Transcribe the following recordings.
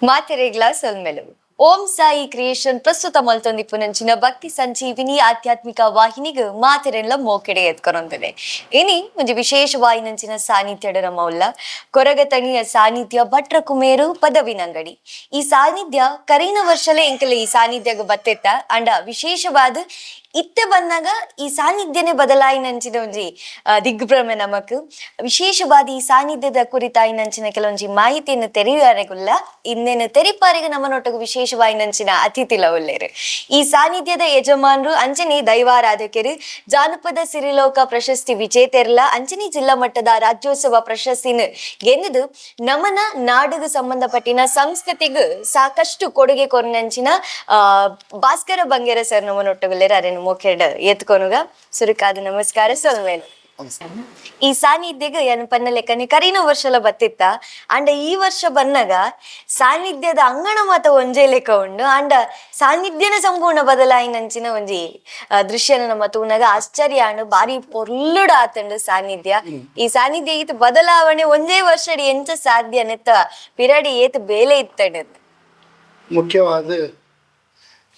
ಮಾತೆರೆಗ್ಲ ಸೊಲ್ಮೆಲು ಓಂ ಸಾಯಿ ಕ್ರಿಯೇಷನ್ ಪ್ರಸ್ತುತ ಮಲ್ತೊಂದಿಪ್ಪುನಂಚಿನ ಭಕ್ತಿ ಸಂಜೀವಿನಿ ಆಧ್ಯಾತ್ಮಿಕ ವಾಹಿನಿಗೆ ಮಾತೆರೆನ್ಲ ಮೋಕೆಡೆ ಎತ್ಕೊರೊಂದಿದೆ ಇನಿ ಒಂಜಿ ವಿಶೇಷವಾಯಿನಂಚಿನ ಸಾನ್ನಿಧ್ಯಡ ಮೌಲ್ಲ ಕೊರಗತಣಿಯ ಸಾನ್ನಿಧ್ಯ ಭಟ್ರ ಕುಮೇರು ಪದವಿನಂಗಡಿ ಈ ಸಾನ್ನಿಧ್ಯ ಕರೀನ ವರ್ಷಲೆ ಎಂಕಲೆ ಈ ಸಾನ್ನಿಧ್ಯಗ ಬತ್ತೆತ್ತ ಅಂಡ ವಿಶೇಷವಾದ ಇತ್ತೆ ಬಂದಾಗ ಈ ಸಾನ್ನಿಧ್ಯನೇ ಬದಲಾಯಿನಂಚಿನ ಒಂಜಿ ದಿಗ್ಭ್ರಮೆ ನಮಕ್ ವಿಶೇಷವಾದ ಈ ಸಾನ್ನಿಧ್ಯದ ಕುರಿತಾಯಿನಂಚಿನ ಕೆಲವೊಂಜಿ ಮಾಹಿತಿಯನ್ನು ತೆರೆಯುವರೆಗುಲ್ಲ ಇನ್ನೇನು ತೆರಿಪಾರಿಗೆ ನಮ್ಮನೊಟ್ಟಿಗೆ ವಿಶೇಷವಾಯಿನಂಚಿನ ಅತಿಥಿಲ ಉಲ್ಲೇರು ಈ ಸಾನ್ನಿಧ್ಯದ ಯಜಮಾನರು ಅಂಚನೆ ದೈವಾರಾಧಕರು ಜಾನಪದ ಸಿರಿಲೋಕ ಪ್ರಶಸ್ತಿ ವಿಜೇತೆರ್ಲ ಅಂಚನೆ ಜಿಲ್ಲಾ ಮಟ್ಟದ ರಾಜ್ಯೋತ್ಸವ ಪ್ರಶಸ್ತಿನ ಗೆನ್ನದು ನಮನ ನಾಡಿಗೆ ಸಂಬಂಧಪಟ್ಟಿನ ಸಂಸ್ಕೃತಿಗೆ ಸಾಕಷ್ಟು ಕೊಡುಗೆ ಕೊರನಂಚಿನ ಭಾಸ್ಕರ ಬಂಗೇರ ಸರ್ ನಮ್ಮನೊಟ್ಟಿಗೆ ಅರೇನು ಮೋಕೆಡ್ ಎತ್ಕೊನುಗ ಸುರುಕಾದ ನಮಸ್ಕಾರ ಸೊಲ್ಮೇನು ಈ ಸಾನ್ನಿಧ್ಯಗ ಏನು ಪನ್ನ ಲೆಕ್ಕನೆ ಕರೀನ ವರ್ಷಲ ಬತ್ತಿತ್ತ ಅಂಡ ಈ ವರ್ಷ ಬನ್ನಗ ಸಾನ್ನಿಧ್ಯದ ಅಂಗಣ ಮಾತ ಒಂಜೇ ಲೆಕ್ಕ ಉಂಡು ಅಂಡ ಸಾನ್ನಿಧ್ಯನ ಸಂಪೂರ್ಣ ಬದಲಾಯಿನಂಚಿನ ಒಂಜಿ ದೃಶ್ಯನ ನಮ್ಮ ತೂನಗ ಆಶ್ಚರ್ಯ ಅಂಡು ಬಾರಿ ಪೊರ್ಲುಡ ಆತಂಡು ಸಾನ್ನಿಧ್ಯ ಈ ಸಾನ್ನಿಧ್ಯ ಈತ ಬದಲಾವಣೆ ಒಂದೇ ವರ್ಷಡಿ ಎಂಚ ಸಾಧ್ಯ ನೆತ್ತ ಪಿರಡಿ ಏತ್ ಬೇಲೆ ಇತ್ತಂಡು ಮುಖ್ಯವಾದ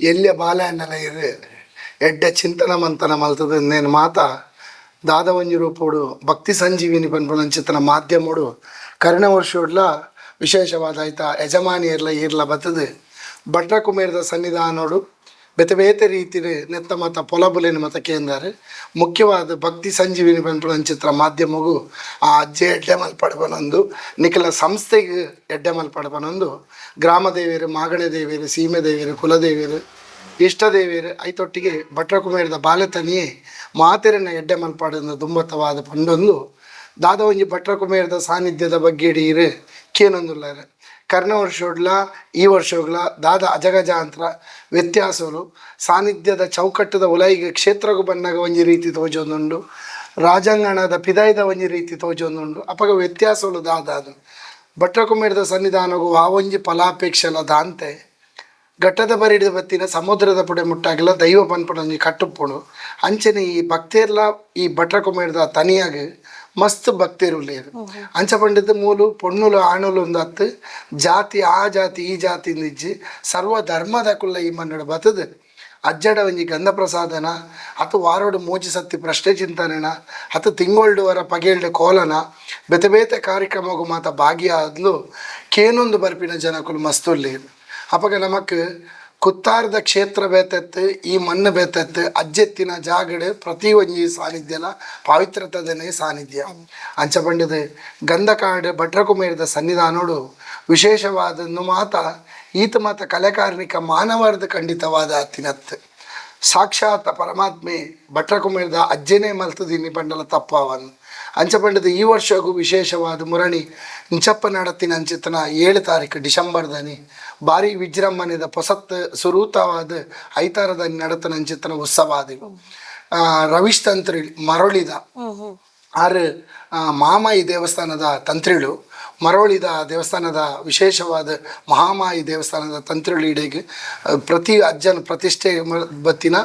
ಎಲ್ಲಿಯ ಬಾಲೆಯನ್ನೆಲ್ಲ ಇರು ಎಡ್ಡೆ ಚಿಂತನ ಮಂಥನ ಮಲ್ತದ ನೇನು ಮಾತ ದಾದವಂಜಿ ರೂಪೋಡು ಭಕ್ತಿ ಸಂಜೀವಿನಿ ಪನ್ಪುನಂಚಿತನ ಮಾಧ್ಯಮೋಡು ಕರ್ಣ ವರ್ಷೋಡ್ಲ ವಿಶೇಷವಾದ ಆಯ್ತ ಯಜಮಾನಿಯರ್ಲ ಇರ್ಲ ಬತ್ತದು ಭಟ್ರ ಕುಮೇರದ ಸನ್ನಿಧಾನೋಡು ಬೇತೆ ಬೇತೆ ರೀತಿ ನೆತ್ತ ಮತ ಪೊಲಬುಲಿನ ಮತ ಕೇಂದ್ರ ಮುಖ್ಯವಾದ ಭಕ್ತಿ ಸಂಜೀವಿನಿ ಪನ್ಪುನಂಚಿತ್ರ ಮಾಧ್ಯಮಗೂ ಆ ಅಜ್ಜೆ ಎಡ್ಡೆ ಮಲ್ಪಡ್ಬನೊಂದು ನಿಖಲ ಸಂಸ್ಥೆಗೆ ಎಡ್ಡೆ ಮಲ್ಪಡ್ಬನೊಂದು ಗ್ರಾಮ ದೇವಿಯರು ಮಾಗಣೆ ದೇವಿಯರು ಸೀಮೆ ದೇವಿಯರು ಕುಲದೇವಿಯರು ಇಷ್ಟದೇವಿಯರು ಐತೊಟ್ಟಿಗೆ ಭಟ್ರ ಕುಮೇರದ ಬಾಲೆತನಿಯೇ ಮಾತೆರನ್ನ ಎಡ್ಡೆ ಮಲ್ಪಾಡಿನ ದುಂಬತ್ತವಾದ ಪಂಡೊಂದು ದಾದ ಒಂಜಿ ಭಟ್ರ ಕುಮೇರದ ಸಾನ್ನಿಧ್ಯದ ಬಗ್ಗೆ ಇಡೀರು ಕೇನೊಂದುಲ್ಲಾರ ಕರ್ಣ ವರ್ಷೋಡ್ಲ ಈ ವರ್ಷಗಳ ದಾದ ಅಜಗಜಾಂತರ ವ್ಯತ್ಯಾಸಗಳು ಸಾನ್ನಿಧ್ಯದ ಚೌಕಟ್ಟದ ಉಲೈಗೆ ಕ್ಷೇತ್ರಗೂ ಬನ್ನಾಗ ಒಂಜಿ ರೀತಿ ತೋಜೊಂದುಂಡು ರಾಜಾಂಗಣದ ಪಿದಾಯದ ಒಂಜಿ ರೀತಿ ತೋಜೊಂದುಂಡು ಅಪಗ ವ್ಯತ್ಯಾಸಗಳು ದಾದ ಅದು ಭಟ್ರ ಕುಮೇರದ ಸನ್ನಿಧಾನಗೂ ಆ ಒಂಜಿ ಫಲಾಪೇಕ್ಷಲ ದಾಂತೆ ಘಟ್ಟದ ಬರಿಡಿದ ಬತ್ತಿನ ಸಮುದ್ರದ ಪುಡೆ ಮುಟ್ಟಾಗಿಲ್ಲ ದೈವ ಪನ್ಪುಣಿ ಕಟ್ಟುಪ್ಪುಣು ಅಂಚನೆ ಈ ಭಕ್ತೇರ್ಲ ಈ ಭಟ್ರ ಕುಮೇರದ ತನಿಯಾಗ ಮಸ್ತ್ ಭಕ್ತೇರುಲ್ಲೇರು ಅಂಚ ಪಂಡಿತ ಮೂಲು ಪೊಣ್ಣುಲು ಆಣುಲು ಒಂದತ್ತು ಜಾತಿ ಆ ಜಾತಿ ಈ ಜಾತಿ ನಿಜ್ಜಿ ಸರ್ವ ಧರ್ಮದ ಕುಲ್ಲ ಈ ಮನ್ನಡ ಬತ್ತದ ಅಜ್ಜಡ ಒಂಜಿ ಗಂಧ ಪ್ರಸಾದನ ಅತು ವಾರೋಡು ಮೋಜಿ ಸತ್ತಿ ಪ್ರಶ್ನೆ ಚಿಂತನೆನ ಅತು ತಿಂಗೊಳ್ಡು ವರ ಪಗೇಳ್ಡು ಕೋಲನ ಬೇತೆ ಬೇತೆ ಕಾರ್ಯಕ್ರಮಗೂ ಮಾತ ಭಾಗಿಯಾದ್ಲು ಕೇನೊಂದು ಬರ್ಪಿನ ಜನಕುಲು ಮಸ್ತುಲ್ಲೇರು ಅಪಗ ನಮಕ್ ಕುತ್ತಾರದ ಕ್ಷೇತ್ರ ಬೇತತ್ತು ಈ ಮಣ್ಣು ಬೇತತ್ತು ಅಜ್ಜೆತ್ತಿನ ಜಾಗಡ್ ಪ್ರತಿ ಒಂಜಿ ಸಾನ್ನಿಧ್ಯಲ ಪವಿತ್ರತದನೇ ಸಾನ್ನಿಧ್ಯ ಅಂಚ ಪಂಡದ ಗಂಧಕಾಡು ಭಟ್ರ ಕುಮೇರದ ಸನ್ನಿಧಾನೋಡು ವಿಶೇಷವಾದನ್ನು ಮಾತ ಈತ ಮಾತ ಕಲೆಕಾರ್ಮಿಕ ಮಾನವರ್ದ ಖಂಡಿತವಾದ ಅತ್ತಿನತ್ತು ಸಾಕ್ಷಾತ್ ಪರಮಾತ್ಮೆ ಭಟ್ರ ಕುಮೇರದ ಅಜ್ಜೆನೇ ಮಲ್ತದಿನಿ ಪಂಡಲ ತಪ್ಪವನ್ನು ಅಂಚ ಪಂಡದ ಈ ವರ್ಷಗೂ ವಿಶೇಷವಾದ ಮುರಣಿ ಇಂಚಪ್ಪ ನಡತ್ತಿನ ಅಂಚಿತನ 7 ತಾರೀಕು ಡಿಸೆಂಬರ್ದನಿ ಭಾರಿ ವಿಜೃಂಭಣೆದ ಪೊಸತ್ ಸುರೂತವಾದ ಐತಾರದ ನಡತನ ಅಂಚಿತನ ಉತ್ಸವಾದಿಗಳು ರವೀಶ್ ತಂತ್ರಿ ಮರಳಿದ ಆರು ಮಹಾಮಾಯಿ ದೇವಸ್ಥಾನದ ತಂತ್ರಿಗಳು ಮರಳಿದ ದೇವಸ್ಥಾನದ ವಿಶೇಷವಾದ ಮಹಾಮಾಯಿ ದೇವಸ್ಥಾನದ ತಂತ್ರಿಗಳು ಇಡೆಗೆ ಪ್ರತಿ ಅಜ್ಜನ ಪ್ರತಿಷ್ಠೆ ಬತ್ತಿನ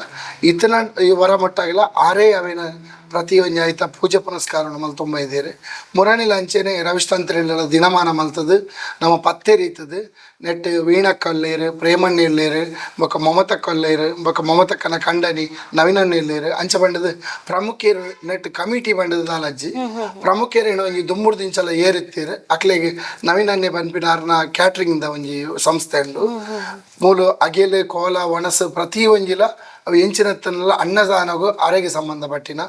ಇತನ ವರ ಮಟ್ಟಾಗಿಲ್ಲ ಆರೇ ಅವೇನ ಪ್ರತಿ ಒಂಜಿ ಆಯ್ತ ಪೂಜೆ ಪುನಸ್ಕಾರವನ್ನು ಮಲ್ ತುಂಬ ಇದ್ದೇವೆ ಮುರಣಿಲ ಅಂಚೆನೆ ರವಿಸ್ತಂತ್ರಿಗಳ ದಿನಮಾನ ಮಲ್ತದು ನಮ್ಮ ಪತ್ತೆ ರೀತದು ನೆಟ್ಟು ವೀಣ ಕೊಲ್ಲೇರು ಪ್ರೇಮಣ್ಣ ಇಲ್ಲೇರು ಬೊಕ್ಕ ಮಮತ ಕೊಲ್ಲೇರು ಬೊಕ್ಕ ಮಮತಕ್ಕನ ಕಂಡನಿ ನವೀನಣ್ಣ ಇಲ್ಲೇರು ಅಂಚ ಬಂಡದು ಪ್ರಮುಖರು ನೆಟ್ಟು ಕಮಿಟಿ ಬಂಡದ ದಾಲಜ್ಜಿ ಪ್ರಮುಖರು ಏನೋ ಒಂಜಿ ದುಮ್ಮುಡು ದಿಂಚಲ ಏರಿತ್ತೀರು ಅಕ್ಲೆಗೆ ನವೀನನ್ನೇ ಬಂದ್ಬಿಡಾರ್ನ ಕ್ಯಾಟ್ರಿಂಗ್ದ ಒಂಜಿ ಸಂಸ್ಥೆ ಉಂಡು ಮೂಲು ಅಗೆಲು ಕೋಲ ಒಣಸು ಪ್ರತಿ ಒಂಜಿಲ ಅವು ಎಂಚಿನತ್ತನೆಲ್ಲ ಅನ್ನದಾನಗೂ ಆರೋಗ್ಯ ಸಂಬಂಧಪಟ್ಟಿನ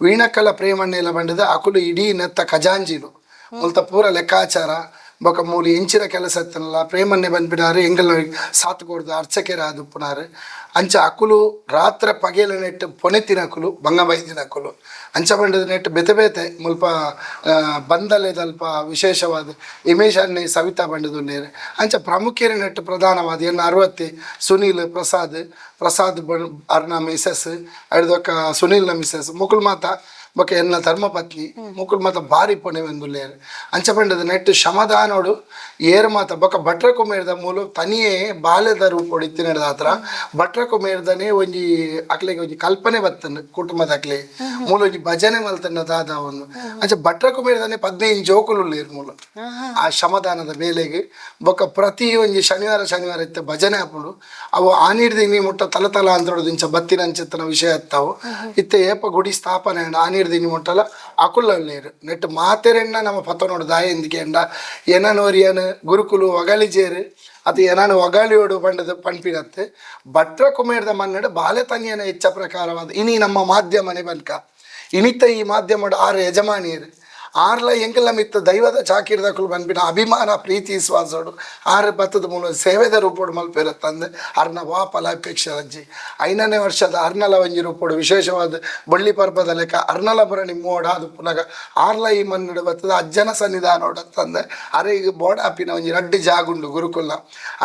ವೀಣಕ್ಕಲ ಪ್ರೇಮಣ್ಣೆಲ್ಲ ಬಂಡದ ಅಕುಲು ಇಡೀ ನೆತ್ತ ಖಜಾಂಜಿಲು ಮುಲ್ತ ಪೂರ ಲೆಕ್ಕಾಚಾರ ಬೊಕ ಮೂಲು ಎಂಚಿನ ಕೆಲಸ ಎತ್ತನಲ್ಲ ಪ್ರೇಮನ್ನೆ ಬಂದ್ಬಿಡಾರು ಎಂಗಲ್ ಸಾತ್ ಕೊಡ್ದು ಅರ್ಚಕೆರ ಆದುಪ್ಪುನಾರು ಅಂಚ ಅಕುಲು ರಾತ್ರ ಪಗೇಲ ನೆಟ್ಟು ಪೊನೆತಿನ ಅಕುಲು ಬಂಗಬೈದಿನ ಅಕುಲು ಅಂಚ ಬಂಡದ ನೆಟ್ಟು ಬೆತೆ ಬೇತೆ ಮುಲ್ಪ ಬಂದಲೆದಲ್ಪ ವಿಶೇಷವಾದ ಇಮೇಶನ್ನೇ ಸವಿತಾ ಬಂಡದುಲ್ಲೇರು ಅಂಚ ಪ್ರಮುಖರು ನೆಟ್ಟು ಪ್ರಧಾನವಾದ ಏನು 60 ಸುನೀಲ್ ಪ್ರಸಾದ್ ಅರ್ನ ಮಿಸಸ್ ಹಿಡ್ದೊಕ್ಕ ಸುನೀಲ್ನ ಮಿಸಸ್ ಮುಕುಲ್ ಮಾತ ಬೊಕ ಎನ್ನ ಧರ್ಮಪತ್ನಿ ಮುಕುಲ್ ಮಾತ ಬಾರಿ ಪೊಣೆವೆಂದುಲ್ಲೇರು ಅಂಚ ಪಂಡದ ನೆಟ್ ಶಮದಾನೋಡು ಏರು ಮಾತ ಬೊಕ ಭಟ್ರ ಕುಮೇರದ ಮೂಲು ತನಿಯೇ ಬಾಲ್ಯದ ರೂಪೋಡು ಇತ್ತಿನ ಆತರ ಭಟ್ರ ಕುಮೇರದನೇ ಒಂಜಿ ಅಕ್ಲೆಗೆ ಒಂಜಿ ಕಲ್ಪನೆ ಬತ್ತಂದು ಕುಟುಂಬದ ಅಕ್ಲೆ ಮೂಲ ಒಂಜಿ ಭಜನೆ ಮಲ್ತನ್ನ ದಾದ ಒಂದು ಅಂಚ ಭಟ್ರ ಕುಮೇರದನೇ 15 ಜೋಕುಲು ಉಳ್ಳೇರು ಮೂಲ ಆ ಶಮದಾನದ ಬೇಲೆಗೆ ಬೊಕ ಪ್ರತಿ ಒಂಜಿ ಶನಿವಾರ ಇತ್ತ ಭಜನೆ ಹಾಪುಂಡು ಅವು ಆನಿಡ್ದಿನಿ ಮುಟ್ಟ ತಲ ಅಂತೋಡು ಇಂಚ ಬತ್ತಿನ ಅಂಚಿತ್ತನ ವಿಷಯ ಎತ್ತಾವು ಇತ್ತೆ ಏಪ ಗುಡಿ ಸ್ಥಾಪನೆ ಆನಿಡ್ದಿನಿ ಮುಟ್ಟಲ ಅಕುಲ್ಲರು ನೆಟ್ ಮಾತೆರೆಣ್ಣ ನಮ್ಮ ಪತ್ತನೋಡು ದಾಯಂದಿಗೆ ಎಂಡ ಎನನೋರಿಯನ್ ಗುರುಕುಲು ಒಗಳಿಜೇರು ಅದು ಏನಾನು ಒಗಾಳಿಯೋಡು ಪಂಡದ ಪಂಪಿನತ್ತೆ ಭಟ್ರ ಕುಮೇರದ ಮನ್ನಡು ಬಾಲೆ ತನಿಯನ ಹೆಚ್ಚ ಪ್ರಕಾರವಾದ ಇನಿ ನಮ್ಮ ಮಾಧ್ಯಮನೆ ಬನ್ಕ ಇನಿತ ಈ ಮಾಧ್ಯಮ 6 ಯಜಮಾನಿಯರು ಆರ್ಲ ಎಂಕೆಲ್ಲ ಮಿತ್ತ ದೈವದ ಚಾಕಿರ್ದಕ್ಕಲು ಬಂದ್ಬಿನ ಅಭಿಮಾನ ಪ್ರೀತಿ ವಿಶ್ವಾಸೋಡು 6 ಬತ್ತದ ಮೂಲ ಸೇವೆದ ರೂಪೋಡು ಮಲ್ಪಿರತ್ತಂದೆ ಅರ್ನ ವಾಪಲ ಅಪೇಕ್ಷೆ ಅಜ್ಜಿ 5ನೇ ವರ್ಷದ ಅರ್ನಲ ಒಂಜಿ ರೂಪೋಡು ವಿಶೇಷವಾದ ಬಳ್ಳಿ ಪರ್ಪದ ಲೆಕ್ಕ ಅರ್ನಲ ಬರಣಿ ಮೋಡ ಅದು ಪುನಃ ಆರ್ಲ ಈ ಮನ್ನಡು ಬತ್ತದ ಅಜ್ಜನ ಸನ್ನಿಧಾನೋಡತ್ತಂದೆ ಅರೆ ಈಗ ಬೋಡ ಹಾಪಿನ ಒಂಜಿ ರಡ್ಡು ಜಾಗುಂಡು ಗುರುಕುಲ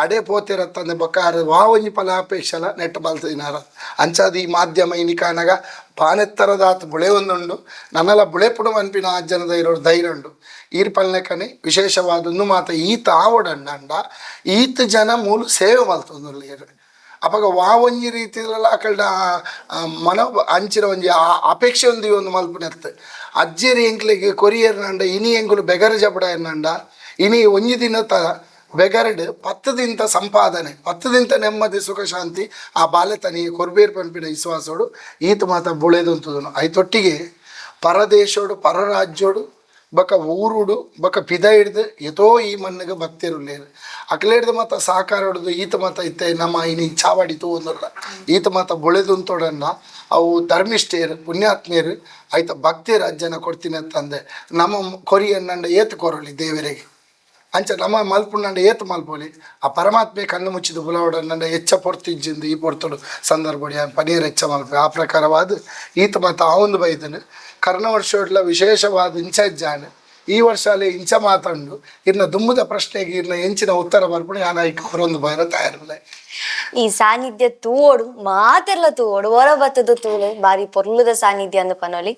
ಅಡೇ ಪೋತಿರತ್ತಂದೆ ಬೊಕ್ಕ ವಾ ಒಂಜಿ ಪಲ ಅಪೇಕ್ಷೆಲ ನೆಟ್ಟು ಬಲ್ತಿನಾರ ಅಂಚಾದ ಈ ಮಾಧ್ಯಮ ಇನಿ ಕಾಣಗ ಪಾನೆತ್ತರದಾತ ಬುಳೆ ಒಂದುಂಡು ನನ್ನಲ ಬುಳೆ ಪುಡು ಅನ್ಪಿನ ಅಜ್ಜನದ ಇರೋಡು ಧೈರ್ಯ ಉಂಡು ಈರ್ ಪಲ್ಲೆಕನೆ ವಿಶೇಷವಾದೊಂದು ಮಾತ ಈತ ಆವಡಂಡ ಈತ ಜನ ಮೂಲ ಸೇವೆ ಮಲ್ತೊಂದುಲ್ಲೇರು ಅವಾಗ ವಾ ಒಂಜಿ ರೀತಿಯಲ್ಲ ಅಕಲ್ಡ ಮನ ಅಂಚಿನ ಒಂಜಿ ಅಪೇಕ್ಷೆ ಒಂದು ಮಲ್ಪನೆತ್ತ ಅಜ್ಜೇರಿ ಎಂಕ್ಲೆಗೆ ಕೊರಿಯರ್ ನಂಡ ಇನಿ ಎಂಕುಲು ಬೆಗರ ಜಬಡ ಎನ್ನಂಡ ಇನಿ ಒಂಜಿ ದಿನ ಬೆಗರಡು 10 ದಿಂತ ಸಂಪಾದನೆ 10 ದಿಂತ ನೆಮ್ಮದಿ ಸುಖ ಶಾಂತಿ ಆ ಬಾಲ್ಯತನಿಗೆ ಕೊರ್ಬೇರ್ ಪಂಪಿನ ವಿಶ್ವಾಸೋಡು ಈತ ಮಾತ ಬುಳೆದಂತದನು ಐತೊಟ್ಟಿಗೆ ಪರದೇಶೋಡು ಪರರಾಜ್ಯೋಡು ಬಕ ಊರುಡು ಬಕ ಪಿದ ಹಿಡ್ದು ಎತೋ ಈ ಮಣ್ಣಿಗೆ ಭಕ್ತಿರುಲ್ಲೇರು ಅಕ್ಲೇಡ್ದು ಮಾತ ಸಾಕಾರ ಹೊಡೆದು ಈತ ಮಾತ ಇತ್ತೆ ನಮ್ಮ ಇನಿ ಚಾವಾಡಿತು ಒಂದಲ್ಲ ಈತ ಮಾತ ಬುಳೆದಂತೋಡನ್ನ ಅವು ಧರ್ಮಿಷ್ಠೇರು ಪುಣ್ಯಾತ್ಮೀಯರು ಆಯ್ತ ಭಕ್ತಿಯರು ಅಜ್ಜನ ಕೊಡ್ತೀನಿ ಅಂತಂದೆ ನಮ್ಮ ಕೊರಿಯನ್ನಂಡ ಏತು ಕೊರಲಿ ದೇವರಿಗೆ ಅಂಚ ನಮ್ಮ ಮಲ್ಪುಂಡ ಏತು ಮಲ್ಪೋಲಿ ಆ ಪರಮಾತ್ಮೆ ಕಣ್ಣು ಮುಚ್ಚಿದ ಬುಲವಡನ್ನ ಹೆಚ್ಚ ಪೊರ್ತಿಜ್ಜಿಂದು ಈ ಪೊರ್ತುಡು ಸಂದರ್ಭ ಪನೀರ್ ಹೆಚ್ಚ ಮಲ್ಪ ಆ ಪ್ರಕಾರವಾದ ಈತ ಮಾತ ಆ ಒಂದು ಬೈದನು ಕರ್ಣ ವರ್ಷೋಡ್ಲ ವಿಶೇಷವಾದ ಇಂಚ ಜಾನೆ ಈ ವರ್ಷ ಅಲ್ಲಿ ಇಂಚ ಮಾತಂಡು ಇರ್ನ ದುಮ್ಮದ ಪ್ರಶ್ನೆಗೆ ಇರ್ನ ಎಂಚಿನ ಉತ್ತರ ಬರ್ಪುಡು ಯಾನ ಈಗ ಹೊರೊಂದು ಬೈರ ತಯಾರಿಲ್ಲ ಈ ಸಾನ್ನಿಧ್ಯ ತೂವೋಡು ಮಾತೆಲ್ಲ ತೂವೋಡು ಹೊರ ಬತ್ತದ ತೂಳು ಬಾರಿ ಪೊರ್ಲುದ ಸಾನ್ನಿಧ್ಯ ಅಂದು ಪನೋಲಿ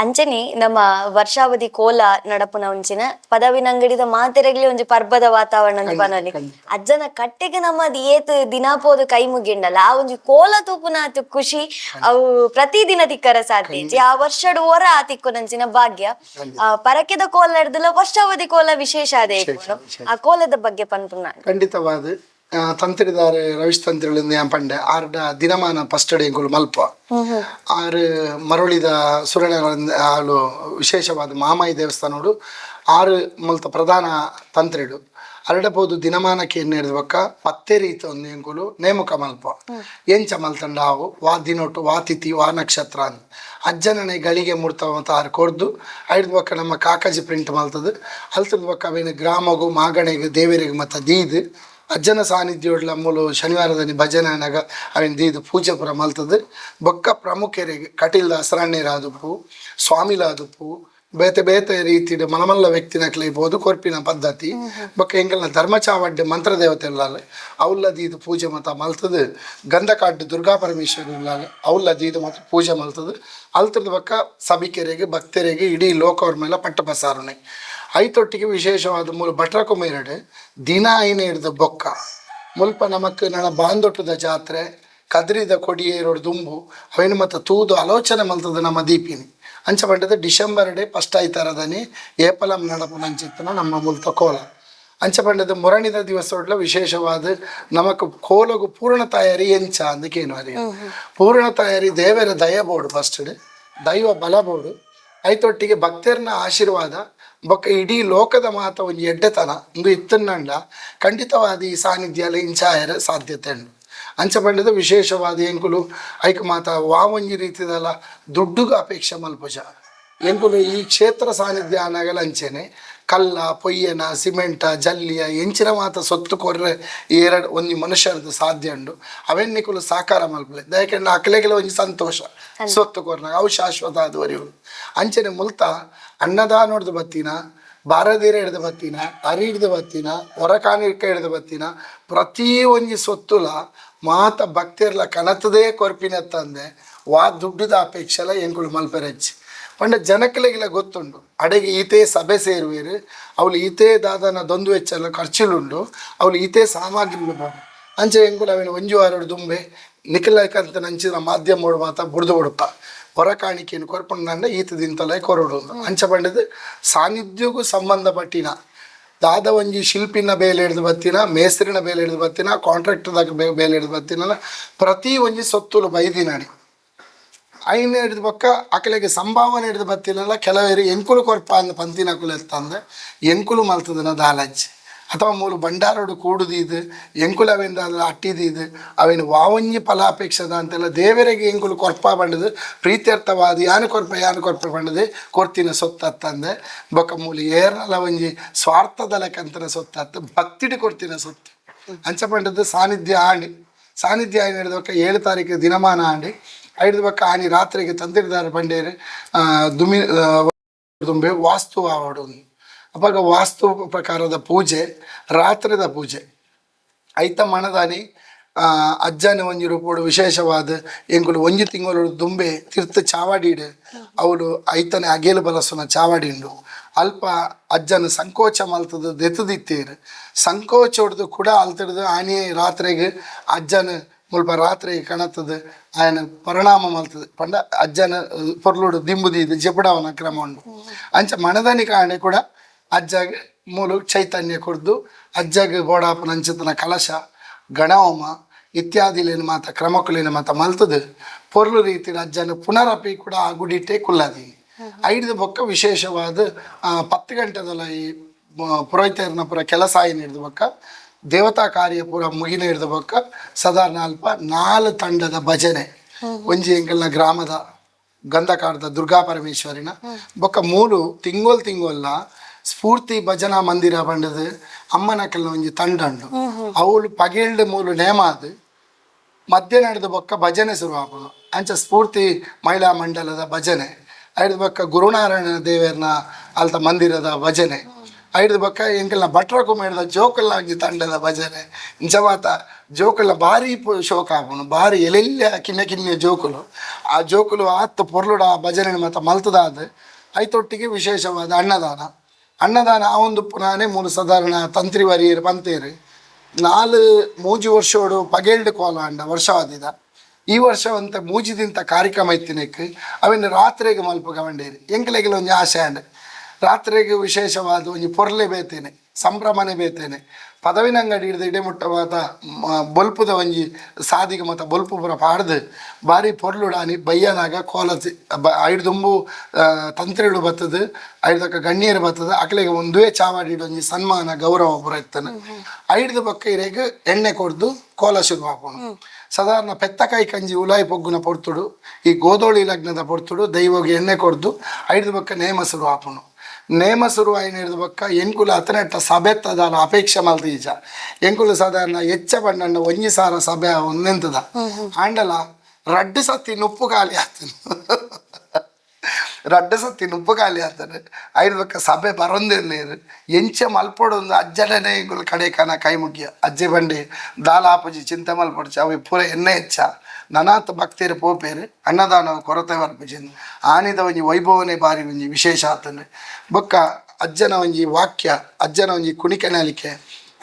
ಅಂಚನೆ ನಮ್ಮ ವರ್ಷಾವಧಿ ಕೋಲ ನಡಪುನ ಒಂಚಿನ ಪದವಿನಂಗಡಿದ ಮಾತೆರೆಗ್ಲಿ ಒಂಜಿ ಪರ್ಬದ ವಾತಾವರಣ ಅಂದು ಪನೋಲಿ ಅಜ್ಜನ ಕಟ್ಟೆಗೆ ನಮ್ಮದು ಏತ್ ದಿನಾಪೋದು ಕೈ ಮುಗಿಂಡಲ್ಲ ಆ ಒಂಜಿ ಕೋಲ ತೂಪುನ ಖುಷಿ ಅವು ಪ್ರತಿದಿನ ತಿಕ್ಕರ ಸಾಧ್ಯ ಆ ವರ್ಷಡು ಹೊರ ಆ ತಿಕ್ಕುನಂಚಿನ ಭಾಗ್ಯ ಪರಕೆದ ಕೋಲ ನಡೆದಲ್ಲ ವರ್ಷಾವಧಿ ಕೋಲ ವಿಶೇಷ ಅದೇ ಆ ಕೋಲದ ಬಗ್ಗೆ ಪನ್ಪುನ ಖಂಡಿತವಾದ ತಂತ್ರಿದಾರೆ ರವಿಶ್ ತಂತ್ರಿಗಳಿಂದ ಯಾನ್ ಪಂಡೆ 6 ದಿನಮಾನ ಫಸ್ಟ್ ಡೇ ಮಲ್ಪ 6 ಮರಳಿದ ಸುರಣಿಗಳಿಂದ ಹಾಲು ವಿಶೇಷವಾದ ಮಾಮಾಯಿ ದೇವಸ್ಥಾನೋಡು 6 ಮಲ್ತ ಪ್ರಧಾನ ತಂತ್ರಿಡು ಅರಡಬಹುದು ದಿನಮಾನಕ್ಕೆ ಏನು ಹಿಡಿದ್ಬೇಕ 10 ರೀತಿ ಒಂದು ಎಂಕುಲು ನೇಮಕ ಮಲ್ಪ ಎಂಚ ಮಲ್ತಂಡ ಅವು ವಾ ದಿನೊಟ್ಟು ವಾ ತಿಥಿ ವಾ ನಕ್ಷತ್ರ ಅಂತ ಅಜ್ಜನನೆ ಗಳಿಗೆ ಮುಡ್ತಾವಂತ 6 ಕೊರ್ದು ಐಡ್ಬೇಕ ನಮ್ಮ ಕಾಕಜಿ ಪ್ರಿಂಟ್ ಮಲ್ತದು ಅಲ್ತದ್ಬೇಕ ಅವೇನು ಗ್ರಾಮಗೂ ಮಾಗಣೆಗೆ ದೇವರಿಗೆ ಮತ್ತು ದೀದು ಅಜ್ಜನ ಸಾನ್ನಿಧ್ಯ ಮೂಲ ಶನಿವಾರದಲ್ಲಿ ಭಜನೆನಾಗ ಅವೇನು ದೀದು ಪೂಜೆ ಪುರ ಮಲ್ತದು ಬೊಕ್ಕ ಪ್ರಮುಖರಿಗೆ ಕಟೀಲ್ದ ಹಸರಣ್ಣೇರಾದುಪ್ಪು ಸ್ವಾಮಿಲಾದುಪ್ಪು ಬೇತೆ ರೀತಿ ಮಲಮಲ್ಲ ವ್ಯಕ್ತಿನಕ್ಲೆ ಇರ್ಬೋದು ಕೊರ್ಪಿನ ಪದ್ಧತಿ ಬೊಕ್ಕ ಎಂಕಲ್ನ ಧರ್ಮಚಾವಡ್ಡೆ ಮಂತ್ರ ದೇವತೆ ಇಲ್ಲಾಲ ಅವಲ್ಲ ದೀದು ಪೂಜೆ ಮತ ಮಲ್ತದು ಗಂಧಕಾಡ್ಡು ದುರ್ಗಾ ಪರಮೇಶ್ವರಿ ಇಲ್ಲಾಲ ಅವಲ್ಲ ದೀದು ಮತ್ತು ಪೂಜೆ ಮಲ್ತದು ಅಲ್ತದ ಬೊಕ್ಕ ಸಭಿಕೆರೆಗೆ ಭಕ್ತರಿಗೆ ಇಡೀ ಲೋಕವ್ರ ಮೇಲೆ ಪಟ್ಟ ಪಸಾರಣೆ ಐತೊಟ್ಟಿಗೆ ವಿಶೇಷವಾದ ಮೂಲ ಭಟ್ರ ಕುಮೇರಡೆ ದಿನ ಐನೇ ಹಿಡ್ದು ಬೊಕ್ಕ ಮುಲ್ಪ ನಮಕ್ ನನ್ನ ಬಾಂದೊಟ್ಟದ ಜಾತ್ರೆ ಕದ್ರಿದ ಕೊಡಿಯೇರೋಡು ದುಂಬು ಅವೇನು ಮತ್ತು ತೂದು ಆಲೋಚನೆ ಮಲ್ತದ ನಮ್ಮ ದೀಪಿನಿ ಅಂಚ ಪಂಡದ ಡಿಸೆಂಬರ್ ಡೇ ಫಸ್ಟ್ ಆಯ್ತಾರದನಿ ಏಪಲಂ ನಡಪುನಂಚಿತ್ತನ ನಮ್ಮ ಮುಲ್ತ ಕೋಲ ಅಂಚ ಪಂಡದ ಮುರಣಿದ ದಿವಸ ವಿಶೇಷವಾದ ನಮಕ್ ಕೋಲಗು ಪೂರ್ಣ ತಯಾರಿ ಎಂಚ ಅಂದಕ್ಕೇನು ಅರಿಯ ಪೂರ್ಣ ತಯಾರಿ ದೇವರ ದಯ ಬೋರ್ಡು ಫಸ್ಟ್ ಡೇ ದೈವ ಬಲ ಬೋರ್ಡು ಐತೊಟ್ಟಿಗೆ ಭಕ್ತರನ ಆಶೀರ್ವಾದ ಬೊಕ್ಕ ಇಡೀ ಲೋಕದ ಮಾತ ಒಂದು ಎಡ್ಡೆತನ ಒಂದು ಇತ್ತನ್ನಂಡ ಖಂಡಿತವಾದ ಈ ಸಾನ್ನಿಧ್ಯ ಇಂಚಾಯರ ಸಾಧ್ಯತೆ ಉಂಟು ಅಂಚ ಪಂಡದ ವಿಶೇಷವಾದ ಎಂಕುಲು ಐಕ ಮಾತ ಒಂಜಿ ರೀತಿದಲ್ಲ ದುಡ್ಡುಗ ಅಪೇಕ್ಷೆ ಮಲ್ಪುಜ ಎಂಕುಲು ಈ ಕ್ಷೇತ್ರ ಸಾನ್ನಿಧ್ಯ ಅನ್ನಗಲ ಅಂಚೆನೆ ಕಲ್ಲ ಪೊಯ್ಯನ ಸಿಮೆಂಟ ಜಲ್ಲಿಯ ಎಂಚಿನ ಮಾತ ಸೊತ್ತು ಕೊರ್ರೆ ಒಂಜಿ ಮನುಷ್ಯರದ್ದು ಸಾಧ್ಯ ಉಂಡು ಅವೆನ್ನಿಕುಲು ಸಾಕಾರ ಮಲ್ಪಲೆ ಯಾಕೆಂದ್ರೆ ಅಕ್ಲೆಗೆಲ್ಲ ಒಂಜಿ ಸಂತೋಷ ಸೊತ್ತು ಕೊರ್ನಾಗ ಅವು ಶಾಶ್ವತ ಆದವರಿವು ಅಂಚನೆ ಮುಲ್ತ ಅನ್ನದಾನ ಹೊಡೆದು ಬತ್ತಿನ ಬಾರದೀರ ಹಿಡ್ದು ಬತ್ತಿನ ಅರಿ ಹಿಡ್ದು ಬತ್ತಿನ ಹೊರಕಾಣಿಕ ಹಿಡ್ದು ಬತ್ತಿನ ಪ್ರತಿ ಒಂಜಿ ಸೊತ್ತುಲ ಮಾತ ಭಕ್ತಿರ್ಲ ಕನತದೇ ಕೊರ್ಪಿನ ತಂದೆ ವಾ ದುಡ್ಡುದ ಅಪೇಕ್ಷೆಲ ಎಂಕುಳು ಮಲ್ಪೆರಚ್ಚಿ ಪಂಡ ಜನಕ್ಕಲೆಗಿಲ್ಲ ಗೊತ್ತುಂಡು ಅಡೆಗೆ ಈತೆ ಸಭೆ ಸೇರುವೇರು ಅವಳು ಈತೆ ದಾದನ ದೊಂದು ವೆಚ್ಚ ಖರ್ಚಿಲುಂಡು ಅವಳು ಈತೆ ಸಾಮಗ್ರಿ ಅಂಚೆ ಎಂಕುಲು ಅವೇನು ಒಂಜು ಆರೋಡು ದುಂಬೆ ನಿಖಲಕಂತ ನಂಚಿನ ಮಾಧ್ಯಮ ಮಾತ ಬುಡ್ದು ಬಿಡುತ್ತ ಹೊರ ಕಾಣಿಕೆಯನ್ನು ಕೊರ್ಪಂಡ ಈತದಿಂತಲೇ ಕೊರಡು ಅಂಚ ಪಂಡದು ಸಾನ್ನಿಧ್ಯಗೂ ಸಂಬಂಧಪಟ್ಟಿನ ದಾದ ಒಂಜಿ ಶಿಲ್ಪಿನ ಬೇಲೆ ಹಿಡಿದು ಬತ್ತಿನ ಮೇಸ್ತ್ರಿನ ಬೇಲೆ ಹಿಡಿದು ಬತ್ತಿನ ಕಾಂಟ್ರಾಕ್ಟರ್ದಾಗ ಬೇಲೆ ಹಿಡಿದು ಬತ್ತಿನ ಪ್ರತಿ ಒಂಜಿ ಸೊತ್ತುಲು ಬೈದಿನಾಡಿ ಐನ ಹಿಡಿದು ಬೊಕ್ಕ ಅಕಲೆಗೆ ಸಂಭಾವನೆ ಹಿಡಿದು ಬತ್ತಿನಲ್ಲ ಕೆಲವೇರು ಎಂಕುಲು ಕೊರ್ಪ ಅಂದ ಪಂತಿನ ಕುಲು ಎತ್ತಂದ್ರೆ ಎಂಕುಲು ಮಲ್ತದನ ದಾಲಜ್ಜಿ ಅಥವಾ ಮೂಲು ಬಂಡಾರೋಡು ಕೂಡುದೀದು ಎಂಕುಲು ಅವೆಂದ ಅಟ್ಟಿದೀದು ಅವೇನು ವಾವಂಜಿ ಫಲಾಪೇಕ್ಷದ ಅಂತೆಲ್ಲ ದೇವರಿಗೆ ಎಂಕುಲು ಕೊರ್ಪ ಬಂಡದು ಪ್ರೀತ್ಯರ್ಥವಾದ ಯಾನು ಕೊರ್ಪ ಬಂಡದೆ ಕೊರ್ತಿನ ಸೊತ್ತತ್ತಂದೆ ಬೊಕ್ಕ ಮೂಲು ಏರಲ ಒಂಜಿ ಸ್ವಾರ್ಥದ ಲೆಕ್ಕಂತನ ಸೊತ್ತತ್ತು ಭಕ್ತಿಡಿ ಕೊರ್ತಿನ ಸೊತ್ತು ಅಂಚ ಬಂಡದು ಸಾನ್ನಿಧ್ಯ ಆಣಿ ಹಿಡಿದೊಕ್ಕ 7 ತಾರೀಕು ದಿನಮಾನ ಆಂಡಿ ಐದು ಬಕ್ಕ ಆನಿ ರಾತ್ರಿಗೆ ತಂದಿರಿದಾರ ಬಂಡೇರು ದುಂಬೆ ವಾಸ್ತು ಆವಡು ಅವಾಗ ವಾಸ್ತು ಪ್ರಕಾರದ ಪೂಜೆ ರಾತ್ರಿದ ಪೂಜೆ ಐತ ಮಣದಾನಿ ಅಜ್ಜನ ಒಂಜಿ ರೂಪೋಡು ವಿಶೇಷವಾದ ಎಂಕುಲು ಒಂಜಿ ತಿಂಗಳು ದುಂಬೆ ತೀರ್ಥ ಚಾವಾಡಿಡು ಅವಳು ಐತನೆ ಅಗೇಲು ಬಲಸುನ ಚಾವಾಡಿಂಡು ಅಲ್ಪ ಅಜ್ಜನ ಸಂಕೋಚ ಮಲ್ತದ ದೆತ್ತದಿತ್ತೇರು ಸಂಕೋಚ ಹೊಡೆದು ಕೂಡ ಅಲ್ತಿಡ್ದು ಆನಿ ರಾತ್ರಿಗೆ ಅಜ್ಜನ ಮುಲ್ಪ ರಾತ್ರಿ ಕಣತದ ಆಯನ ಪರಿಣಾಮ ಮಲ್ತದೆ ಪಂಡ ಅಜ್ಜನ ಪೊರ್ಲುಡು ದಿಂಬುದಿದ್ದು ಜಪಡವನ ಕ್ರಮ ಉಂಡು ಅಂಚ ಮಣದಾನಿ ಕಾಣೆ ಕೂಡ ಅಜ್ಜಾಗ ಮೂಲು ಚೈತನ್ಯ ಕೊಡ್ದು ಅಜ್ಜಾಗ ಬೋಡಾಪನ ಅಂಚತನ ಕಲಶ ಗಣಹೋಮ ಇತ್ಯಾದಿಲೇನು ಮಾತ ಕ್ರಮಕುಲೇನು ಮಾತ ಮಲ್ತದು ಪೊರ್ಲು ರೀತಿಯ ಅಜ್ಜನ ಪುನರಪಿ ಕೂಡ ಆ ಗುಡಿಟ್ಟೆ ಕುಲ್ಲದಿ ಐದು ಬೊಕ್ಕ ವಿಶೇಷವಾದ 10 ಗಂಟೆದಲ್ಲ ಈ ಪುರೋಹಿತರನ ಪುರ ಕೆಲಸ ಏನು ಹಿಡಿದು ಬೊಕ್ಕ ದೇವತಾ ಕಾರ್ಯ ಪೂರ ಮುಗಿನ ಹಿಡಿದ ಬೊಕ್ಕ ಸಾಧಾರಣ ಅಲ್ಪ 4 ತಂಡದ ಭಜನೆ ಒಂಜಿ ಎಂಕಲ್ನ ಗ್ರಾಮದ ಗಂಧಕಾರದ ದುರ್ಗಾ ಪರಮೇಶ್ವರಿನ ಬೊಕ್ಕ 3 ತಿಂಗೊಲ್ಲ ಸ್ಫೂರ್ತಿ ಭಜನಾ ಮಂದಿರ ಬಂಡದು ಅಮ್ಮನಕಲ್ನ ಒಂಜಿ ತಂಡ ಉಂಡು ಅವಳು ಪಗೇಳ್ಡು ಮೂಲು ನೇಮ ಅದು ಮಧ್ಯ ನಡೆದ ಬೊಕ್ಕ ಭಜನೆ ಶುರು ಆಪುನು ಅಂಚ ಸ್ಫೂರ್ತಿ ಮಹಿಳಾ ಮಂಡಲದ ಭಜನೆ ಐದು ಬೊಕ್ಕ ಗುರುನಾರಾಯಣ ದೇವರನ ಅಲ್ತ ಮಂದಿರದ ಭಜನೆ ಐದು ಬೊಕ್ಕ ಎಂಕಲ್ನ ಭಟ್ರಕು ಮೇಡದ ಜೋಕಲ್ನ ಒಂಜಿ ತಂಡದ ಭಜನೆ ಇಂಚ ಮಾತ ಜೋಕುಲ ಭಾರಿ ಶೋಕ ಆಪುನು ಭಾರಿ ಎಲ್ಲೆಲ್ಲ ಕಿನ್ನ ಜೋಕುಲು ಆ ಜೋಕುಲು ಆತ್ತು ಪೊರ್ಲುಡ ಆ ಭಜನೆ ಮಾತ ಮಲ್ತದಾದ ಐತೊಟ್ಟಿಗೆ ವಿಶೇಷವಾದ ಅನ್ನದಾನ ಆ ಒಂದು ಪುನಾನೆ ಮೂಲು ಸಾಧಾರಣ ತಂತ್ರಿ ವರಿಯರು ಪಂತೇರು 4 ಮೂಜಿ ವರ್ಷೋಡು ಪಗೇಲ್ಡ್ ಕೋಲ ಅಂಡ ವರ್ಷವಾದಿದ ಈ ವರ್ಷ ಅಂತ ಮೂಜಿದಿಂತ ಕಾರ್ಯಕ್ರಮ ಇತ್ತಿನಕ್ಕೆ ಅವಿನ ರಾತ್ರಿಗೆ ಮಲ್ಪ ಗವಂಡೇರಿ ಎಂಕಲೆಗೆಲ್ಲ ಒಂಜಿ ಆಸೆ ಅಂಡ ರಾತ್ರಿಗೆ ವಿಶೇಷವಾದ ಒಂಜಿ ಪೊರ್ಲೆ ಬೇತೇನೆ ಸಂಭ್ರಮನೆ ಬೇತೇನೆ ಪದವಿನ ಅಂಗಡಿ ಹಿಡಿದು ಇಡೆಮುಟ್ಟವಾದ ಬೊಲ್ಪುದ ಒಂಜಿ ಸಾದಿಗೆ ಮತ್ತು ಬೊಲ್ಪು ಪುರ ಪಾಡ್ದು ಭಾರಿ ಪೊರ್ಲುಡಾನಿ ಬಯ್ಯನಾಗ ಕೋಲತಿ ಐದು ದುಂಬು ತಂತ್ರಿಗಳು ಬರ್ತದೆ ಐದಕ್ಕ ಗಣ್ಯರು ಬರ್ತದೆ ಅಕ್ಲೆಗೆ ಒಂದುವೇ ಚಾವಾಡಿ ಒಂಜಿ ಸನ್ಮಾನ ಗೌರವ ಪುರ ಇತ್ತಾನೆ ಐದು ಪಕ್ಕ ಇರೆಗೆ ಎಣ್ಣೆ ಕೊಡ್ದು ಕೋಲ ಶುರು ಹಾಕೋಣ ಸಾಧಾರಣ ಪೆತ್ತಕಾಯಿ ಕಂಜಿ ಉಲಾಯಿ ಪೊಗ್ಗುನ ಪೊರ್ತುಡು ಈ ಗೋಧೋಳಿ ಲಗ್ನದ ಪೊರ್ತುಡು ದೈವಗೆ ಎಣ್ಣೆ ಕೊಡ್ದು ಐದು ಪಕ್ಕ ನೇಮ ಶುರು ಹಾಕೋಣ ನೇಮ ಶುರು ಆಯ್ನ ಹಿಡಿದ ಬೊಕ್ಕ ಎಂಕುಲು ಅತನೆಟ್ಟ ಸಭೆ ತದಾನ ಅಪೇಕ್ಷೆ ಮಲ್ತೀಜ ಎಂಕುಲು ಸಾಧಾರಣ ಹೆಚ್ಚ ಬಂಡ ಒಂಜಿ ಸಾರ ಸಭೆ ಒಂದೆಂತದ ಆಂಡಲ ರಡ್ಡು ಸತಿ ನುಪ್ಪು ಖಾಲಿ ಆಗ್ತಾನೆ ರಡ್ಡು ಸತಿ ನುಪ್ಪು ಖಾಲಿ ಆಗ್ತಾನೆ ಐದು ಬೊಕ್ಕ ಸಭೆ ಬರೊಂದಿರ್ಲೇರು ಎಂಚ ಮಲ್ಪೊಡು ಒಂದು ಅಜ್ಜನೇ ಎಂಕುಲು ಕಡೆ ಕನ ಕೈ ಮುಗಿಯ ಅಜ್ಜೆ ಬಂಡೆ ದಾಲ ಆಪುಜಿ ಚಿಂತೆ ಮಲ್ಪೊಡ್ಚ ಅವು ಪೂರ ಎಣ್ಣೆ ಹೆಚ್ಚ ನನಾತ್ ಭಕ್ತಿರು ಪೋಪೇರು ಅನ್ನದಾನ ಕೊರತೆ ಬರ್ಪುಜಿಂದು ಆನಿದ ಒಂಜಿ ವೈಭವನೆ ಬಾರಿ ಒಂಜಿ ವಿಶೇಷ ಆತಂದ್ರೆ ಬೊಕ್ಕ ಅಜ್ಜನ ಒಂಜಿ ವಾಕ್ಯ ಅಜ್ಜನ ಒಂಜಿ ಕುಣಿಕೆಣಲಿಕೆ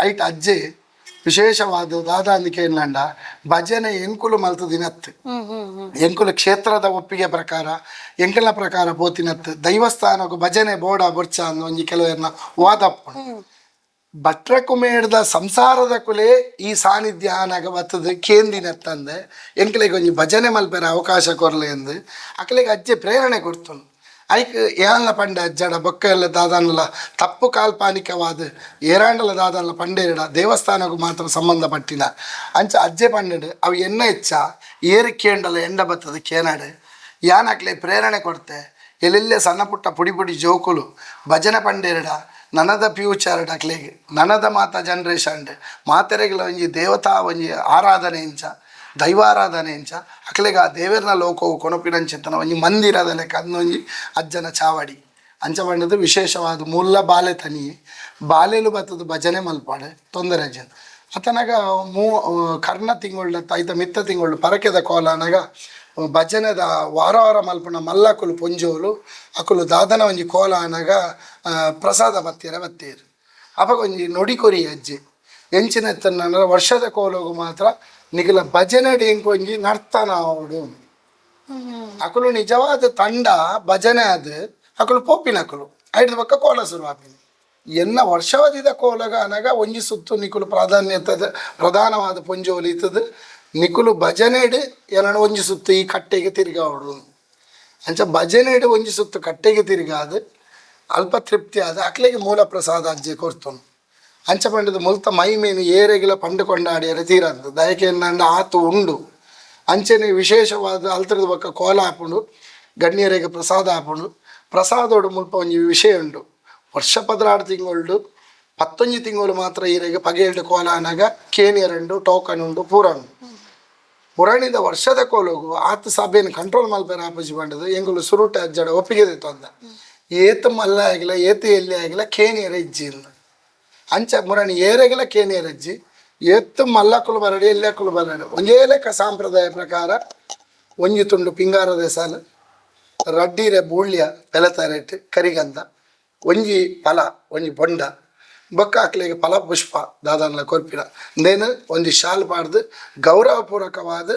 ಐಟ್ ಅಜ್ಜೆ ವಿಶೇಷವಾದ ದಾದಾಂದಿಕೆ ಎನ್ನಂಡ ಭಜನೆ ಎಂಕುಲು ಮಲ್ತದಿನತ್ತು ಎಂಕುಲು ಕ್ಷೇತ್ರದ ಒಪ್ಪಿಗೆ ಪ್ರಕಾರ ಎಂಕಲ್ನ ಪ್ರಕಾರ ಪೋತಿನತ್ತು ದೈವಸ್ಥಾನಕ್ಕೂ ಭಜನೆ ಬೋಡ ಬೊರ್ಚ ಅನ್ನೋ ಒಂಜಿ ಕೆಲವರನ್ನ ವಾದಪ್ಪು ಭಟ್ರ ಕುಮೇಡ್ದ ಸಂಸಾರದ ಕುಲೆ ಈ ಸಾನ್ನಿಧ್ಯ ಆನಾಗ ಬತ್ತದ ಕೇಂದಿನತ್ತಂದೆ ಎಂಕಲೆಗೆ ಒಂಜಿ ಭಜನೆ ಮಲ್ಪೆರ ಅವಕಾಶ ಕೊರ್ಲೆ ಎಂದು ಅಕಲೆಗೆ ಅಜ್ಜೆ ಪ್ರೇರಣೆ ಕೊಡ್ತನು ಐಕ್ ಏನ್ಲ ಪಂಡ ಅಜ್ಜಡ ಬೊಕ್ಕ ಎಲ್ಲ ದಾದಾನಲ್ಲ ತಪ್ಪು ಕಾಲ್ಪಾನಿಕವಾದ ಏರಾಂಡಲ ದಾದಾನಲ ಪಂಡೇರಡ ದೇವಸ್ಥಾನಕ್ಕೂ ಮಾತ್ರ ಸಂಬಂಧಪಟ್ಟಿನ ಅಂಚ ಅಜ್ಜೆ ಪಂಡಡು ಅವು ಎನ್ನ ಹೆಚ್ಚ ಏರು ಕೇಂಡಲ ಎಂಡ ಬತ್ತದ ಕೇನಾಡು ಯಾನಕ್ಲೆ ಪ್ರೇರಣೆ ಕೊಡ್ತೆ ಎಲ್ಲೆಲ್ಲೇ ಸಣ್ಣ ಪುಟ್ಟ ಪುಡಿ ಜೋಕುಲು ಭಜನೆ ಪಂಡೇರಡ ನನದ ಫ್ಯೂಚರ್ ಅಕ್ಲೆಗೆ ನನದ ಮಾತ ಜನ್ರೇಷನ್ ಮಾತೆರೆಗಳ ಒಂಜಿ ದೇವತಾ ಒಂಜಿ ಆರಾಧನೆ ಇಂಚ ದೈವಾರಾಧನೆ ಇಂಚ ಅಕ್ಲೆಗೆ ಆ ದೇವರನ ಲೋಕವು ಕೊನಪಿನಂಚಿತ್ತನ ಒಂಜಿ ಮಂದಿರದ ಲೆಕ್ಕ ಅದೊಂಜಿ ಅಜ್ಜನ ಚಾವಡಿ ಅಂಚ ಬಂಡದು ವಿಶೇಷವಾದ ಮುಲ್ಲ ಬಾಲೆ ತನಿ ಬಾಲೆಲು ಬತ್ತದು ಭಜನೆ ಮಲ್ಪಾಡೆ ತೊಂದರೆ ಅಜ್ಜನ ಅತನಾಗ ಕರ್ಣ ತಿಂಗಳು ಐತ ಮಿತ್ತ ತಿಂಗಳು ಪರಕೆದ ಕೋಲ ಅನಾಗ ಭಜನೆದ ವಾರ ವಾರ ಮಲ್ಪನ ಮಲ್ಲಕುಲು ಪೊಂಜೋಲು ಅಕುಲು ದಾದನ ಒಂಜಿ ಕೋಲ ಅನಗ ಪ್ರಸಾದ ಬತ್ತೀರು ಅವಾಗ ಒಂಜಿ ನುಡಿ ಕೊರಿ ಅಜ್ಜಿ ಎಂಚಿನ ವರ್ಷದ ಕೋಲೋಗು ಮಾತ್ರ ನಿಖಿಲ ಭಜನೆ ಒಂಜಿ ನರ್ತನ ಅವಡು ಅಕುಲು ನಿಜವಾದ ತಂಡ ಭಜನೆ ಅದು ಅಕುಲು ಪೋಪಿನಕುಲು ಐದು ಪಕ್ಕ ಕೋಲ ಶುರುವಾಪಿನಿ ಎನ್ನ ವರ್ಷವಾದಿದ ಕೋಲಗ ಅನಗ ಒಂಜಿ ಸುತ್ತು ನಿಕುಲು ಪ್ರಧಾನವಾದ ಪೊಂಜೋಲಿ ಇತ್ತದು ನಿಕುಲು ಭಜನೆಡು ಏನೋ ಒಂಜಿ ಸುತ್ತು ಈ ಕಟ್ಟೆಗೆ ತಿರುಗಾವಡು ಅಂಚ ಭಜನೆಡು ಒಂಜಿ ಸುತ್ತು ಕಟ್ಟೆಗೆ ತಿರುಗಾದು ಅಲ್ಪ ತೃಪ್ತಿ ಆದ ಅಕ್ಲೆಗೆ ಮೂಲ ಪ್ರಸಾದ ಅಜ್ಜಿ ಕೊರ್ತನು ಅಂಚ ಪಂಡದ ಮುಲ್ತ ಮೈ ಮೀನು ಏರೆಗಿಲ ಪಂಡು ಕೊಂಡಾಡಿಯರೆ ತೀರಂದು ದಯಕೆ ನಂಡ ಆತು ಉಂಡು ಅಂಚನೆ ವಿಶೇಷವಾದ ಅಲ್ತರದ ಬಕ್ಕ ಕೋಲ ಹಾಪುಂಡು ಗಣ್ಯರಿಗೆ ಪ್ರಸಾದ ಹಾಪುಂಡು ಪ್ರಸಾದೋಡು ಮುಲ್ಪ ಒಂಜಿ ವಿಷಯ ಉಂಡು ವರ್ಷ 16 ತಿಂಗಳು 11 ತಿಂಗಳು ಮಾತ್ರ ಈರೆಗೆ ಪಗೆಲ್ಡು ಕೋಲ ಅನಾಗ ಕೇನಿಯರಂಡು ಟೋಕನ್ ಉಂಡು ಪೂರ ಉಂಡು ಪುರಾಣಿದ ವರ್ಷದ ಕೋಲೋಗು ಆತ ಸಭೆಯನ್ನು ಕಂಟ್ರೋಲ್ ಮಲ್ಪೇರ ಆಪೋಜಿ ಬಂಡದು ಎಂಗುಲು ಸುರುಟ ಅಜ್ಜಡ ಒಪ್ಪಿಗೆ ತೊಂದ ಏತು ಮಲ್ಲ ಆಗಿಲ್ಲ ಏತು ಎಲ್ಲಿ ಆಗಿಲ್ಲ ಕೇನಿಯರ ಇಜ್ಜಿ ಅಂಚ ಮುರಾಣಿ ಏರೆಗಿಲ್ಲ ಕೇನಿಯರ ಅಜ್ಜಿ ಎತ್ತು ಮಲ್ಲಕ್ಕುಲು ಬರಡಿ ಎಲ್ಲಕ್ಕುಲು ಬರಡಿ ಒಂದೇ ಲೆಕ್ಕ ಸಾಂಪ್ರದಾಯ ಪ್ರಕಾರ ಒಂಜಿ ತುಂಡು ಪಿಂಗಾರದ ಸಾಲು ರಡ್ಡಿರೆ ಬೂಳ್ಯ ಬೆಲತರೆಟ್ಟು ಕರಿಗಂಧ ಒಂಜಿ ಫಲ ಒಂಜಿ ಬೊಂಡ ಬೊಕ್ಕ ಹಾಕ್ಲಿಗೆ ಫಲ ಪುಷ್ಪ ದಾದಾನ್ಲ ಕೊರ್ಪಿನ ಅಂದೇನು ಒಂಜಿ ಶಾಲ್ ಪಾಡ್ದು ಗೌರವಪೂರ್ವಕವಾದ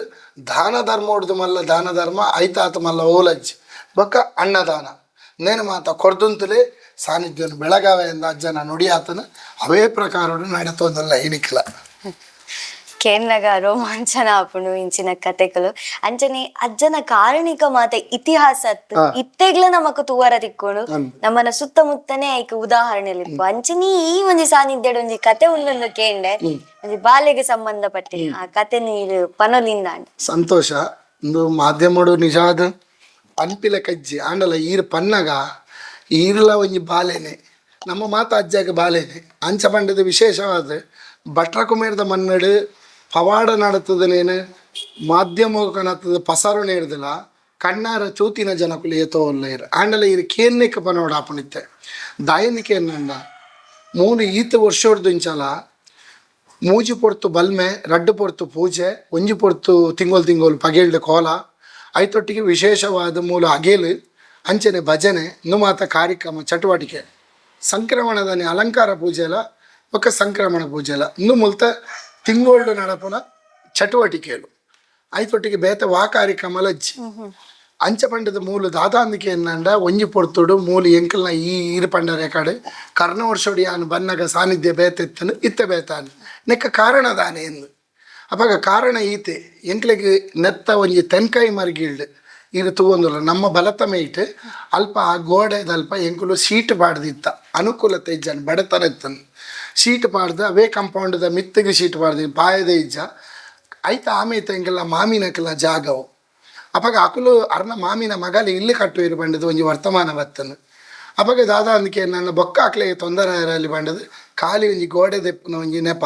ದಾನ ಧರ್ಮ ಹೊಡ್ದು ಮಲ್ಲ ದಾನ ಧರ್ಮ ಐತಾತ ಮಲ್ಲ ಓಲಜ್ಜಿ ಬೊಕ್ಕ ಅನ್ನದಾನ ನೇನು ಮಾತ ಕೊರ್ದುಂತಲೇ ಸಾನ್ನಿಧ್ಯವನ್ನು ಬೆಳಗಾವೆ ಎಂದ ಅಜ್ಜನ ನುಡಿಯಾತನ ಅವೇ ಪ್ರಕಾರ ನಡತೋದಲ್ಲ ಏನಿಕ್ಲ ಕೇನ್ಲಗ ರೋಮಾಂಚನ ಆಪುಂಡು ಇಂಚಿನ ಕತೆಗಳು ಅಂಚನೆ ಅಜ್ಜನ ಕಾರಣಿಕ ಮಾತ ಇತಿಹಾಸ ಇತ್ತೆಗ್ಲ ನಮಕ್ ತೂವರ ತಿಕ್ಕೊಂಡು ನಮ್ಮನ ಸುತ್ತಮುತ್ತನೇ ಐಕ್ ಉದಾಹರಣೆಲಿ ಅಂಚನಿ ಈ ಒಂಜಿ ಸಾನ್ನಿಧ್ಯಡ್ ಒಂಜಿ ಕತೆ ಉಂಡೊಂದು ಕೇಂಡೆ ಒಂಜಿ ಬಾಲ್ಯಗೆ ಸಂಬಂಧಪಟ್ಟಿನ ಆ ಕತೆ ನೀರು ಪನೊಲಿಂದ ಸಂತೋಷ ಒಂದು ಮಾಧ್ಯಮಡು ನಿಜಾದ ಅನ್ಪಿಲ ಕಜ್ಜಿ ಆಂಡಲ ಈರು ಪನ್ನಗ ಈರ್ಲ ಒಂಜಿ ಬಾಲೆನೆ ನಮ್ಮ ಮಾತ ಅಜ್ಜಾಗ ಬಾಲೆನೆ ಅಂಚ ಪಂಡದ ವಿಶೇಷವಾದ ಭಟ್ರ ಕುಮೇರದ ಮನ್ನಡು ಪವಾಡ ನಡತದನೇನು ಮಾಧ್ಯಮ ನತ್ತದ ಪಸಾರು ನೇರ್ದಿಲ್ಲ ಕಣ್ಣಾರ ಚೂತಿನ ಜನಕುಲು ಏತೋಲ್ಲ ಇರು ಆಂಡಲ ಇರು ಕೇನ್ನಿಕ ಪನೋಡ ಆಪುಣಿತ್ತೆ ದಾಯನಿಕೆ ಎನ್ನಂಡ 3 ಈತ ವರ್ಷೋಡ್ದು ಇಂಚಲ ಮೂಜಿ ಪೊರ್ತು ಬಲ್ಮೆ ರಡ್ಡು ಪೊರ್ತು ಪೂಜೆ ಒಂಜಿ ಪೊರ್ತು ತಿಂಗೋಲು ಪಗೇಳ್ದು ಕೋಲ ಐತೊಟ್ಟಿಗೆ ವಿಶೇಷವಾದ ಮೂಲ ಅಗೇಲು ಅಂಚನೆ ಭಜನೆ ಇನ್ನು ಮಾತ ಕಾರ್ಯಕ್ರಮ ಚಟುವಟಿಕೆ ಸಂಕ್ರಮಣದನೆ ಅಲಂಕಾರ ಪೂಜೆಲ ಒಕ್ಕ ಸಂಕ್ರಮಣ ಪೂಜೆಲ ಇನ್ನು ಮುಲ್ತ ತಿಂಗೋಳ್ಡು ನಡಪುನ ಚಟುವಟಿಕೆಲು ಐತೊಟ್ಟಿಗೆ ಬೇತ ವಾ ಕಾರ್ಯಕ್ರಮಲ ಅಜ್ಜಿ ಅಂಚ ಪಂಡದ ಮೂಲ ದಾದಾಂದಿಕೆ ಎನ್ನಂಡ ಒಂಜಿ ಪೊರ್ತುಡು ಮೂಲ ಎಂಕಲ್ನ ಈ ಈರು ಪಂಡರೆ ಕಡೆ ಕರ್ಣ ವರ್ಷೋಡಿ ಆನು ಬನ್ನಗ ಸಾನ್ನಿಧ್ಯ ಬೇತೆತ್ತನು ಇತ್ತ ಬೇತಾನು ನೆಕ್ಕ ಕಾರಣದಾನೆ ಎಂದು ಅವಾಗ ಕಾರಣ ಈತೆ ಎಂಕ್ಲೆಗೆ ನೆತ್ತ ಒಂಜಿ ತೆನ್ಕಾಯಿ ಮರ್ಗಿಲ್ಡು ಇದು ತಗೊಂಡಲ್ಲ ನಮ್ಮ ಬಲತ ಮೇಯ್ಟ್ ಅಲ್ಪ ಆ ಗೋಡೆದಲ್ಪ ಎಂಕುಲು ಸೀಟ್ ಪಾಡ್ದಿತ್ತ ಅನುಕೂಲತೆ ಇಜ್ಜನ್ ಬಡತನ ಇತ್ತನು ಸೀಟ್ ಪಾಡ್ದು ಅವೇ ಕಂಪೌಂಡ್ದ ಮಿತ್ತಿಗೆ ಸೀಟ್ ಪಾಡ್ದು ಪಾಯದ ಇಜ್ಜ ಆಯ್ತು ಆಮೇಲೆ ಎಂಗೆಲ್ಲ ಮಾಮಿನಕ್ಕೆಲ್ಲ ಜಾಗವು ಅವಾಗ ಅಕುಲು ಅರ್ನ ಮಾಮಿನ ಮಗಲಿ ಇಲ್ಲಿ ಕಟ್ಟುವಿರು ಬಂಡದು ಒಂಜಿ ವರ್ತಮಾನ ಬತ್ತನು ಅವಾಗ ದಾದಾ ಅಂದಕ್ಕೆ ನನ್ನ ಬೊಕ್ಕ ಹಾಕ್ಲಿಗೆ ತೊಂದರೆ ಇರಲಿ ಬಂಡದು ಖಾಲಿ ಒಂಜಿ ಗೋಡೆ ದೆಪ್ಪನ ಒಂಜಿ ನೆಪ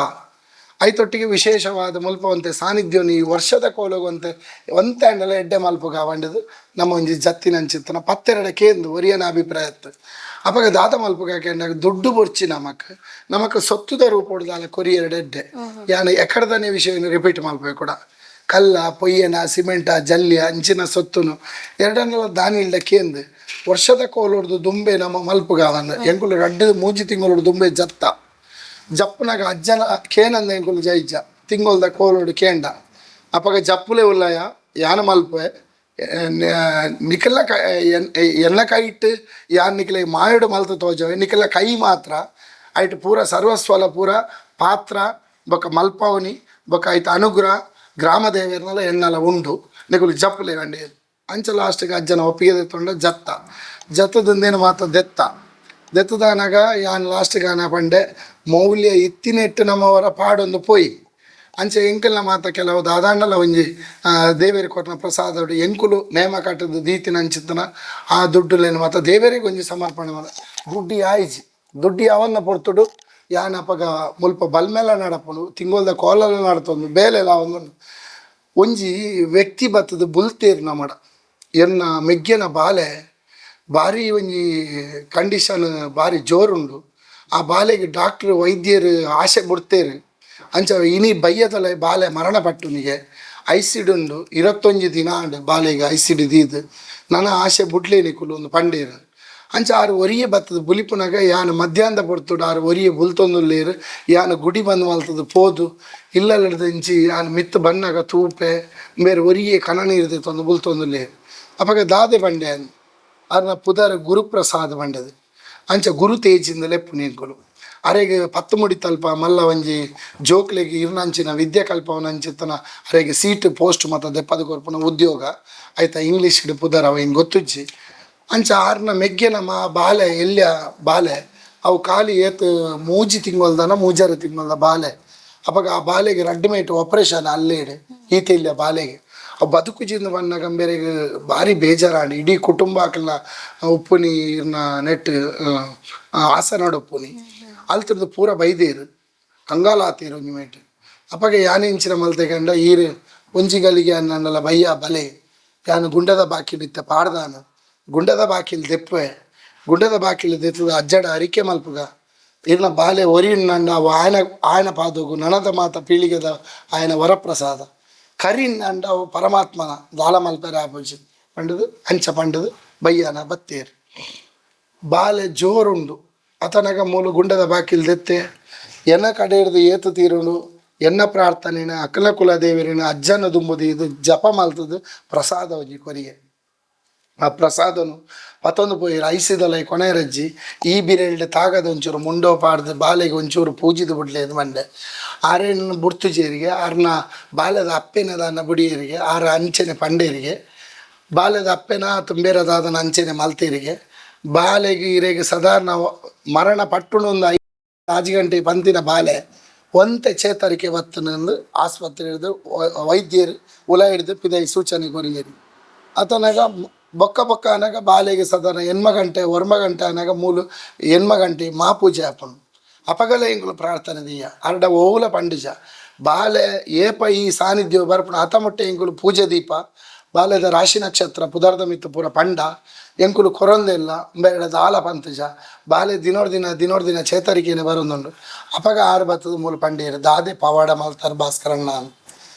ಐತೊಟ್ಟಿಗೆ ವಿಶೇಷವಾದ ಮುಲ್ಪವಂತೆ ಸಾನ್ನಿಧ್ಯವನ್ನು ಈ ವರ್ಷದ ಕೋಲೋಗಂತೆ ಒಂತೆ ಅಂಡಲ ಎಡ್ಡೆ ಮಲ್ಪುಗ ಬಂಡದು ನಮ್ಮ ಒಂಜಿ ಜತ್ತಿನಂಚಿತ್ತನ ಪತ್ತೆರಡ ಕೇಂದು ಒರಿಯನ ಅಭಿಪ್ರಾಯ ಇತ್ತು ಅವಾಗ ದಾದ ಮಲ್ಪುಗ ಕೇಂದಾಗ ದುಡ್ಡು ಬೊರ್ಚಿ ನಮಕ್ ಸೊತ್ತುದ ರೂಪ ಹೊಡ್ದಾಲ ಕೊರಿಯರ್ಡ್ ಎಡ್ಡೆ ಯಾನು ಎಕಡದನೇ ವಿಷಯವನ್ನು ರಿಪೀಟ್ ಮಲ್ಪೆ ಕೂಡ ಕಲ್ಲ ಪೊಯ್ಯನ ಸಿಮೆಂಟ ಜಲ್ಯ ಅಂಚಿನ ಸೊತ್ತುನು ಎರಡನ್ನೆಲ್ಲ ದಾನಿ ಇಲ್ದ ಕೇಂದು ವರ್ಷದ ಕೋಲೋಡ್ದು ದುಂಬೆ ನಮ್ಮ ಮಲ್ಪುಗ ಅವನು ಎಂಕುಲು ರಡ್ಡು ಮೂಜಿ ತಿಂಗಳು ದುಂಬೆ ಜಪ್ಪನಾಗ ಅಜ್ಜನ ಕೇನಂದ ಎಂಕುಲು ಜೈಜ ತಿಂಗೊಲ್ದ ಕೋಲೋಡು ಕೇಂಡ ಅಪ್ಪಗ ಜಪ್ಪುಲೆ ಉಲ್ಲಯ ಯಾನ ಮಲ್ಪೆ ನಿಖಲ್ಲ ಎನ್ನ ಕೈ ಇಟ್ಟು ಯಾನ್ ನಿಖಲೆ ಮಾಯಡು ಮಲ್ತ ತೋಜವೆ ನಿಖಲ್ಲ ಕೈ ಮಾತ್ರ ಐಟ್ ಪೂರ ಸರ್ವಸ್ವಲ ಪೂರ ಪಾತ್ರ ಬೊಕ್ಕ ಮಲ್ಪವನಿ ಬೊಕ್ಕ ಐತ ಅನುಗ್ರಹ ಗ್ರಾಮ ದೇವಿಯರ್ನೆಲ್ಲ ಎಣ್ಣೆಲ್ಲ ಉಂಡು ನಿಖಲು ಜಪ್ಪುಲೆ ಗಂಡಿ ಅಂಚ ಲಾಸ್ಟ್ಗೆ ಅಜ್ಜನ ಒಪ್ಪಿಗೆ ತೊಂಡ ಜತ್ತದಿಂದೇನು ಮಾತ್ರ ದೆತ್ತದಾನಾಗ ಯಾನ್ ಲಾಸ್ಟ್ಗೆ ಆನ ಪಂಡೆ ಮೌಲ್ಯ ಇತ್ತಿನೆಟ್ಟು ನಮ್ಮವರ ಪಾಡೊಂದು ಪೋಯಿ ಅಂಚೆ ಎಂಕಲ್ನ ಮಾತ ಕೆಲವು ದಾದಾಂಡಲ ಒಂಜಿ ದೇವೇರಿ ಕೊಟ್ಟನ ಪ್ರಸಾದ ಎಂಕುಲು ನೇಮ ಕಟ್ಟದ ದೀತಿನ ಅಂಚಿತ್ತನ ಆ ದುಡ್ಡುಲೇನು ಮಾತ ದೇವೇರಿಗೆ ಒಂಜಿ ಸಮರ್ಪಣೆ ಮಾಡ ದುಡ್ಡಿ ಅವನ್ನ ಪೊರ್ತುಡು ಯಾನಪ್ಪಗ ಮುಲ್ಪ ಬಲ್ಮೆಲ್ಲ ನಡಪುಡು ತಿಂಗೊಲ್ದ ಕೋಲಲ್ಲ ನಡತೊಂದು ಬೇಲೆಲ್ಲ ಒಂದು ಒಂಜಿ ವ್ಯಕ್ತಿ ಬತ್ತದ ಬುಲ್ತೇರು ನಮ್ಮಡ ಎನ್ನ ಮೆಗ್ಗೆನ ಬಾಲೆ ಭಾರಿ ಒಂಜಿ ಕಂಡೀಷನ್ ಭಾರಿ ಜೋರುಂಡು ಆ ಬಾಲೆಗೆ ಡಾಕ್ಟ್ರು ವೈದ್ಯರು ಆಸೆ ಬಿಡ್ತೇರು ಅಂಚ ಇನಿ ಬಯ್ಯದಲ್ಲ ಬಾಲೆ ಮರಣ ಪಟ್ಟುನಿಗೆ ಐಸಿಡ್ ಉಂಡು 21 ದಿನ ಆಂಡ್ ಬಾಲೆಗೆ ಐಸಿಡ್ ದೀದು ನನ್ನ ಆಸೆ ಬುಡ್ಲೇನಿಕುಲು ಒಂದು ಪಂಡೇರು ಅಂಚ ಆರು ಒರಿಯೆ ಬತ್ತದ ಬುಲಿಪುನಾಗ ಯಾನು ಮಧ್ಯಾಹ್ನದ ಪೊರ್ತುಡು ಆರು ಒರಿಯೆ ಬುಲ್ತೊಂದುಲ್ಲೇರು ಯಾನು ಗುಡಿ ಬಂದು ಮಲ್ತದ ಪೋದು ಇಲ್ಲದಂಚಿ ಯಾನು ಮಿತ್ತು ಬನ್ನಾಗ ತೂಪೆ ಬೇರೆ ಒರಿಯೆ ಕಣ ನೀರು ತೊಂದು ಬುಲ್ತೊಂದುಲ್ಲೇರು ಅಪಗ ದಾದೆ ಬಂಡೆ ಅಂದು ಅರ್ನ ಪುದರ್ ಗುರುಪ್ರಸಾದ ಬಂಡದು ಅಂಚ ಗುರು ತೇಜಿಂದ ಲೆಪ್ಪು ನೀನ್ಕೊಲು ಅರೆಗೆ 10 ಮುಡಿ ತಲ್ಪ ಮಲ್ಲ ಒಂಜಿ ಜೋಕ್ಲೆಗೆ ಇರ್ನಂಚಿನ ವಿದ್ಯೆ ಕಲ್ಪವನಂಚಿತ್ತನ ಅರೆಗೆ ಸೀಟ್ ಪೋಸ್ಟ್ ಮತ್ತು ದೆಪ್ಪದ ಕೊರ್ಪುನ ಉದ್ಯೋಗ ಆಯ್ತಾ ಇಂಗ್ಲೀಷ್ ಪುದರ್ ಅವ ಹಿಂಗೆ ಗೊತ್ತುಜ್ಜಿ ಅಂಚ ಆರ್ನ ಮೆಗ್ಗೆನ ಬಾಲೆ ಎಲ್ಯ ಬಾಲೆ ಅವು ಖಾಲಿ ಏತು ಮೂಜಿ ತಿಂಗೊಲ್ದನ ಮೂಜಾರು ತಿಂಗೊಲ್ದ ಬಾಲೆ ಅವಾಗ ಆ ಬಾಲೆಗೆ ರೆಡ್ಮೇಟ್ ಆಪರೇಷನ್ ಅಲ್ಲೇಡೆ ಈತ ಇಲ್ಲ ಬಾಲೆಗೆ ಅವು ಬದುಕುಜಿಂದ ಬಣ್ಣ ಗಂಬೇರೆಗೆ ಭಾರಿ ಬೇಜಾರಾಣಿ ಇಡೀ ಕುಟುಂಬ ಹಾಕಲ್ನ ಉಪ್ಪು ನೀರ್ನ ನೆಟ್ ಆಸನಾಡು ಉಪ್ಪು ನೀ ಅಲ್ತಿರ್ದು ಪೂರ ಬೈದೇರು ಕಂಗಾಲಾತೀರು ಒಂಜಿ ಅಪ್ಪಗೆ ಯಾನಿಂಚಿನ ಮಲ್ತೆಗಂಡ ಈರು ಒಂಜಿಗಲಿಗೆ ಅನ್ನಲ್ಲ ಬಯ್ಯ ಬಲೆ ಯಾನು ಗುಂಡದ ಬಾಕಿಲಿತ್ತ ಪಾಡ್ದಾನ ಗುಂಡದ ಬಾಕಿಲ್ ದೆಪ್ಪೆ ಗುಂಡದ ಬಾಕಿಲ್ ದೆತ್ತದ ಅಜ್ಜಡ ಅರಿಕೆ ಮಲ್ಪುಗ ಇರ್ನ ಬಾಲೆ ಒರಿಣ್ಣಂಡ ಅವು ಆಯನ ಪಾದೋಗು ನನದ ಮಾತ ಪೀಳಿಗೆದ ಆಯನ ವರಪ್ರಸಾದ ಕರಿನ್ನಂಡ ಅವು ಪರಮಾತ್ಮನ ದಾಲ ಮಲ್ಪೆರ ಆಪೋಜಿ ಪಂಡದು ಅಂಚ ಪಂಡದು ಬಯ್ಯನ ಬತ್ತೇರು ಬಾಲೆ ಜೋರುಂಡು ಅತನಗ ಮೂಲು ಗುಂಡದ ಬಾಕಿಲ್ ದೆತ್ತೆ ಎನ್ನ ಕಡೆ ಹಿಡ್ದು ಏತು ತೀರುಂಡು ಎನ್ನ ಪ್ರಾರ್ಥನೆನ ಅಕಲ ಕುಲದೇವರಿನ ಅಜ್ಜನ ದುಂಬುದು ಇದು ಜಪ ಮಲ್ತದು ಪ್ರಸಾದ ಒಂಜಿ ಕೊರಿಗೆ ಆ ಪ್ರಸಾದನು ಪತ್ತೊಂದು ಪೋಯಿ ಐಸಿದಲೈ ಕೊನೆ ರಜ್ಜಿ ಈ ಬಿರೆಲ್ಡ್ ತಾಗದ ಒಂಚೂರು ಮುಂಡೋ ಪಾಡ್ದು ಬಾಲೆಗೆ ಒಂಚೂರು ಪೂಜಿದು ಬಿಡ್ಲೇದು ಮಂಡೆ ಆರೇನ ಬುಡ್ತುಜೇರಿಗೆ ಆರ್ನ ಬಾಲ್ಯದ ಅಪ್ಪೆನದನ್ನ ಬುಡಿಯರಿಗೆ ಆರ ಅಂಚೆನೆ ಪಂಡೇರಿಗೆ ಬಾಲ್ಯದ ಅಪ್ಪೆನ ತುಂಬೇರದಾದನ ಅಂಚೆನೆ ಮಲ್ತೇರಿಗೆ ಬಾಲೆಗೆ ಇರೆಗೆ ಸಾಧಾರಣ ಮರಣ ಪಟ್ಟುಣೊಂದು 5 ಗಂಟೆ ಪಂತಿನ ಬಾಲೆ ಒಂತೆ ಚೇತರಿಕೆ ಬತ್ತನಂದು ಆಸ್ಪತ್ರೆ ಹಿಡಿದು ವೈದ್ಯರು ಉಲ ಹಿಡಿದು ಪಿದೈ ಸೂಚನೆ ಕೊರಿಯರಿ ಆತನಾಗ ಬೊಕ್ಕ ಬೊಕ್ಕ ಅನಾಗ ಬಾಲೆಗೆ ಸಾಧಾರಣ ಎನ್ಮ ಗಂಟೆ ಒರ್ಮ ಗಂಟೆ ಅನಾಗ ಮೂಲು ಎನ್ಮ ಗಂಟೆ ಮಾಪೂಜೆ ಹಾಪನು ಅಪಗಲ ಇಂಗುಲು ಪ್ರಾರ್ಥನೆ ದೀಯ ಅರ್ಡ ಓವುಲ ಪಂಡಿಜ ಬಾಲೆ ಏಪ ಈ ಸಾನ್ನಿಧ್ಯ ಬರ್ಪಣ ಹತಮೊಟ್ಟೆ ಇಂಗುಲು ಪೂಜೆ ದೀಪ ಬಾಲ್ಯದ ರಾಶಿ ನಕ್ಷತ್ರ ಪುದರ್ದ ಮಿತ್ತು ಪೂರ ಪಂಡ ಎಂಕುಲು ಕೊರೊಂದೆಲ್ಲ ಬೇಡದ ಆಲ ಪಂತಜ ಬಾಲೆ ದಿನೋಡ್ ದಿನ ಚೇತರಿಕೆನೆ ಬರೋದುಂಡು ಅಪಗ ಆರು ಬತ್ತದ ಮೂಲ ಪಂಡೇರು ದಾದೆ ಪವಾಡ ಮಲ್ತಾರ ಭಾಸ್ಕರಣ್ಣ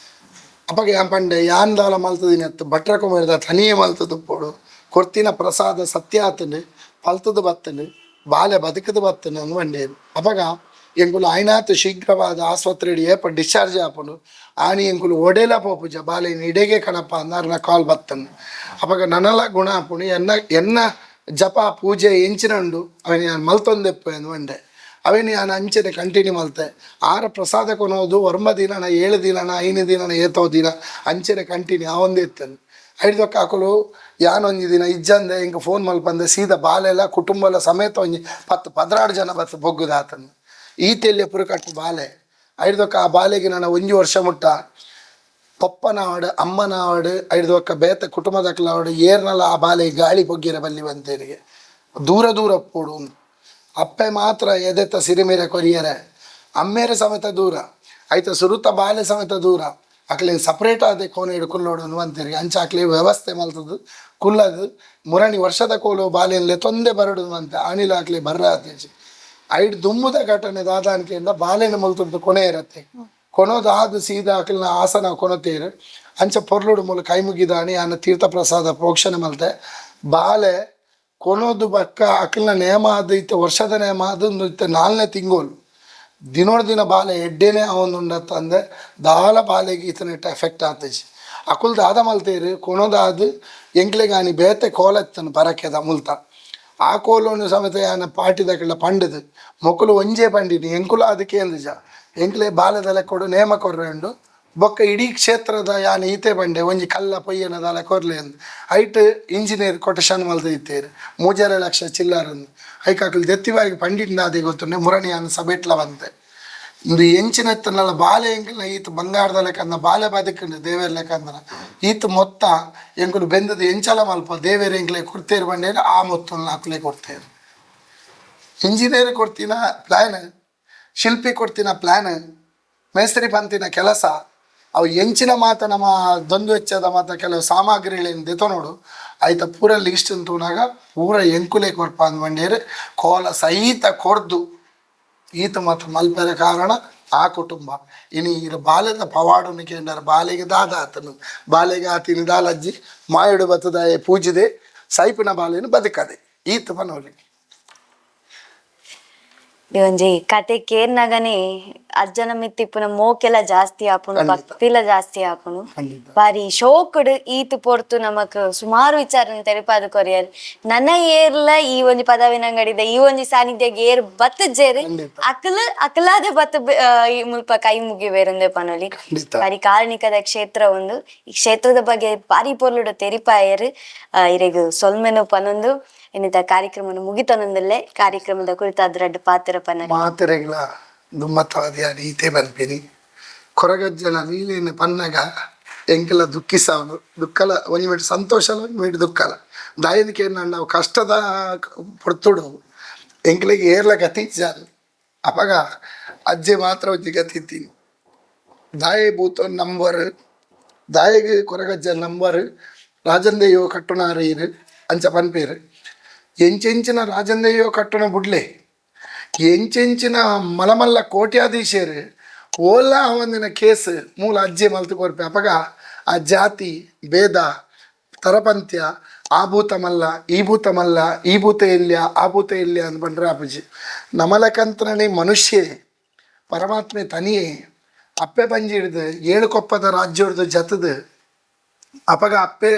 ಅಪಗ ಯಾನ್ ಪಂಡೆ ಯಾನ್ ದಾಲ ಮಲ್ತದಿನ ಭಟ್ರ ಕುಮಾರದ ತನಿಯೇ ಮಲ್ತದು ಪೋಡು ಕೊರ್ತಿನ ಪ್ರಸಾದ ಸತ್ಯ ಆತನು ಪಲ್ತದು ಬತ್ತನು ಬಾಲೆ ಬದುಕದು ಬತ್ತನು ಅಂದು ಪಂಡೇರು ಅಪಗ ಎಂಕುಲು ಆಯ್ನಾತ್ ಶೀಘ್ರವಾದ ಆಸ್ಪತ್ರೆಡಿ ಏಪ ಡಿಸ್ಚಾರ್ಜ್ ಆಪುಂಡು ಆನಿ ಎಂಕುಲು ಒಡೆಲ ಪೋಪುಜ ಬಾಲೆನ ಇಡೆಗೆ ಕಣಪ್ಪ ಅಂದಾರನ ಕಾಲ್ ಬತ್ತನು ಅಪಗ ನನಲ ಗುಣ ಆಪುಂಡು ಎನ್ನ ಜಪ ಪೂಜೆ ಎಂಚಿನಂಡು ಅವನು ನಾನು ಮಲ್ತೊಂದೆಪ್ಪೆ ಅಂದು ಮಂಡೆ ಅವೇನು ನಾನು ಅಂಚನೆ ಕಂಟಿನ್ಯೂ ಮಲ್ತೆ ಆರ ಪ್ರಸಾದ ಕೊನೋದು ವರ್ಮ ದಿನನ 7 ದಿನನ 5 ದಿನನ ಏತೋ ದಿನ ಅಂಚನೆ ಕಂಟಿನ್ಯೂ ಅವೊಂದೇ ಇತ್ತನು ಐಡ್ದೊಕ್ಕ ಹಾಕಲು ಯಾನೊಂದು ದಿನ ಇಜ್ಜಂದೆ ಹಿಂಗೆ ಫೋನ್ ಮಲ್ಪಂದೆ ಸೀದಾ ಬಾಲೆಲ್ಲ ಕುಟುಂಬ ಎಲ್ಲ ಸಮೇತ ಒಂಜಿ 10-16 ಜನ ಬತ್ತು ಬೊಗ್ಗುದಾತನು ಈತೆಲ್ಲೇ ಪುರುಕಟ್ಟು ಬಾಲೆ ಐಡ್ದೊಕ್ಕ ಆ ಬಾಲೆಗೆ ನಾನು 1 ವರ್ಷ ಮುಟ್ಟ ಪಪ್ಪನ ಆಡು ಅಮ್ಮನ ಆಡು ಐಡ್ದೊಕ್ಕ ಬೇತ ಕುಟುಂಬದಕ್ಕಲ ಆಡು ಏರ್ನಲ್ಲ ಆ ಬಾಲೆ ಗಾಳಿ ಬೊಗ್ಗಿರ ಬಲ್ಲಿ ಬಂತೇರಿಗೆ ದೂರ ಪೋಡು ಅಪ್ಪೆ ಮಾತ್ರ ಎದೆತ್ತ ಸಿರಿಮೇರೆ ಕೊರಿಯರೆ ಅಮ್ಮೇರೆ ಸಮೇತ ದೂರ ಆಯ್ತಾ ಸುರುತ ಬಾಲೆ ಸಮೇತ ದೂರ ಅಕ್ಲೇನು ಸಪ್ರೇಟ್ ಆದ ಕೋಣೆ ಹಿಡ್ಕೊಂಡು ಅಂತೀರಿ ಅಂಚ ಅಕ್ಲೆ ವ್ಯವಸ್ಥೆ ಮಲ್ತದ್ದು ಕುಲ್ಲದು ಮುರಣಿ ವರ್ಷದ ಕೋಲು ಬಾಲೆಯಲ್ಲೇ ತೊಂದೆ ಬರಡು ಅಂತ ಅನಿಲ ಹಾಕ್ಲಿ ಬರ್ರ ಆತೇಜಿ ಐಡ್ ದುಮ್ಮುದ ಘಟನೆ ದಾದಾನಿಕೆಯಿಂದ ಬಾಲೆನ ಮಲ್ತದ್ದು ಕೊನೆ ಇರತ್ತೆ ಕೊನೋದಾದು ಸೀದಾ ಅಕ್ಲಿನ ಆಸನ ಕೊನತೇರು ಅಂಚ ಪೊರ್ಲುಡು ಮೂಲ ಕೈ ಮುಗಿದಾಣಿ ಅನ್ನ ತೀರ್ಥ ಪ್ರಸಾದ ಪ್ರೋಕ್ಷಣೆ ಮಲ್ತೆ ಬಾಲೆ ಕೊನೋದು ಬಕ್ಕ ಅಕ್ಲಿನ ನೇಮ ಅದು ಇತ್ತು ವರ್ಷದ ನೇಮ ಅದು ಇತ್ತು 4ನೇ ತಿಂಗೋಲು ದಿನೋಡ್ ದಿನ ಬಾಲೆ ಎಡ್ಡೆನೇ ಅವನುಂಡತ್ತಂದೆ ದಾಲ ಬಾಲೆಗೆ ಈತನಿಟ್ಟ ಎಫೆಕ್ಟ್ ಆತಜಿ ಅಕುಲ್ ದಾದ ಮಲ್ತೇರು ಕೊನೋದಾದು ಎಂಕ್ಲೆಗಾನಿ ಬೇತೆ ಕೋಲೆತ್ತನು ಪರಕೆದ ಮುಲ್ತ ಆ ಕೋಲೋನು ಸಮೇತ ಯಾನ ಪಾಟಿದಕ್ಕೆಲ್ಲ ಪಂಡದು ಮೊಕಲು ಒಂಜೇ ಪಂಡಿನಿ ಎಂಕುಲ ಅದಕ್ಕೆ ಅಂದಜ ಎಂಕ್ಲೆ ಬಾಲೆದಲ್ಲ ಕೊಡು ನೇಮ ಕೊರ್ರೆಂಡು ಬೊಕ್ಕ ಇಡೀ ಕ್ಷೇತ್ರದ ಯಾನ ಈತೆ ಬಂಡೆ ಒಂಜಿ ಕಲ್ಲ ಪೊಯ್ಯನದಲ್ಲ ಕೊರ್ಲೆ ಅಂದು ಐಟ್ ಇಂಜಿನಿಯರ್ ಕೊಟೇಶನ್ ಮಲ್ತ ಇತ್ತೇರು 3 ಲಕ್ಷ ಚಿಲ್ಲರನ್ನು ಐಕಾಕಲು ದೆತ್ತಿವಾಗಿ ಪಂಡಿತ ಅದೇ ಗೊತ್ತುಂಡೆ ಮುರಣಿ ಯಾನ ಸಬೇಟ್ಲ ಬಂತೆ ಇಂದು ಎಂಚಿನತ್ತನಲ್ಲ ಬಾಲೆ ಎಂಕಲ್ನ ಈತ ಬಂಗಾರದ ಲೆಕ್ಕಂದ ಬಾಲೆ ಬದುಕಂಡು ದೇವೇರ ಲೆಕ್ಕಂದನ ಈತ ಮೊತ್ತ ಎಂಕುಲು ಬೆಂದದು ಎಂಚಲ ಮಲ್ಪ ದೇವೇರ ಎಂಕ್ಲೆ ಕೊಡ್ತೇರು ಬಂಡೇರು ಆ ಮೊತ್ತನ ಹಾಕಲೇ ಕೊಡ್ತೇರು ಇಂಜಿನಿಯರ್ ಕೊಡ್ತೀನ ಪ್ಲ್ಯಾನ್ ಶಿಲ್ಪಿ ಕೊಡ್ತೀನ ಪ್ಲ್ಯಾನ್ ಮೇಸ್ತ್ರಿ ಪಂತಿನ ಕೆಲಸ ಅವು ಎಂಚಿನ ಮಾತ ನಮ್ಮ ದೊಂದು ವೆಚ್ಚದ ಮಾತ ಕೆಲವು ಸಾಮಗ್ರಿಗಳೇನು ದೆತೋ ನೋಡು ಆಯ್ತಾ ಪೂರ ಲಿಸ್ಟ್ ಅಂತೂನಾಗ ಪೂರ ಎಂಕುಲೆ ಕೊಡ್ಪ ಅಂದ್ ಬಂಡೇರು ಕೋಲ ಸಹಿತ ಕೊರ್ದು ಈತ ಮಾತ್ರ ಮಲ್ಪೆರ ಕಾರಣ ಆ ಕುಟುಂಬ ಇನಿ ಇರ ಬಾಲ್ಯದ ಪವಾಡನ್ನು ಕೇಂದ್ರ ಬಾಲೆಗೆ ದಾದ ಆತನು ಬಾಲೆಗೆ ಆತಿನ ದಾಲಜ್ಜಿ ಮಾಯಡು ಬತ್ತದಾಯ ಪೂಜಿದೆ ಸೈಪಿನ ಬಾಲೆಯನ್ನು ಬದುಕದೆ ಈತ ಪನೋಲಿ ಒಂಜಿ ಕತೆ ಕೇರ್ನಾಗನೆ ಅಜ್ಜನ ಮಿತ್ತಿಪ್ಪುನ ಮೋಕೆಲ್ಲ ಜಾಸ್ತಿ ಆಪುನು ಭಕ್ತಿಲ ಜಾಸ್ತಿ ಆಪುನು ಬಾರಿ ಶೋಕುಡ್ ಈತ್ ಪೊರ್ತು ನಮಕ್ ಸುಮಾರು ವಿಚಾರ ತೆರಿಪಾದ ಕೊರಿಯರ್ ನನ್ನ ಏರ್ಲ ಈ ಒಂಜಿ ಪದವಿನಂಗಡಿದ ಈ ಒಂಜಿ ಸಾನ್ನಿಧ್ಯಗ್ ಏರ್ ಬತ್ತಜೇರು ಅಕಲಾದ ಬತ್ತ ಈ ಮುಲ್ಪ ಕೈ ಮುಗಿವೇರಂದೆ ಪನೊಲಿ ಬಾರಿ ಕಾರಣಿಕದ ಕ್ಷೇತ್ರ ಒಂದು ಈ ಕ್ಷೇತ್ರದ ಬಗ್ಗೆ ಬಾರಿ ಪೊರ್ಲುಡು ತೆರಿಪಾಯರ್ ಇರೆಗ್ ಸೊಲ್ಮೆನು ಪನೊಂದು ಇನ್ನಿತ ಕಾರ್ಯಕ್ರಮವನ್ನು ಮುಗಿತನೊಂದಲ್ಲೇ ಕಾರ್ಯಕ್ರಮದ ಕುರಿತಾದ ರಡ್ಡು ಪಾತ್ರ ಪನ ಮಾತೆರೆಗಳ ದುಮ್ಮತ್ತವಾದ ಈತೆ ಬನ್ಪಿನಿ ಕೊರಗಜ್ಜನ ನೀಲಿನ ಪನ್ನಗ ಎಂಕೆಲ್ಲ ದುಃಖಿಸವನು ದುಃಖಲ ಒಂಜಿ ಮಿಟ್ಟು ಸಂತೋಷಲ ಒಂಜಿ ಮಿಟ್ಟು ದುಃಖಲ ದಾಯದಕ್ಕೆ ನಾವು ಕಷ್ಟದ ಪೊರ್ತುಡು ಎಂಕ್ಲಿಗೆ ಏರ್ಲ ಗತಿ ಜಾರು ಅಪಗ ಅಜ್ಜೆ ಮಾತ್ರ ಒಂಜಿ ಗತಿ ಇತ್ತೀನಿ ದಾಯ ಬೂತ ನಂಬರ್ ದಾಯಗೆ ಕೊರಗಜ್ಜ ನಂಬರ್ ರಾಜಂದೆಯೋ ಕಟ್ಟುನಾರೀರು ಅಂಚ ಪನ್ಪೇರು ಎಂಚೆಂಚಿನ ರಾಜಂದೆಯೋ ಕಟ್ಟುನ ಬುಡ್ಲೆ ಎಂಚೆಂಚಿನ ಮಲಮಲ್ಲ ಕೋಟ್ಯಾಧೀಶರು ಓಲ ಅವನಿನ ಕೇಸ್ ಮೂಲ ಅಜ್ಜೆ ಮಲ್ತು ಕೊರ್ಪೆ ಅಪಗ ಆ ಜಾತಿ ಭೇದ ತರಪಂತ್ಯ ಆ ಭೂತ ಮಲ್ಲ ಈ ಭೂತ ಮಲ್ಲ ಈ ಭೂತ ಇಲ್ಯ ಆ ಭೂತ ಇಲ್ಯ ಅಂತ ಬಂದ್ರೆ ಅಪ್ಪಾಜಿ ನಮಲಕಂತ್ರನೇ ಮನುಷ್ಯ ಪರಮಾತ್ಮೆ ತನಿಯೇ ಅಪ್ಪೆ ಪಂಜಿ ಹಿಡ್ದು ಏಳು ಕೊಪ್ಪದ ರಾಜ್ಯವ್ರದ್ದು ಜತದು ಅಪಗ ಅಪ್ಪೆ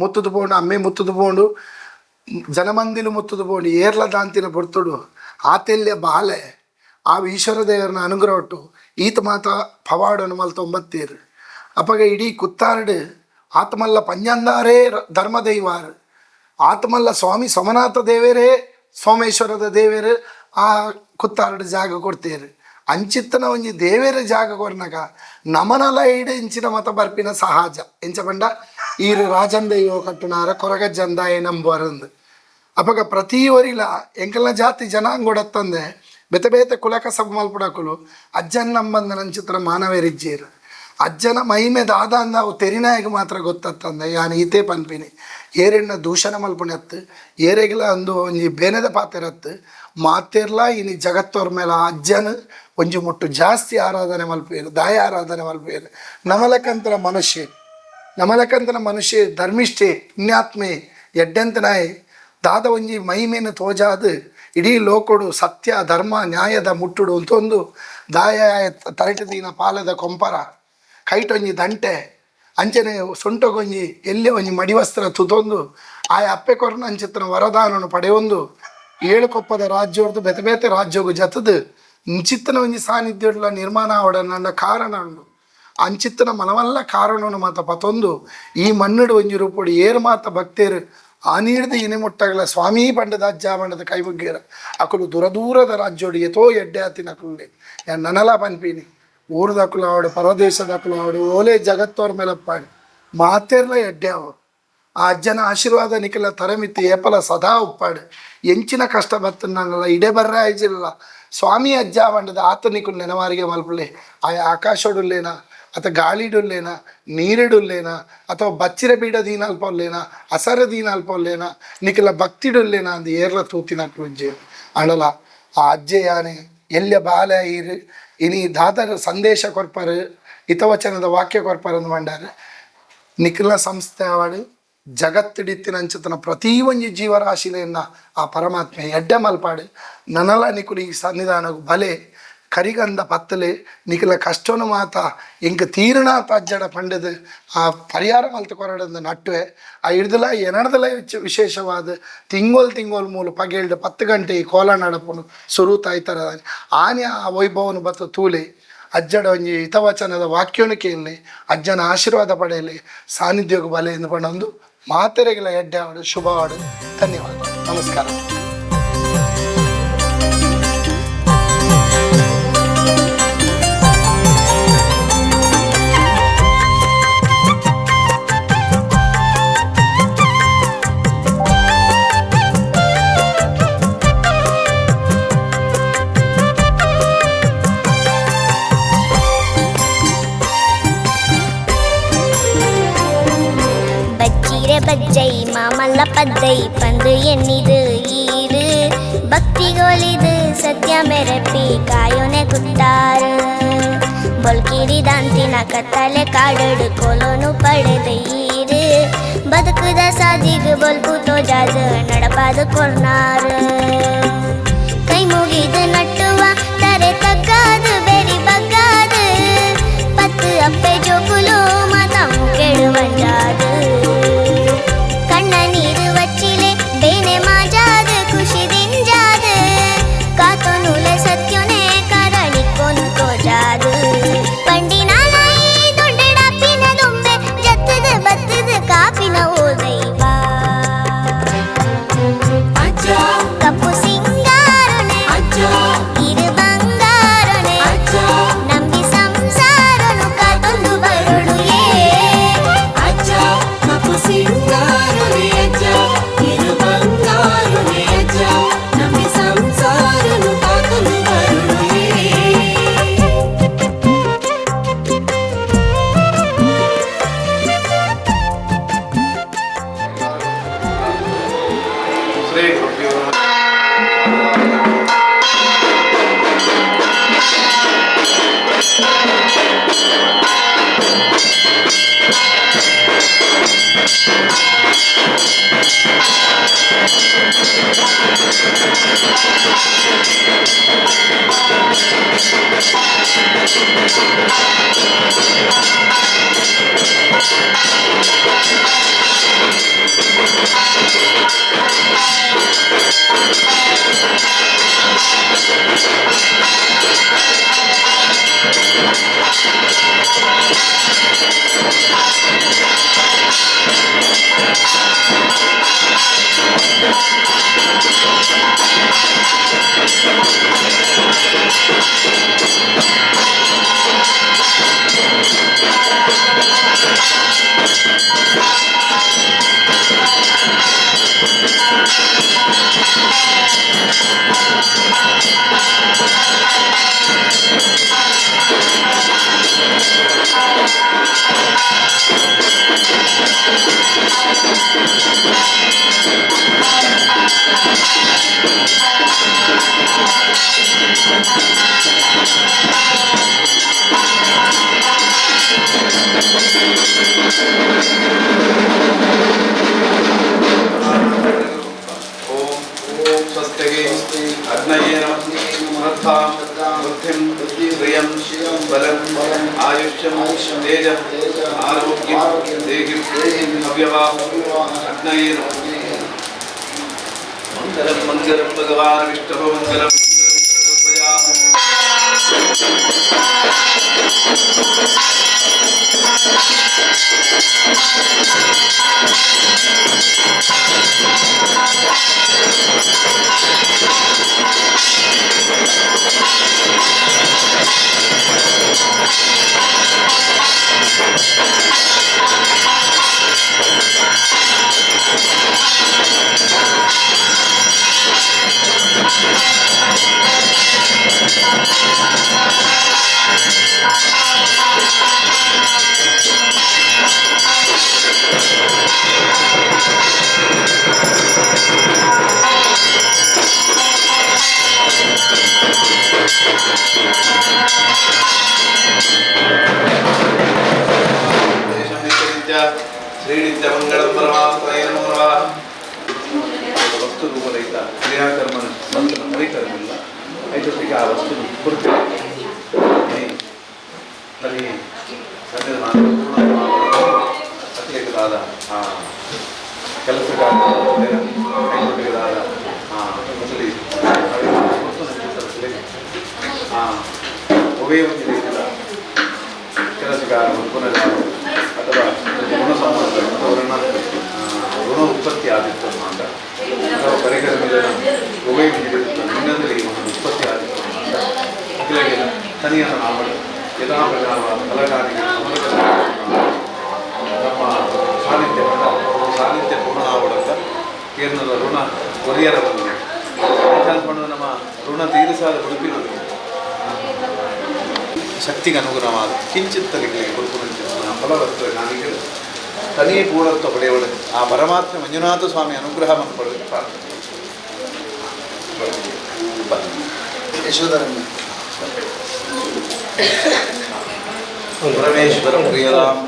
ಮುತ್ತದು ಬೋಂಡು ಅಮ್ಮೆ ಮುತ್ತದು ಬೋಂಡು ಜನಮಂದಿಲು ಮುತ್ತದು ಬೋಂಡು ಏರ್ಲ ದಾಂತಿನ ಬರ್ತುಡು ಆತೆಲ್ಯ ಬಾಲೆ ಆ ಈಶ್ವರ ದೇವರನ್ನ ಅನುಗ್ರಹ ಒಟ್ಟು ಈತ ಮಾತ ಪವಾಡನು ಮಲ್ತ ಒಂಬತ್ತೇರು ಅಪಗ ಇಡೀ ಕುತ್ತಾರಡು ಆತ್ಮಲ್ಲ ಪಂಜಂದಾರೇ ಧರ್ಮದೈವಾರು ಆತ್ಮಲ್ಲ ಸ್ವಾಮಿ ಸೋಮನಾಥ ದೇವೇರೇ ಸೋಮೇಶ್ವರದ ದೇವೇರು ಆ ಕುತ್ತಾರಡು ಜಾಗ ಕೊಡ್ತೇರು ಅಂಚಿತ್ತನ ಒಂಜಿ ದೇವೇರ ಜಾಗ ಕೊರ್ನಾಗ ನಮನಲ ಇಡೆ ಇಂಚಿನ ಮತ ಬರ್ಪಿನ ಸಹಜ ಎಂಚ ಬಂಡ ಈರು ರಾಜಂದೆಯೋ ಕಟ್ಟುನಾರ ಕೊರಗಜ್ಜಂದ ನಂಬರಂದು ಅಪಗ ಪ್ರತಿ ಒರಿಲ ಎಂಕಲ್ನ ಜಾತಿ ಜನಾಂಗೊಡತ್ತಂದೆ ಬೆತೆ ಬೇತೆ ಕುಲಕಸ ಮಲ್ಪುಡಕುಲು ಅಜ್ಜನ ನಂಬಂದ ನಂಚಿತ್ರ ಮಾನವೇರಿಜ್ಜೇರು ಅಜ್ಜನ ಮೈಮೆ ದಾದ ಅಂದ ಅವು ತೆರಿನಾಯಿಗೆ ಮಾತ್ರ ಗೊತ್ತತ್ತಂದೆ ಯಾನು ಈತೆ ಪನ್ಪಿನಿ ಏರೆಣ್ಣ ದೂಷಣ ಮಲ್ಪುಣತ್ತು ಏರೆಗಿಲ ಅಂದು ಒಂಜಿ ಬೇನೆದ ಪಾತೆರತ್ತು ಮಾತೆರ್ಲ ಇನಿ ಜಗತ್ತವ್ರ ಮೇಲೆ ಅಜ್ಜನ ಒಂಜಿ ಮುಟ್ಟು ಜಾಸ್ತಿ ಆರಾಧನೆ ಮಲ್ಪೇರು ದಾಯ ಆರಾಧನೆ ಮಲ್ಪೇರು ನಮಲಕಂತನ ಮನುಷ್ಯ ಧರ್ಮಿಷ್ಠೆ ಪುಣ್ಯಾತ್ಮೆ ಎಡ್ಡೆಂತನಾಯ್ ದಾದ ಒಂಜಿ ಮೈಮೇನು ತೋಜಾದು ಇಡೀ ಲೋಕಡು ಸತ್ಯ ಧರ್ಮ ನ್ಯಾಯದ ಮುಟ್ಟುಡು ಅಂತ ಒಂದು ದಾಯ ತರಟದೀನ ಪಾಲದ ಕೊಂಪರ ಕೈಟೊಂಜಿ ದಂಟೆ ಅಂಚನೆ ಸೊಂಟಗೊಂಜಿ ಎಲ್ಲೇ ಒಂಜಿ ಮಡಿವಸ್ತ್ರ ತುತೊಂದು ಆ ಅಪ್ಪೆ ಕೊರನ ಅಂಚಿತ್ತನ ವರದಾನವನ್ನು ಪಡೆಯೊಂದು ಏಳು ಕೊಪ್ಪದ ರಾಜ್ಯವ್ರದ್ದು ಬೆತೆ ಬೇತೆ ರಾಜ್ಯೋಗು ಜತದು ಇಂಚಿತ್ತನ ಒಂಜಿ ಸಾನ್ನಿಧ್ಯಡ್ಲ ನಿರ್ಮಾಣ ಆವಡನ ಕಾರಣ ಉಂಡು ಅಂಚಿತ್ತನ ಮನವಲ್ಲ ಕಾರಣವನ್ನು ಮಾತ ಪತೊಂದು ಈ ಮಣ್ಣುಡು ಒಂಜಿ ರೂಪುಡು ಏರು ಮಾತ ಭಕ್ತೇರು ಆನೀಡ್ದು ಇನಿ ಮುಟ್ಟಗಲ ಸ್ವಾಮಿ ಪಂಡದ ಅಜ್ಜ ಪಂಡದ ಕೈ ಮುಗ್ಗೇರ ಅಕಲು ದೂರದ ರಾಜ್ಯೋಡು ಎತೋ ಎಡ್ಡೆ ಆತಿನ ಅಕುಲ್ಲೆ ನನಲ ಪನ್ಪೀನಿ ಊರದ ಅಕುಲು ಆವಡು ಪರದೇಶದ ಅಕುಲು ಆವಡು ಓಲೆ ಜಗತ್ತವ್ರ ಮೇಲೆ ಪಾಡಿ ಮಾತೇರ್ಲ ಎಡ್ಡೆ ಅವು ಆ ಅಜ್ಜನ ಆಶೀರ್ವಾದ ನಿಖಿಲ ತರಮಿತ್ತಿ ಏಪಲ ಸದಾ ಉಪ್ಪಾಡು ಎಂಚಿನ ಕಷ್ಟ ಬತ್ತನಲ್ಲ ಇಡೆ ಬರ್ರೆ ಆಯ್ಜಿಲ್ಲ ಸ್ವಾಮಿ ಅಜ್ಜ ಪಂಡದ ಆತ ನಿಖುಲ್ ನೆನವಾರಿಗೆ ಮಲ್ಪಲೆ ಆ ಆಕಾಶಡುಲ್ಲೇನಾ ಅಥವಾ ಗಾಳಿಡುಲ್ಲೇನಾ ನೀರಿಡುಲ್ಲೇನಾ ಅಥವಾ ಬಚ್ಚಿರ ಬೀಡ ದೀನಲ್ಪಲ್ಲೇನಾ ಅಸರ ದೀನಲ್ಪಲ್ಲೇನಾ ನಿಖಿಲ ಭಕ್ತಿಡುಲ್ಲೇನಾ ಅಂದು ಏರ್ಲ ತೂತಿನಟ್ಟು ಅಜ್ಜೆ ಅಣಲ ಆ ಅಜ್ಜೆ ಯಾನೆ ಎಲ್ಯ ಬಾಲ ಈರು ಇನಿ ದಾದರ ಸಂದೇಶ ಕೊರ್ಪರು ಹಿತವಚನದ ವಾಕ್ಯ ಕೊರ್ಪರನ್ನು ಮಂಡಾರು ನಿಖಿಲ ಸಂಸ್ಥೆ ಆವಾಡು ಜಗತ್ತಿಡಿತ್ತಿನ ಅಂಚತನ ಪ್ರತಿ ಒಂಜಿ ಜೀವರಾಶಿಲೆಯನ್ನ ಆ ಪರಮಾತ್ಮೆ ಎಡ್ಡೆ ಮಲ್ಪಾಡು ನನಲ ನಿಖುಲು ಈ ಸನ್ನಿಧಾನವು ಬಲೆ ಕರಿಗಂದ ಪತ್ತಲೆ ನಿಖಿಲ ಕಷ್ಟನು ಮಾತ ಎಂಕ ತೀರ್ಣಾತ ಅಜ್ಜಡ ಪಂಡದು ಆ ಪರಿಹಾರ ಮಲ್ತು ಕೊರಡದ ನಟ್ಟುವೆ ಆ ಹಿಡ್ದಲ ಎನಡ್ದಲ ವಿಶೇಷವಾದ ತಿಂಗೋಲ್ ಮೂಲು ಪಗೇಳ್ದು 10 ಗಂಟೆ ಕೋಲ ನಡಪುನು ಸುರುತಾಯ್ತರ ಆನೆ ಆ ವೈಭವನು ಬತ್ತ ತೂಲೆ ಅಜ್ಜಡ ಒಂಜಿ ಹಿತವಚನದ ವಾಕ್ಯನು ಕೇಳಲಿ ಅಜ್ಜನ ಆಶೀರ್ವಾದ ಪಡೆಯಲಿ ಸಾನ್ನಿಧ್ಯಗ ಬಲೆ ಎಂದು ಪಂಡೊಂದು ಮಾತೆರೆಗಳ ಎಡ್ಡೆ ಆಡು ಶುಭವಾಡು ಧನ್ಯವಾದ ನಮಸ್ಕಾರ. பஜ்ஜை மாமல்ல பத்தை பந்து எண்ணிது ஈரு பக்திகோலிது சத்ய மெரப்பி காயோனே குட்டாரு ಬೊಲ್ಕಿರಿದಂತಿನ ಕತ್ತಲೆ ಕಾಡಡು ಕೊಲೋನು ಪಡೆದೀರು ಬದುಕುದ ಸಾದಿಗೆ ಬೊಲ್ಪು ತೋಜಾದ ನಡಪಾದ ಕೊರ್ನಾರ ಕೈ ಮುಗಿದು ನಟ್ಟುವ ತಾರೆ ತಗ್ಗಾದು ಬೆರಿ ಬಗ್ಗಾದು ಪತ್ತು ಅಪ್ಪೆ ಜೋಕುಲು ಮಾತಾವು ಕೆಡುವಂಜಾದು ಕಣ್ಣ ನೀರು ವಚ್ಚಿಲೆ ಬೇನೆ ಮಾಜಾದು ಖುಷಿ ದಿಂಜಾದು ಕಾತೋ ನೂಲೆ ಸತ್ಯೋನೆ ಕರಣಿಕ್ಕೊನು ತೋಜಾದು ಪಂಡಿನ ನಾಯಿ ದೊಡ್ಡಡಪ್ಪಿನ ದೊಂಬೆ ಜತ್ತದ ಬತ್ತದ ಕಾಪಿನ ಓ ದೈವ ಕಪ್ಪು ಸಿಂಗಾರನೆ ಇರು ಬಂಗಾರನೆ ನಂಬಿ ಸಂಸಾರನು ಕಾತೊಂದು ಬರುಡು ಕಪ್ಪು ಸಿಂಗಾರನೆ ಅಜ್ಜ ಇರು ಬಂಗಾರನೆ ಅಜ್ಜ ನಮ್ಮಿ ಸಂಸಾರನು ಕಾತೊಂದು ಬರುಡು ಶ್ರೀ ಗುರುಭ್ಯೋ ಓಂ ಸ್ವಸ್ತಿಗೆ ಅಗ್ನಯೇ ನಮಃ ಬುದ್ಧಿಂ ಶ್ರಿಯಂ ಬಲಂ ಆಯುಷ್ಯಂ ತೇಜಃ ಆರೋಗ್ಯಂ ದೇಹಿಂ ಅವ್ಯವಾಹಂ ಅಗ್ನಯೇ ನಮಃ ಮಂಗಲಂ ಮಂಗಲಂ ಭಗವಾನ್ ವಿಷ್ಣು ಮಂಗಲಂ ಶ್ರೀನಿತ್ಯ ಮಂಗಳಂ ಪರಮಾತ್ಮನೇ ನಮೋ ನಮಃ. ವಸ್ತು ರೂಪರಹಿತ ಕ್ರಿಯಾಕರ್ಮನ ಮಂತ್ರ ಪರಿಕರಮಿಲ್ಲ ಐದೊಟ್ಟಿಗೆ ಆ ವಸ್ತು ಗುರುತು ಅಲ್ಲಿ ಪ್ರತ್ಯೇಕವಾದ ಆ ಕೆಲಸಗಾರ ಕೈಗೊಟ್ಟಿಗೆದಾದ ಆ ಮೊದಲಿ ಒವೇ ಒಂದು ರೀತಿಯ ಕೆಲಸಗಾರ ಪುನಃ ಅಥವಾ ಋಣ ಸಂಬಂಧ ಅವರನ್ನು ಋಣ ಉತ್ಪತ್ತಿ ಆದಿತ್ತು ಅಂತ ಅಥವಾ ಪರಿಕರ ಮೇಲೆ ಒವೇ ಇನ್ನೊಂದರಲ್ಲಿ ಒಂದು ಉತ್ಪತ್ತಿ ಆದಿತ್ತು ಅಂತ ಇದರಲ್ಲಿ ತನಿಯನ್ನು ನಾವು ಯಥಾ ಪ್ರಕಾರವಾದ ಕಲಾಕಾರಿಗೆ ನಮ್ಮ ಸಾನ್ನಿಧ್ಯ ಪೂರ್ಣ ಆವಡಕ ಕೇರಳದ ಋಣ ಪರಿಹಾರವನ್ನು ಅನ್ಕೊಂಡು ನಮ್ಮ ಋಣ ತೀರಿಸಾದ ಉಡುಪಿನ ಶಕ್ತಿಗೆ ಅನುಗುಣವಾದ ಕಿಂಚಿತ್ತಲಿಗೆ ಗುರುಕುಲಂಚಿನ ಫಲವತ್ತು ನಾನೀಗ ತನಿಯೇ ಪೂರ್ಣತ್ವ ಪಡೆಯವಳು ಆ ಪರಮಾತ್ಮ ಮಂಜುನಾಥ ಸ್ವಾಮಿ ಅನುಗ್ರಹವನ್ನು ಪಡೆದು ಪ್ರಾರ್ಥನೆ ಯಶೋಧರಮ್ಮ ಪರಮೇಶ್ವರ ಪ್ರಿಯರಾಮ್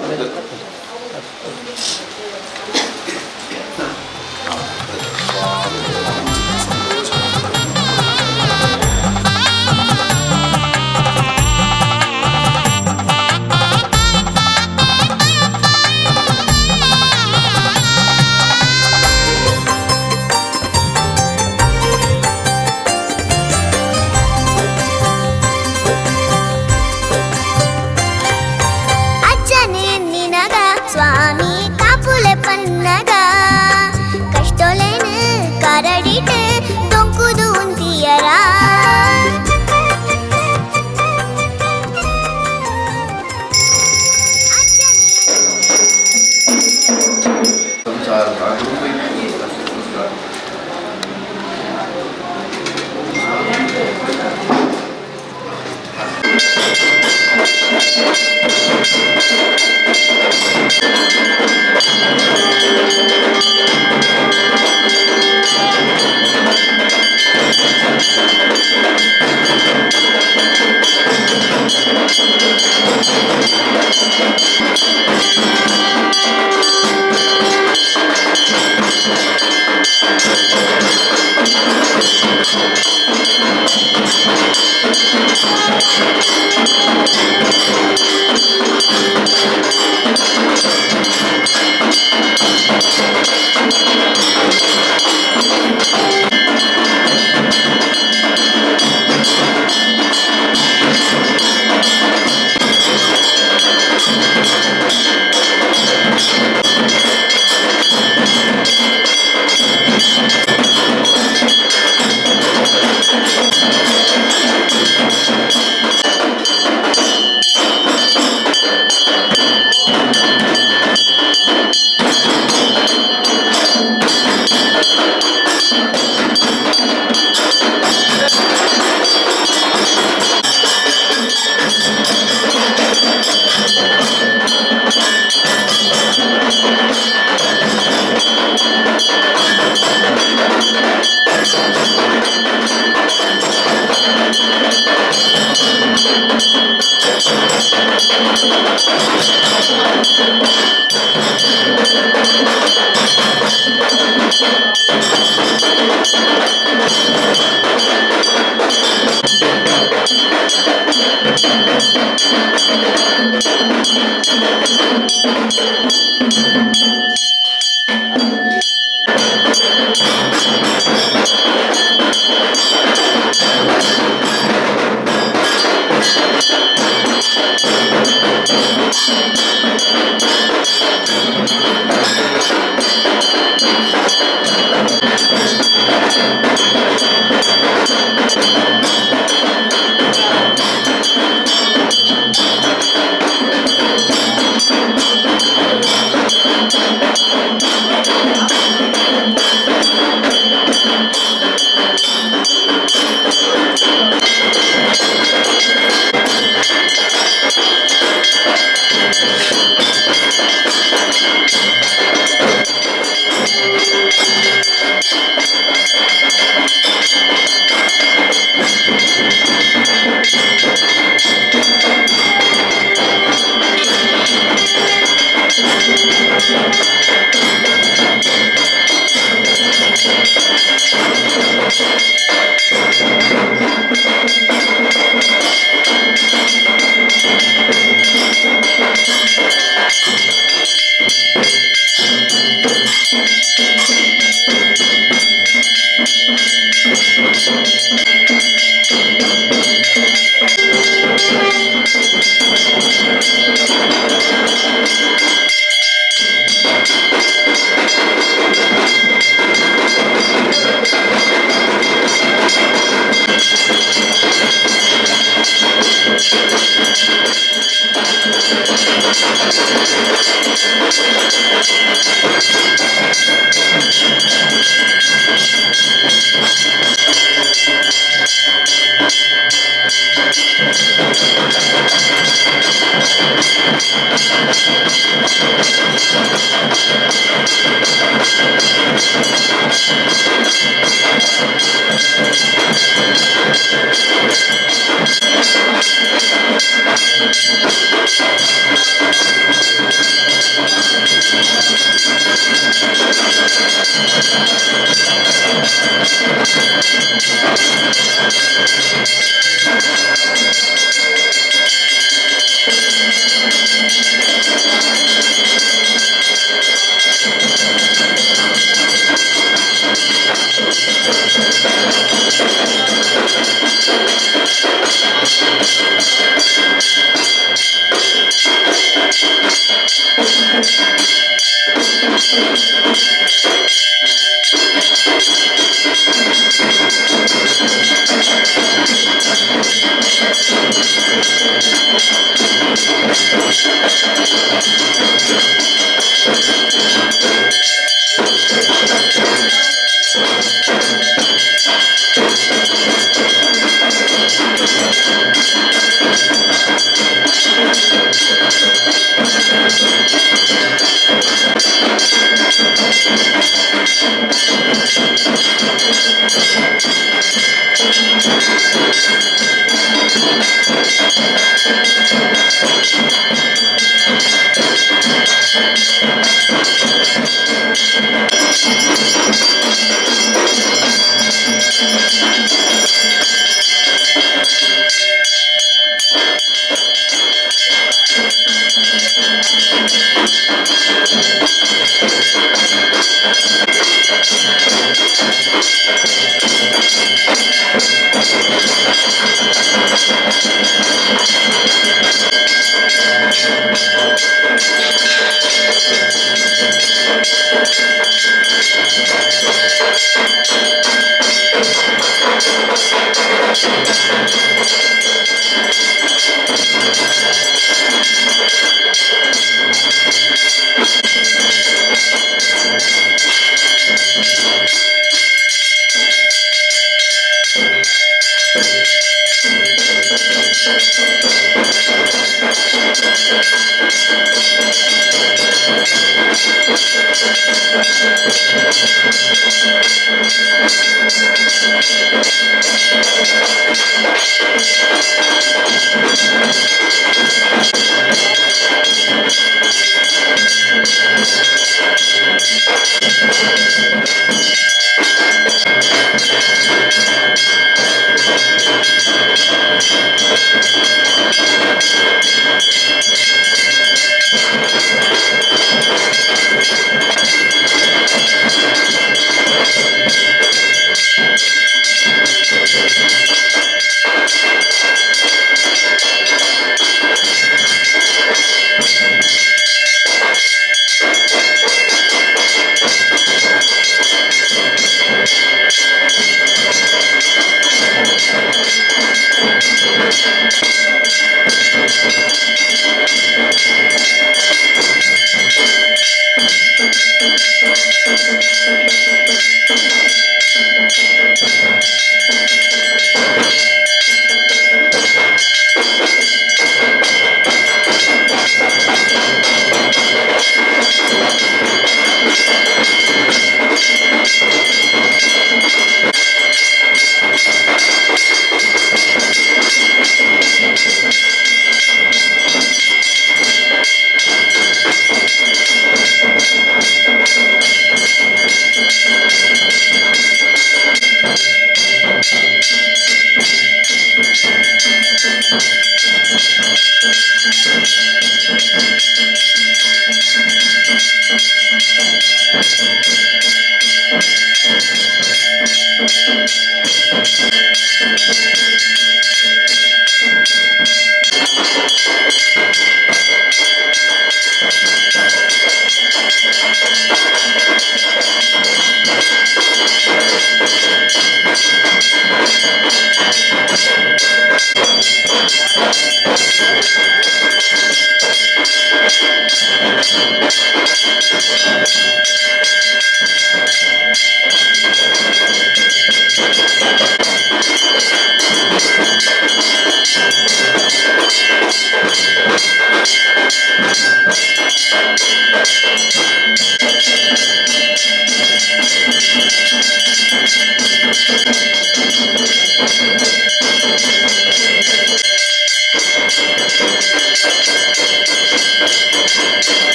అచ్చనే నినగ స్వామి కాపులే పన్నగ కష్టోలేను కరడిటే దొంకుదు ఉందియరా ಸಂಸಾರ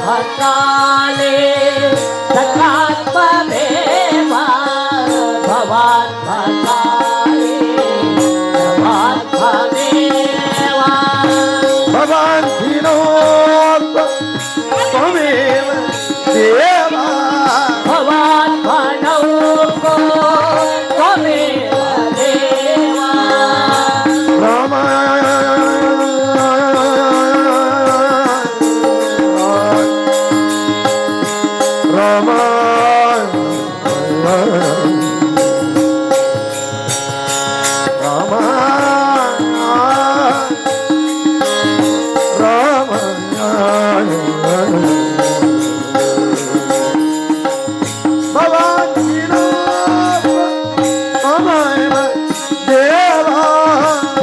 भक्ताले सखात्मदेवा भवान् भक्ताले भवात्मदेवा भवान् धीरोऽल्प त्वमेव देवा भवान् भणौको त्वमेव देवा राम राम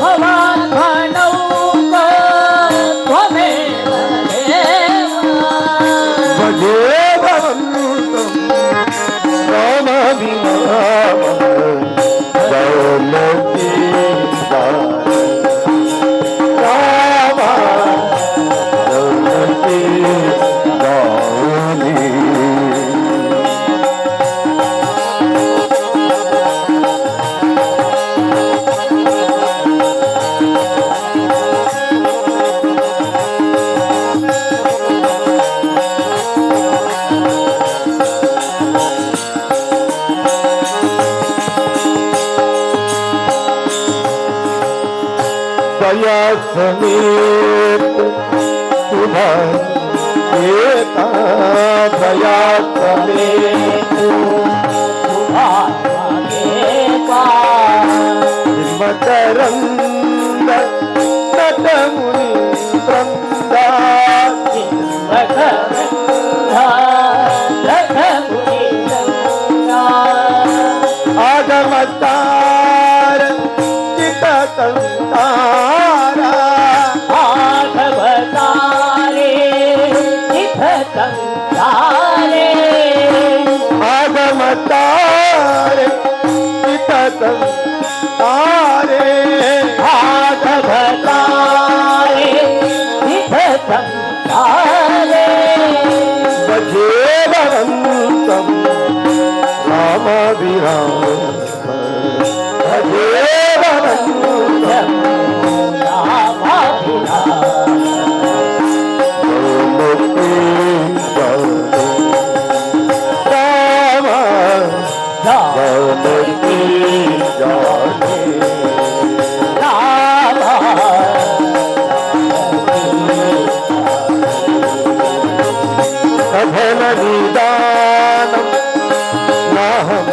भवान् भणौको त्वमेव देवा दया समेत सुभा दया समेत मकरंद नटमुनि वृंदा आगमतार चितकंतारा आगमतारे चितकंतारे आगमतार चितकंतारे आगमतारे चितकंतारे भजेवरन्तं रामभिराम भजेवरन्तं निदानं नाहं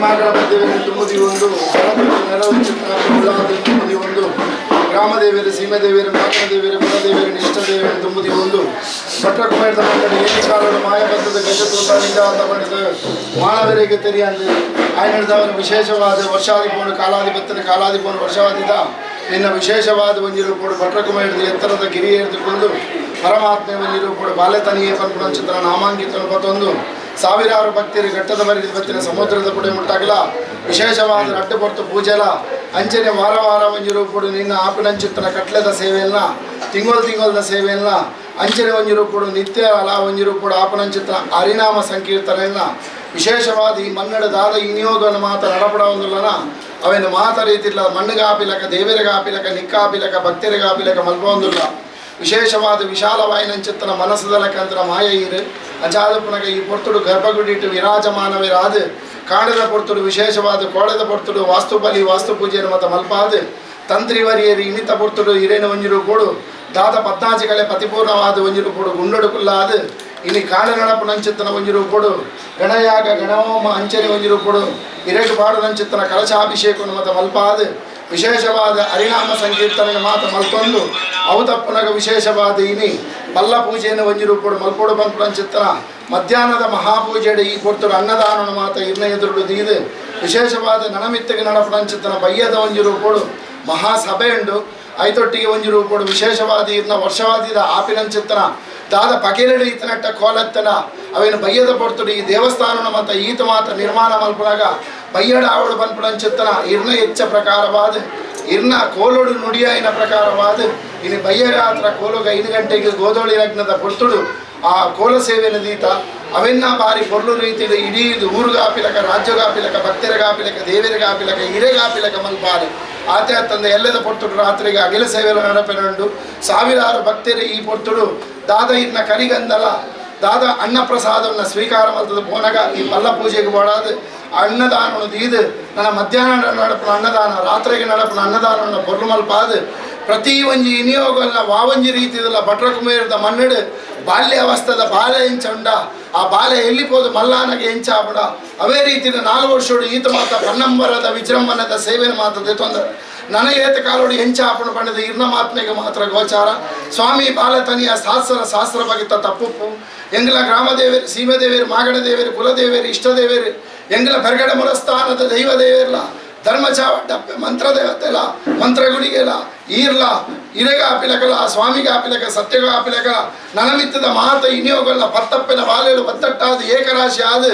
ನಾಗರ ಮಧ್ಯದಲ್ಲಿ ತುಂಬುದಿ ಒಂದು ನೆಲವು ಚಿತ್ರ ತುಂಬುದಿ ಒಂದು ಗ್ರಾಮದೇವಿಯರು ಸೀಮೆದೇವಿಯರು ಮಾತನದೇವಿಯರು ಕುಲದೇವಿಯರು ನಿಷ್ಠದೇವಿಯರು ತುಂಬುದಿ ಒಂದು ಭಟ್ರಕುಮಾರದ ಮಂಡಳಿ ಏನಿ ಕಾಲದ ಮಾಯಬದ್ಧದ ಗಜತೂತ ನಿಜಾತ ಪಡೆದ ಮಾನವರಿಗೆ ತೆರಿಯಂದು ಆಯ್ನದವರು ವಿಶೇಷವಾದ ವರ್ಷಾಧಿಪೋನು ಕಾಲಾಧಿಪತ್ಯನ ವರ್ಷವಾದಿದ ನಿನ್ನ ವಿಶೇಷವಾದ ಒಂಜಿರು ಕೂಡ ಭಟ್ರಕುಮಾರದ ಎತ್ತರದ ಗಿರಿ ಎರೆದುಕೊಂಡು ಪರಮಾತ್ಮೆ ಒಂಜಿರು ಕೂಡ ಬಾಲ್ಯತನಿಯೇ ಪನ್ಪುಣ ಚಿತ್ರ ನಾಮಾಂಕಿತ ಮತ್ತೊಂದು ಸಾವಿರಾರು ಭಕ್ತಿಯರು ಘಟ್ಟದ ಮರಿದ ಬತ್ತಿನ ಸಮುದ್ರದ ಪುಡೆ ಮುಟ್ಟಾಗಲ ವಿಶೇಷವಾದ ಅಡ್ಡು ಹೊರತು ಪೂಜೆಲ ಅಂಚನೆ ವಾರ ಒಂಜಿರು ಕೂಡ ನಿನ್ನ ಆಪಿನಂಚಿತ್ತನ ಕಟ್ಲೆದ ಸೇವೆಯನ್ನ ತಿಂಗಳದ ಸೇವೆಯನ್ನ ಅಂಚನೆ ಒಂಜಿರು ಕೂಡ ನಿತ್ಯ ಅಲ ಒಂಜಿರು ಕೂಡ ಆಪನಂಚಿತ್ತನ ಹರಿನಾಮ ಸಂಕೀರ್ತನೆಯನ್ನ ವಿಶೇಷವಾದ ಈ ಮನ್ನಡದಾದ ವಿನಿಯೋಗವನ್ನು ಮಾತ ನಡಪಡವೊಂದುಲ್ಲನ ಅವೇನು ಮಾತ ರೀತಿಲ್ಲ ಮಣ್ಣಿಗಾಪಿಲಕ ದೇವರಿಗಾಪಿಲಕ ನಿಕ್ಕಾಪಿಲಕ ಭಕ್ತರಿಗಾಪಿಲಕ ಮಲ್ಪೊಂದುಲ್ಲ ವಿಶೇಷವಾದ ವಿಶಾಲವಾಯಿನಂಚಿತ್ತನ ಮನಸ್ಸದಲಕಂತರ ಮಾಯ ಈರು ಅಜಾದ ಪುನಗ ಈ ಪೊರ್ತುಡು ಗರ್ಭಗುಡಿಟ್ಟು ವಿರಾಜಮಾನವಿರಾದು ಕಾಣದ ಪೊರ್ತುಡು ವಿಶೇಷವಾದ ಕೋಳದ ಪೊರ್ತುಡು ವಾಸ್ತುಬಲಿ ವಾಸ್ತು ಪೂಜೆಯನ್ನು ಮತ್ತು ಮಲ್ಪಾದು ತಂತ್ರಿವರಿಯರಿ ಇನ್ನಿತ ಪೊರ್ತುಡು ಹಿರೇನ ಒಂಜಿರು ಕೂಡು ದಾದ ಪದ್ನಾಜಿಗಳೇ ಪತಿಪೂರ್ಣವಾದ ಒಂಜಿರು ಕೂಡು ಗುಂಡೊಡು ಕುಲ್ಲಾದು ಇನಿ ಕಾಡ ನಡಪು ನಂಚಿತ್ತನ ಒಂಜಿರು ಕೊಡು ಗಣಯಾಗ ಗಣಹೋಮ ಅಂಚನೆ ಒಂಜಿರು ಕೊಡು ಹಿರೇಟು ಪಾಡು ನಂಚಿತ್ತನ ಕಲಶಾಭಿಷೇಕವನ್ನು ಮತ್ತು ಮಲ್ಪಾದು ವಿಶೇಷವಾದ ಹರಿನಾಮ ಸಂಕೀರ್ತನೆಗೆ ಮಾತ ಮಲ್ತೊಂದು ಅವು ತಪ್ಪನಾಗ ವಿಶೇಷವಾದ ಇನಿ ಪಲ್ಲ ಪೂಜೆಯನ್ನು ಒಂಜಿರು ಕೊಡು ಮಲ್ಪೊಡು ಬಂಪು ನಂಚಿತ್ತನ ಮಧ್ಯಾಹ್ನದ ಮಹಾಪೂಜೆಡೆ ಈ ಪೊರ್ತುಡು ಅನ್ನದಾನನ ಮಾತ ಇರ್ನ ಎದುರುಡು ದೀದು ವಿಶೇಷವಾದ ನನಮಿತ್ತಿಗೆ ನಡಪು ನಂಚಿತ್ತನ ಬಯ್ಯದ ಒಂಜಿರು ಕೊಡು ಮಹಾಸಭೆ ಉಂಡು ಐತೊಟ್ಟಿಗೆ ಒಂಜಿರು ಕೊಡು ವಿಶೇಷವಾದ ಇರ್ನ ವರ್ಷವಾದಿದ ಆಪಿನಂಚಿತ್ತನ ದಾದ ಪಕೇರಡು ಈತನಟ್ಟ ಕೋಲತ್ತನ ಅವೇನು ಬಯ್ಯದ ಪೊರ್ತುಡು ಈ ದೇವಸ್ಥಾನನ ಮತ್ತು ಈತ ಮಾತ್ರ ನಿರ್ಮಾಣ ಮಲ್ಪನಾಗ ಬಯ್ಯಡ ಆವಡು ಬಂದ್ಪುಡಂಚಿತ್ತನ ಇರ್ನ ಹೆಚ್ಚ ಪ್ರಕಾರವಾದ ಇರ್ನ ಕೋಲೋಡು ನುಡಿಯಾಯಿನ ಪ್ರಕಾರವಾದ ಇನ್ನು ಬಯ್ಯಗಾತ್ರ ಕೋಲುಗ 5 ಗಂಟೆಗೆ ಗೋಧೋಳಿ ಲಗ್ನದ ಪೊರ್ತುಡು ಆ ಕೋಲ ಸೇವೆಯನ್ನು ದೀತ ಅವೆನ್ನ ಬಾರಿ ಪೊರ್ಲು ರೀತಿಯಲ್ಲಿ ಇಡೀ ಊರುಗಾಪಿಲಕ ರಾಜ್ಯಗಾಪಿಲಕ ಭಕ್ತರಿಗಾಪಿಲಕ ದೇವರಿಗಾಪಿಲಕ ಹಿರೇಗಾಪಿಲಕ ಮಲ್ಪಾರಿ ಆತೆ ತಂದ ಎಲ್ಲದ ಪೊರ್ತುಡು ರಾತ್ರಿಗೆ ಅಗಿಲ ಸೇವೆಯನ್ನು ನಡಪೆನುಂಡು ಸಾವಿರಾರು ಭಕ್ತರು ಈ ಪೊರ್ತುಡು ದಾದ ಇನ್ನ ಕರಿಗಂದಲ ದಾದ ಅನ್ನಪ್ರಸಾದವನ್ನು ಸ್ವೀಕಾರ ಮಾಡ್ತದೆ ಪೋನಗ ಈ ಪಲ್ಲ ಪೂಜೆಗೆ ಬಾಡಾದು ಅನ್ನದಾನವನ್ನು ದೀದು ನನ್ನ ಮಧ್ಯಾಹ್ನ ನಡಪನ ಅನ್ನದಾನ ರಾತ್ರಿಗೆ ನಡಪನ ಅನ್ನದಾನವನ್ನು ಪೊರ್ಲು ಮಲ್ಪಾದು ಪ್ರತಿ ಒಂಜಿ ವಿನಿಯೋಗಲ್ಲ ವಾವಂಜಿ ರೀತಿಯಲ್ಲ ಭಟ್ರಕುಮೇರದ ಮನ್ನಡು ಬಾಲ್ಯಾವಸ್ಥದ ಬಾಲೆ ಎಂಚುಂಡ ಆ ಬಾಲೆ ಎಲ್ಲಿಪೋದು ಮಲ್ಲಾನಗೆ ಎಂಚಾಪಡ ಅವೇ ರೀತಿಯ 4 ವರ್ಷೋಡು ಈತ ಮಾತ ಪನ್ನಂಬರದ ವಿಜೃಂಭಣದ ಸೇವೆನ ಮಾತದೆ ತೊಂದರೆ ನನಗೇತ ಕಾಲೋಡು ಎಂಚಾಪಣ ಪಂಡದ ಇರ್ನ ಮಾತ್ಮೆಗೆ ಮಾತ್ರ ಗೋಚಾರ ಸ್ವಾಮಿ ಬಾಲತನಿಯ ಶಾಸ್ತ್ರ ಬಗೆತ ತಪ್ಪುಪ್ಪು ಎಂಗ್ಲ ಗ್ರಾಮದೇವರು ಸೀಮೆದೇವರು ಮಾಗಡದೇವರು ಕುಲದೇವರು ಇಷ್ಟದೇವರು ಎಂಗ್ಲ ಬೆರಗಡೆ ಮೂಲಸ್ಥಾನದ ದೈವದೇವರ್ಲ ಧರ್ಮಚಾವಟ್ಟಪ್ಪೆ ಮಂತ್ರದೇವತೆಲ ಮಂತ್ರಗುಡಿಗೆಲ ಈರ್ಲ ಇರೆಗಾಪಿಲಕಲ ಸ್ವಾಮಿಗಾಪಿಲಕ ಸತ್ಯಗಾಪಿಲಕ ನನಮಿತ್ತದ ಮಾತ ಇನಿಯೋಗಲ್ಲ ಪತ್ತಪ್ಪನ ಬಾಲೆಲು ಒತ್ತಟ್ಟಾದ ಏಕರಾಶಿ ಆದ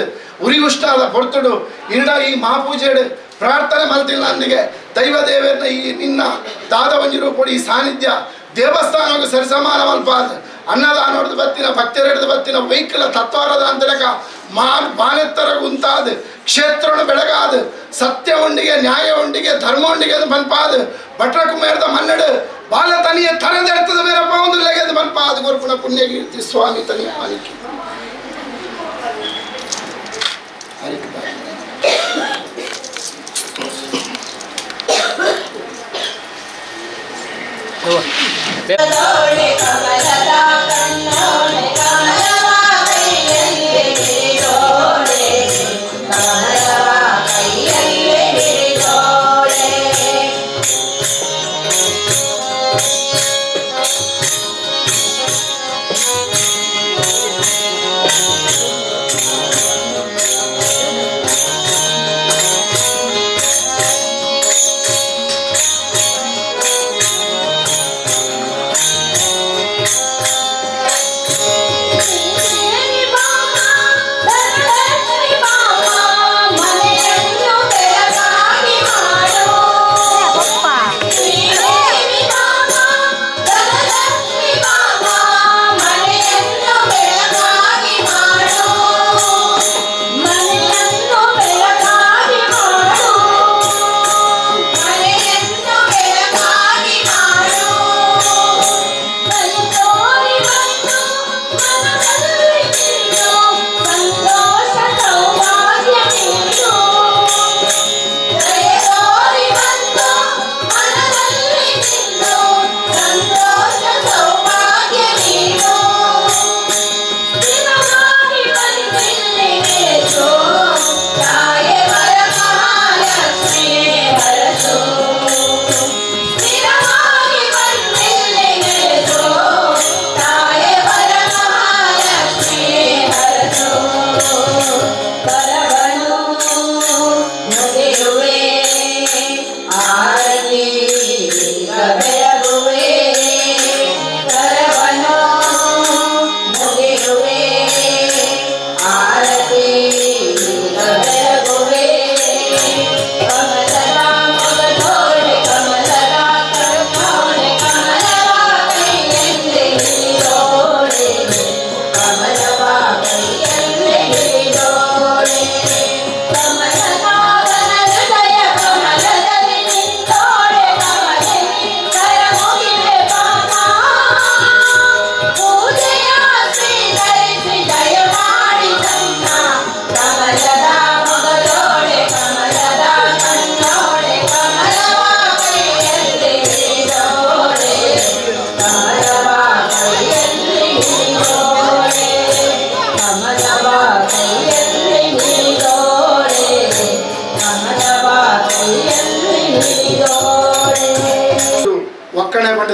ಉರಿಗುಷ್ಟಾದ ಪೊರ್ತುಡು ಇರಡ ಈ ಮಹಾಪೂಜೆಡು ಪ್ರಾರ್ಥನೆ ಮಲ್ತಿಲ್ಲ ಅಂದಿಗೆ ದೈವದೇವರನ್ನ ಈ ನಿನ್ನ ದಾದ ಒಂಜಿರು ಕೊಡಿ ಈ ಸಾನ್ನಿಧ್ಯ ದೇವಸ್ಥಾನಕ್ಕೆ ಸರಿಸಮಾನ ಮಲ್ಪಾದ ಅನ್ನದಾನ ಹೊಡೆದು ಬತ್ತಿನ ಭಕ್ತರು ಹಿಡಿದು ಬತ್ತಿನ ವೈಕಲ ತತ್ವಾರದ ಅಂತಲಕ ಬಾನೆತ್ತರ ಉಂತಾದ ಕ್ಷೇತ್ರನು ಬೆಳಗಾದ ಸತ್ಯ ಉಂಡಿಗೆ ನ್ಯಾಯ ಉಂಡಿಗೆ ಧರ್ಮ ಉಂಡಿಗೆ ಅದು ಮನ್ಪಾದ ಭಟ್ರಕುಮಾರದ ಮನ್ನಡು ಬಾಲ ತನಿಯ ತರದೆಡ್ತದ ಬೇರಪ್ಪ ಒಂದು ಲೆಗೆದು ಮನ್ಪಾದ ಗುರುಪುಣ ಪುಣ್ಯಕೀರ್ತಿ ಸ್ವಾಮಿ ತನಿಯ ಆಲಿಕೆ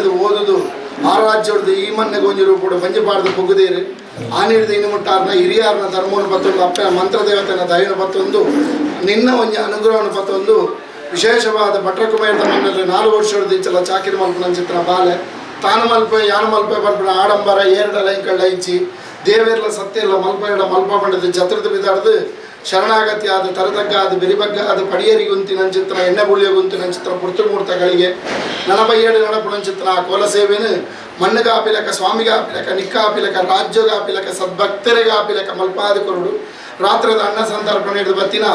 ಮಣ್ಣದು ಓದುದು ಆ ರಾಜ್ಯದ ಈ ಮಣ್ಣಿಗೆ ಒಂಜಿ ರೂಪಡು ಪಂಚಪಾಡದ ಪುಗುದೇರು ಆನಿಡ್ದು ಇನ್ನು ಮುಟ್ಟಾರ್ನ ಹಿರಿಯಾರ್ನ ಧರ್ಮವನ್ನು ಪತ್ತೊಂದು ಅಪ್ಪನ ಮಂತ್ರ ದೇವತೆನ ದಯನ ಪತ್ತೊಂದು ನಿನ್ನ ಒಂಜಿ ಅನುಗ್ರಹವನ್ನು ಪತ್ತೊಂದು ವಿಶೇಷವಾದ ಭಟ್ರಕುಮೇರದ ಮಣ್ಣಲ್ಲಿ 4 ವರ್ಷದ ಇಂಚಲ ಚಾಕಿರಿ ಮಲ್ಪನ ಚಿತ್ರ ಬಾಲೆ ತಾನು ಮಲ್ಪೆ ಯಾನ ಮಲ್ಪೆ ಬರ್ಪಣ ಆಡಂಬರ ಏರಡಲ ಇಂಕಳ್ಳ ಇಚ್ಚಿ ದೇವೇರ್ಲ ಸತ್ಯಲ್ಲ ಮಲ್ಪೆಡ ಮಲ್ಪ ಪಂಡದು ಚತುರ್ಥ ಬಿದಾಡ್ದು ಶರಣಾಗತಿ ಆದ ತರದಗ್ಗ ಆದ ಬೆರಿಬಗ್ಗ ಆದ ಪಡಿಯರಿ ಗುಂತಿನ ಚಿತ್ರ ಎಣ್ಣೆ ಬುಳಿಯ ಗುಂತಿನ ಚಿತ್ರ ಪುರ್ತಮೂರ್ತಗಳಿಗೆ ನನಬಯ್ಯಡು ನಡಪುಣ ಚಿತ್ರ ಆ ಕೋಲ ಸೇವೆನು ಮಣ್ಣಗಾಪಿಲಕ ಸ್ವಾಮಿಗಾಪಿಲಕ ನಿಕ್ಕಾಪಿಲಕ ರಾಜ್ಯಗಾಪಿಲಕ ಸದ್ಭಕ್ತರಿಗಾಪಿಲಕ ಮಲ್ಪಾದ ಕೊರಡು ರಾತ್ರದ ಅನ್ನ ಸಂತರ್ಪಣೆ ಹಿಡಿದು ಬತ್ತಿನ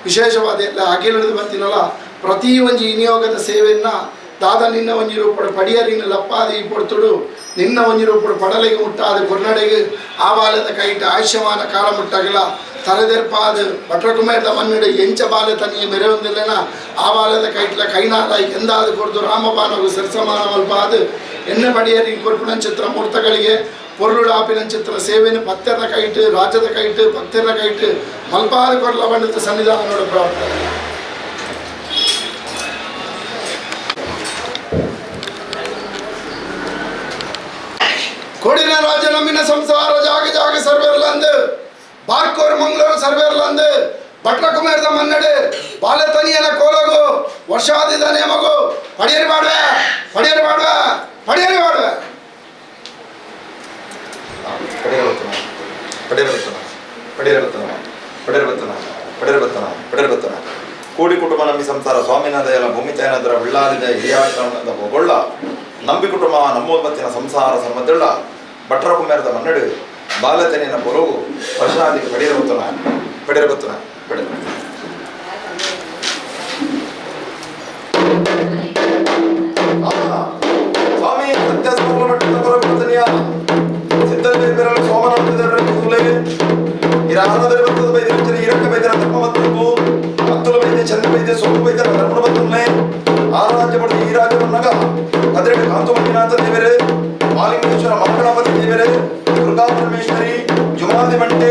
ವಿಶೇಷವಾದ ಎಲ್ಲ ಅಖಿಲ ಹಿಡಿದು ಬತ್ತಿನಲ್ಲ ಪ್ರತಿ ಒಂಜಿ ವಿನಿಯೋಗದ ಸೇವೆಯನ್ನು ದಾದ ನಿನ್ನ ಒಂಜಿ ರೂಪಡು ಪಡಿಯರಿನ ಲಪ್ಪಾದಿ ಪೊಡ್ತುಡು ನಿನ್ನ ಒಂಜಿ ರೂಪಡು ಪಡಲೆಗೆ ಮುಟ್ಟಾದ ಕೊರ್ನಡೆಗೆ ಆವಾಲದ ಕೈಟ ಆಯುಷ್ಯಮಾನ ಕಾಲ ಮುಟ್ಟಾಗಲ ತಲೆದೆರ್ಪಾದ ಭಟ್ರಕುಮೇರದ ಮನ್ನಡೆ ಎಂಚ ಬಾಲೆ ತನಿಗೆ ಮೆರೆಯೊಂದಿಲ್ಲನ ಆವಾಲದ ಕೈಟ್ಲ ಕೈನಾದ ಎಂದಾದ ಕೊಡ್ದು ರಾಮಬಾನವು ಸರಸಮಾನ ಮಲ್ಪಾದ ಎಣ್ಣೆ ಪಡಿಯರಿ ಕೊರ್ಪುಣ ಚಿತ್ರ ಮೂರ್ತಗಳಿಗೆ பொருள் ஆப்பின சித்திர சேவைன்னு பத்திர கைட்டு ராஜத கைட்டு பக்திர கைட்டு மல்பாது கொரல பண்டத்து சன்னிதானோட பிரார்த்தனை ಕೊಡಿನ ರಾಜ ನಮ್ಮಿನ ಸಂಸಾರ ಜಾಗ ಜಾಗ ಸರ್ವೇರ್ಲಂದು ಬಾರ್ಕೋರ್ ಮಂಗಳೂರು ಸರ್ವೇರ್ಲಂದು ಭಟ್ರಕುಮೇರದ ಮನ್ನಡೆ ಬಾಲತನಿಯನ ಕೋಲಗು ವರ್ಷಾದಿದ ನೇಮಗು ಪಡಿಯರಿ ಮಾಡುವೆ ಪಡಿಯರಿ ಮಾಡುವೆ ಪಡಿಯರಿ ಮಾಡುವೆ ಪಡೆರಬತ್ತನ ಕೂಡಿ ಕುಟುಂಬ ನಂಬಿ ಸಂಸಾರ ಸ್ವಾಮಿನಾದ ಎಲ್ಲ ಭೂಮಿತಾಯನದರ ಉಳ್ಳಾದಿದ ಹಿರಿಯಾಟದ ಒಳ್ಳ ನಂಬಿ ಕುಟುಂಬ ನಮ್ಮೋದ್ಬತ್ತಿನ ಸಂಸಾರ ಸಂಬಂಧುಳ್ಳ ಭಟ್ರಕುಮೇರದ ಮನ್ನಡು ಬಾಲತನಿಯನ ಪೊಲವು ವರ್ಷಾದಿಗೆ ಪಡೆರಬತ್ತನ ಸ್ವಾಮಿ ಸತ್ಯ ಸಮರ್ಪಣ ಪರಬರ್ತನಿಯ ಸಿದ್ಧತೆ ಬೆರಳು ಸೋಮನಾಥದ ಕೂದಲೇ ಇರಾನದಲ್ಲಿ ಬರ್ತದ ಬೈದಿರುತ್ತರ ಇರಕ್ಕ ಬೈದರ ಧರ್ಮ ಮತ್ತು ಅತ್ತುಲ ಬೈದೆ ಚಂದ ಬೈದೆ ಸೋಮು ಬೈದರ ಧರ್ಮ ಬತ್ತುಲ್ಲೆ ಆ ರಾಜ್ಯ ಪಡೆದು ಈ ರಾಜ್ಯವನ್ನಾಗ ಕದ್ರೆಗೆ ಕಾಂತು ಮಂಜುನಾಥ ದೇವರೇ ಮಾಲಿಂಗೇಶ್ವರ ಮಂಗಳಪತಿ ದೇವರೇ ದುರ್ಗಾ ಪರಮೇಶ್ವರಿ ಜುಮಾದಿ ಮಂಟೆ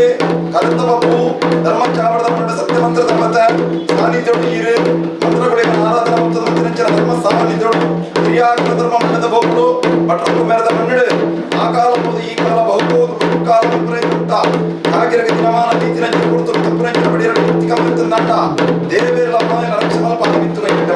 ಕರುತ್ತ ಬಪ್ಪು ಧರ್ಮ ಚಾವಡದ ಮಂಡ ಸತ್ಯ ಮಂತ್ರದ ಮತ ಸಾನ್ನಿಧ್ಯೋಡು ಈರು ಮಂತ್ರಗಳಿಗೆ ಆರಾಧನಾ ಮೊತ್ತದ ಮಂದಿರಂಚನ ಧರ್ಮ ಸಾನ್ನಿಧ್ಯೋಡು ಕ್ರಿಯಾಕೃತ ಧರ್ಮ ಮಂಡದ ಬೋಗುಡು ಭಟ್ರಕುಮೇರದ ಮನ್ನಡೆ ಆ ಕಾಲ ಈ ಕಾಲ ಬಹುಕೋದು ಕಾಲ ಮುಂಪುರಂತ ಕಾಗಿರಗೆ ದಿನಮಾನ ನೀತಿರಂಜನ ಕೊಡ್ತು ತಪ್ಪುರಂಜನ ಬಡಿಯರ ನಿತ್ಯ ಮಂತಂದಾಟ ದೇವೇರ ಅಮ್ಮಾಯ ಲಕ್ಷಣ ಪಾದ ಮಿತ್ತು ಕೈಗಿಟ್ಟ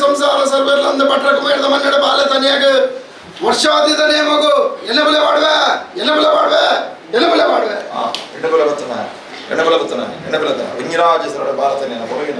ಸಂಸಾರ ಸರ್ವೇರ್ಲಂದು ಭಟ್ರಕುಮೇರದ ಮನ್ನಡೆ ಬಾಲತನಿಯಾಗ ವರ್ಷಾದಿದ ನೇಮಗು ಎಣ್ಣೆಬಲೆ ಮಾಡುವೆ ಎಣ್ಣೆಬಲತನ ವಿಂಗಿರಾಜೇಶ್ವರ ಭಾರತನೇನ ಹೊರಗಿನ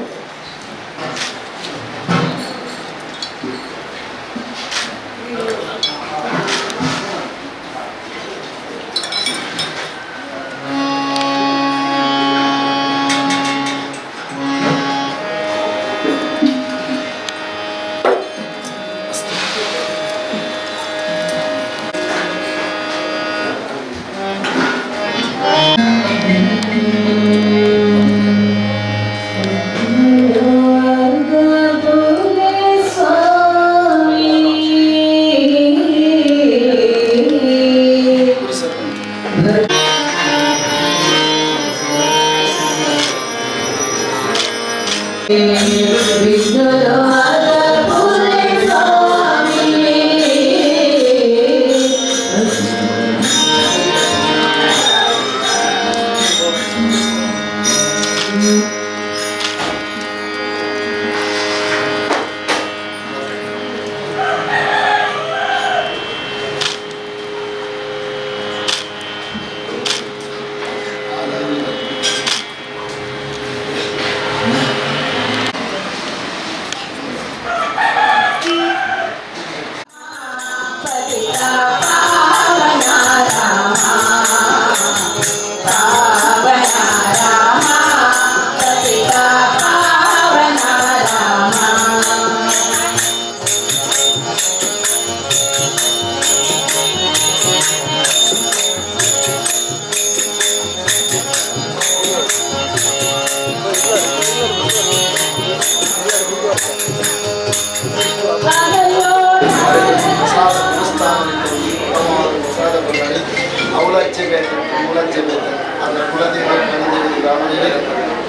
ಅವಲಚ್ಚೆ ಬೇಕು ಮೂಲಚ್ಚೆ ಬೇಕು ಅದರ ಕುಲದೇವಿ ಮನೆದೇವಿ ಗ್ರಾಮದಲ್ಲಿ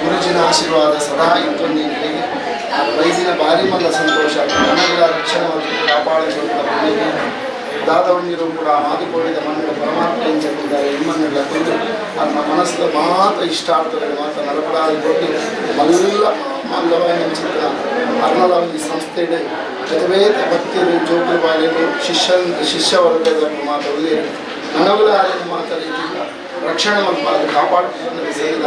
ಗುರುಜಿನ ಆಶೀರ್ವಾದ ಸದಾ ಇತ್ತು ನೀರಿಗೆ ವೈದಿನ ಭಾರಿ ಮಲ್ಲ ಸಂತೋಷ ನನಗಳ ರಕ್ಷಣೆ ಮತ್ತು ಕಾಪಾಡಿಕೊಳ್ಳುವ ಭೂಮಿಗೆ ದಾದವನ್ಯರು ಕೂಡ ಮಾದುಕೊಂಡಿದ್ದ ಮಣ್ಣು ಪರಮಾತ್ಮ ಎಂದಿದ್ದಾರೆ ನಿಮ್ಮನ್ನೆಲ್ಲ ಕೊಂದು ನನ್ನ ಮನಸ್ಸು ಮಾತ್ರ ಇಷ್ಟ ಆಗ್ತದೆ ಮಾತ್ರ ನರಪರಾಧಿ ಕೊಟ್ಟು ಮಲ್ಲ ಮಂಗವಾಯಿನ ಚಿತ್ರ ಅರ್ಣಲವಲ್ಲಿ ಸಂಸ್ಥೆയുടെ ಜೊತೆಬೇತ ಭಕ್ತಿಯರು ಜೋಗುರು ಬಾಲಿಯರು ಶಿಷ್ಯ ವರ್ಗದ ಮಾತು ಒಳ್ಳೆಯ ನನಗಳ ಆದಿನ ಮಾತ್ರ ರೀತಿಯಿಂದ ರಕ್ಷಣೆ ಮತ್ತು ಅದು ಕಾಪಾಡಿಕೊಂಡು ಸೇರಿದ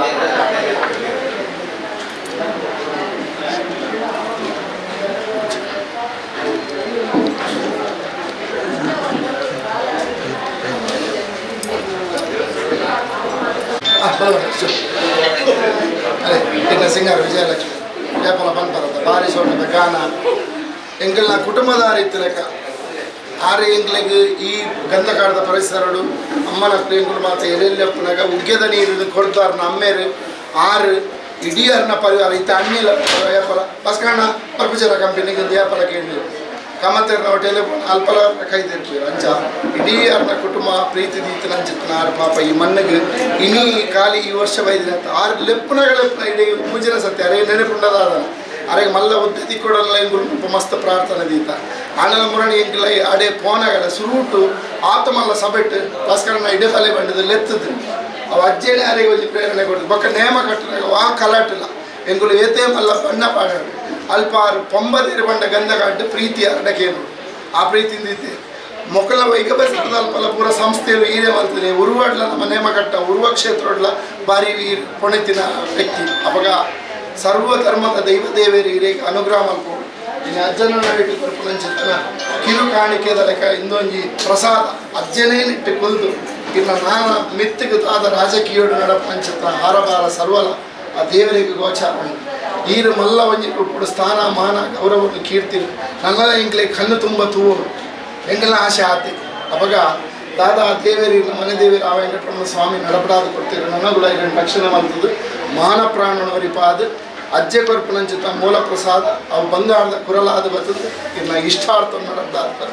ಅದೇ ಇನ್ನು ಸಿಂಗಾರ ವಿಜಯಲಕ್ಷ್ಮಿ ವ್ಯಾಪಾರ ಪಂಪರದ ಭಾರಿ ಸೊಂಡದ ಗಾನ ಎಂಕಲ್ನ ಕುಟುಂಬದ ರೀತಿ ಲೆಕ್ಕ ಆರು ಎಂಕ್ಲಿಗೆ ಈ ಗಂಧಕಾಡದ ಪರಿಸರಡು ಅಮ್ಮನ ಎಂಕುಲು ಮಾತ್ರ ಎಲ್ಲೆಲ್ಲಪ್ಪನಾಗ ಉಗ್ಗೆದ ನೀರು ಕೊಡ್ತಾರನ ಅಮ್ಮೇರು ಆರು ಇಡೀ ಅರ್ನ ಪರಿವಾರ ಇತ್ತ ಅಣ್ಣಿಲ್ಲ ವ್ಯಾಪಾರ ಬಸ್ಕಣ್ಣ ಪರ್ಪುಜರ ಕಂಪನಿಗೆ ವ್ಯಾಪಾರ ಕೇಳಿ ಕಮತ್ತೇರ್ನ ಹೋಟೆಲ್ ಅಲ್ಪಲ ಕೈದಿರ್ತೀವಿ ಅಂಚ ಇಡೀ ಅರ್ನ ಕುಟುಂಬ ಪ್ರೀತಿ ದೀತಿನ ಅಂಚಿತ್ತನ ಆರು ಪಾಪ ಈ ಮಣ್ಣಿಗೆ ಇನಿ ಖಾಲಿ ಈ ವರ್ಷ ಬೈದಿನ ಆರು ಲೆಪ್ಪನಗಳೆಪ್ಪನ ಇಡೀ ಮುಜಿನ ಸತ್ಯ ಅರೇ ನೆನಪುಂಡದಾದನ ಅರೆಗೆ ಮಲ್ಲ ಉದ್ದಿ ಕೊಡಲ್ಲ ಎಂಗುಲು ಮಸ್ತ್ ಪ್ರಾರ್ಥನೆ ದೀತ ಆನಲ ಮುರಣಿ ಎಂಗಿಲ್ಲ ಅಡೆ ಪೋನಗಲ ಸುರುಟು ಆತ ಮಲ್ಲ ಸಬೆಟ್ಟು ಬಸ್ಕಣ್ಣ ಇಡೇ ತಲೆ ಬಂಡದು ಲೆತ್ತದು ಅವ ಅಜ್ಜೇನೆ ಅರೆಗೆ ಒಂದು ಪ್ರೇರಣೆ ಕೊಡ್ತದೆ ಬೊಕ್ಕ ನೇಮ ಕಟ್ಟಿದಾಗ ವಾ ಕಲಾಟಿಲ್ಲ ಎಂಗುಲು ಏತೇ ಮಲ್ಲ ಬಣ್ಣ ಪಾಡಾಡು ಅಲ್ಪ ಪೊಂಬದೇರು ಬಂಡ ಗಂಧ ಕಾಡು ಪ್ರೀತಿ ಅರ್ಡಕೇನು ಆ ಪ್ರೀತಿಯಿಂದ ಇದ್ದೆ ಮೊಕಲ ವೈಗ ಬಸದ ಅಲ್ಪಲ ಪೂರ ಸಂಸ್ಥೆಯಲ್ಲಿ ಈರೇ ಮಾಡ್ತೀನಿ ಉರುವಾಡ್ಲ ನಮ್ಮ ನೇಮ ಕಟ್ಟ ಉರುವ ಕ್ಷೇತ್ರಡ್ಲ ಭಾರಿ ಪೊಣೆತಿನ ವ್ಯಕ್ತಿ ಅವಾಗ ಸರ್ವ ಧರ್ಮದ ದೈವ ದೇವೇರಿ ಹಿರೇಗೆ ಅನುಗ್ರಹ ಮಲ್ಕೊಂಡು ಇನ್ನು ಅಜ್ಜನ ಇಟ್ಟು ಕೊರ್ಪುನಂಚಿತ್ತನ ಕಿರು ಕಾಣಿಕೆದ ಲೆಕ್ಕ ಇಂದೊಂಜಿ ಪ್ರಸಾದ ಅಜ್ಜನೇ ನಿಟ್ಟು ಕುಲ್ದು ಇನ್ನು ನಾನ ಮಿತ್ತಿಗೆ ಆದ ರಾಜಕೀಯೋಡು ನಡಪಂಚಿತ್ತ ಹಾರಬಾರ ಸರ್ವಲ ಆ ದೇವರಿಗೆ ಗೋಚಾರ ಉಂಟು ಈರು ಮಲ್ಲ ಒಂಜಿ ಉಪ್ಪುಡು ಸ್ಥಾನ ಮಾನ ಗೌರವವನ್ನು ಕೀರ್ತಿ ನನ್ನ ಎಂಕ್ಲೆ ಕಣ್ಣು ತುಂಬ ತೂವು ಎಂಗೆಲ್ಲ ಆಸೆ ಆತೆ ಅವಾಗ ದಾದಾ ದೇವೇರಿ ಮನೆ ದೇವೇರಿ ಆ ವೆಂಕಟರಮಣ ಸ್ವಾಮಿ ನಡಪಡಾದ ಕೊಡ್ತೀರು ನನಗುಳ ಇದನ್ನು ರಕ್ಷಣೆ ಮಾಡ್ತದ್ದು ಮಾನ ಪ್ರಾಣನವರಿಪಾದ ಅಜ್ಜೆ ಕೊರ್ಪುನಂಚಿತ ಮೂಲ ಪ್ರಸಾದ ಅವು ಬಂಗಾರದ ಕುರಲಾದ ಬರ್ತದೆ ಇನ್ನು ಇಷ್ಟಾರ್ಥ ನಡಪಡಾದ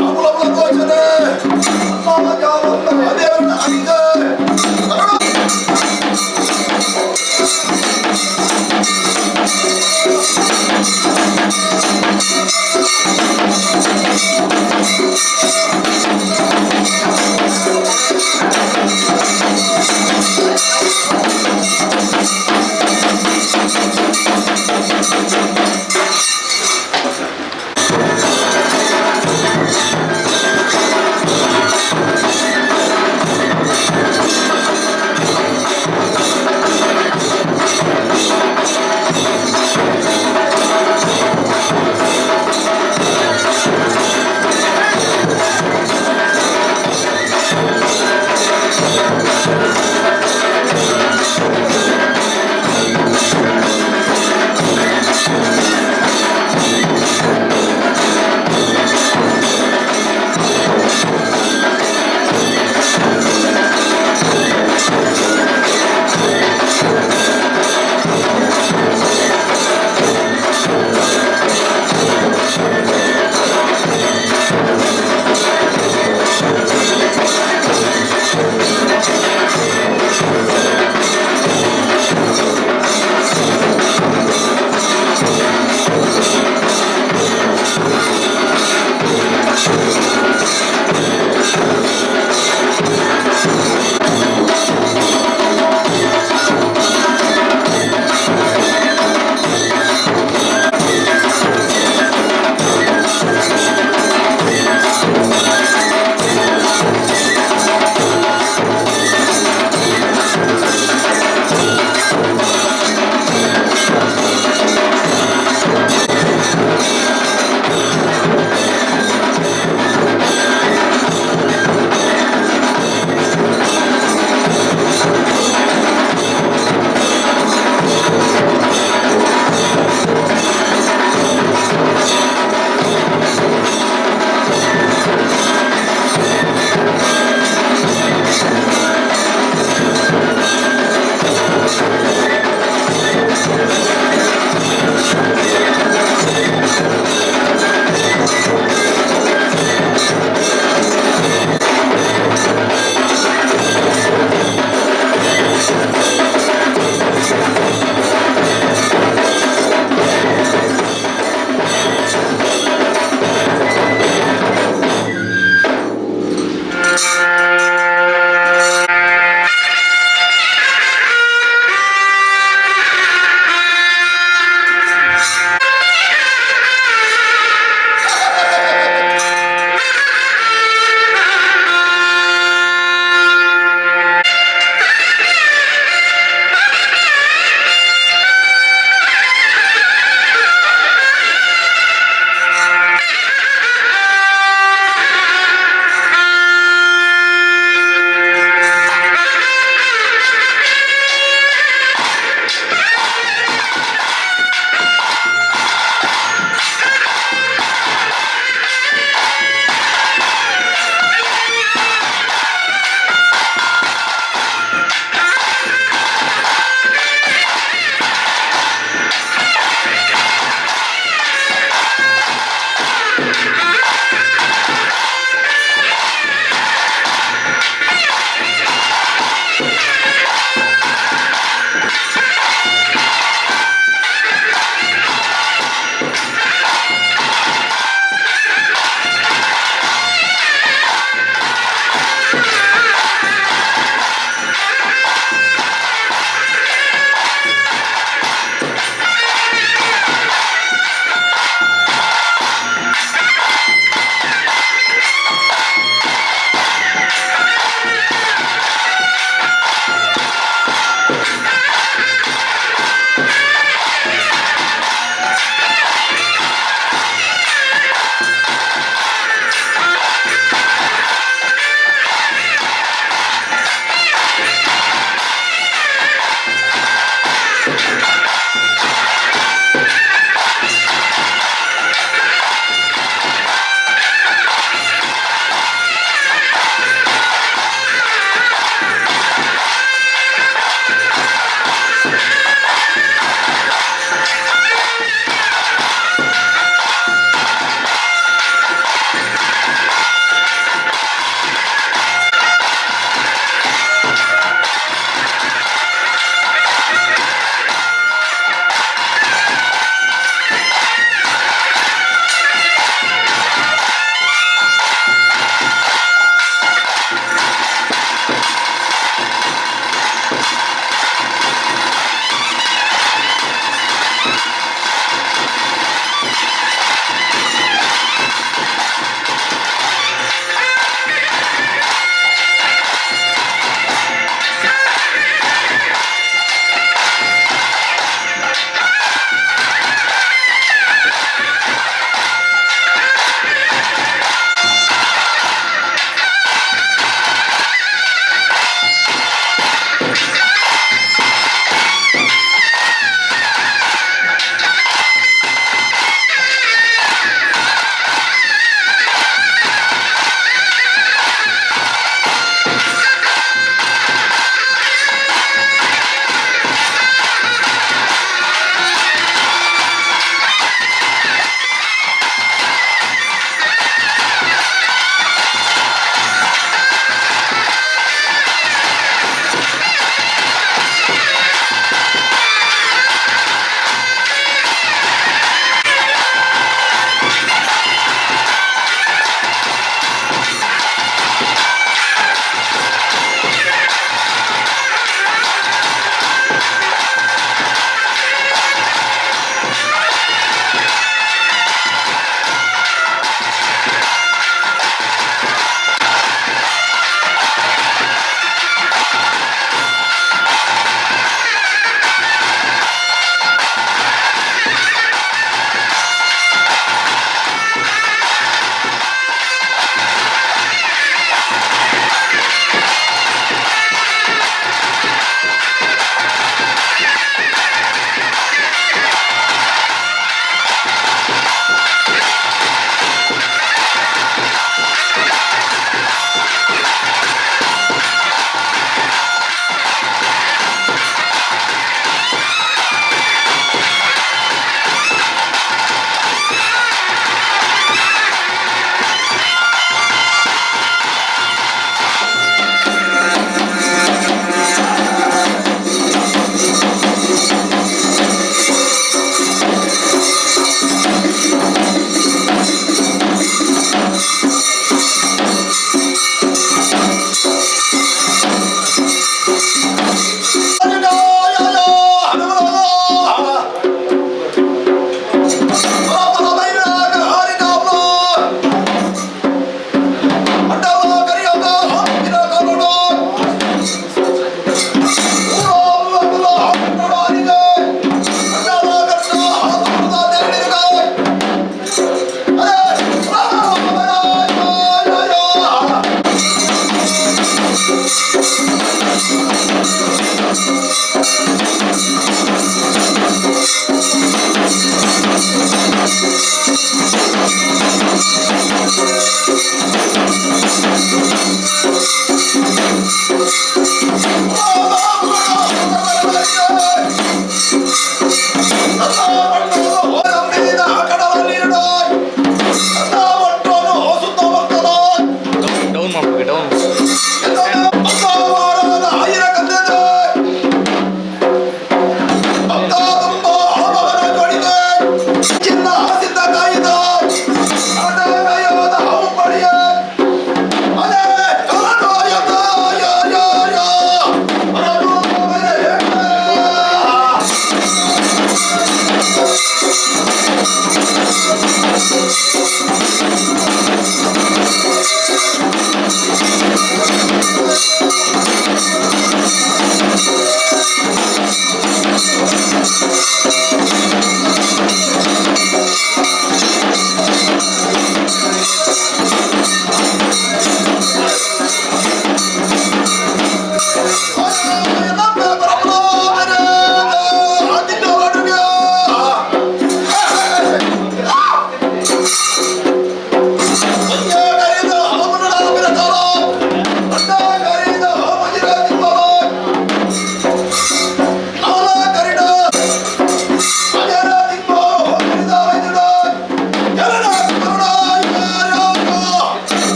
Hula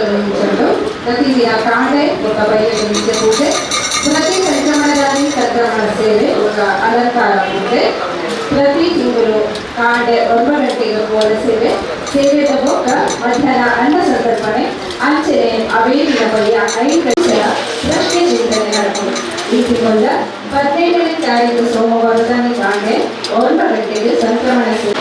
గురించాడు ప్రతి కాండే ఒక బయట గురించే పూజೆ ప్రతి సంక్రమణదాని సంక్రమణ ಸೇವೆ ఒక ಅಲಂಕಾರ ಪೂಜೆ ಪ್ರತಿ ತಿಂಗಳು ಕಾಂಡೆ 9 ಗಂಟೆಗೆ ಪೋಲ ಸೇವೆದ ಬೊಕ್ಕ ಮಧ್ಯಾಹ್ನ ಅನ್ನ ಸಂತರ್ಪಣೆ ಅಂಚನೆ ಅವೇರಿನ ಬಗೆಯ 5 ಗಂಟೆಯ ಪ್ರಶ್ನೆ ಚಿಂತನೆ ನಡೆಯುವುದು. ಈ ತಿಂಗಳ 17ನೇ ತಾರೀಕು ಸೋಮವಾರದ ಕಾಂಡೆ 9 ಗಂಟೆಗೆ ಸಂಕ್ರಮಣ ಸೇವೆ.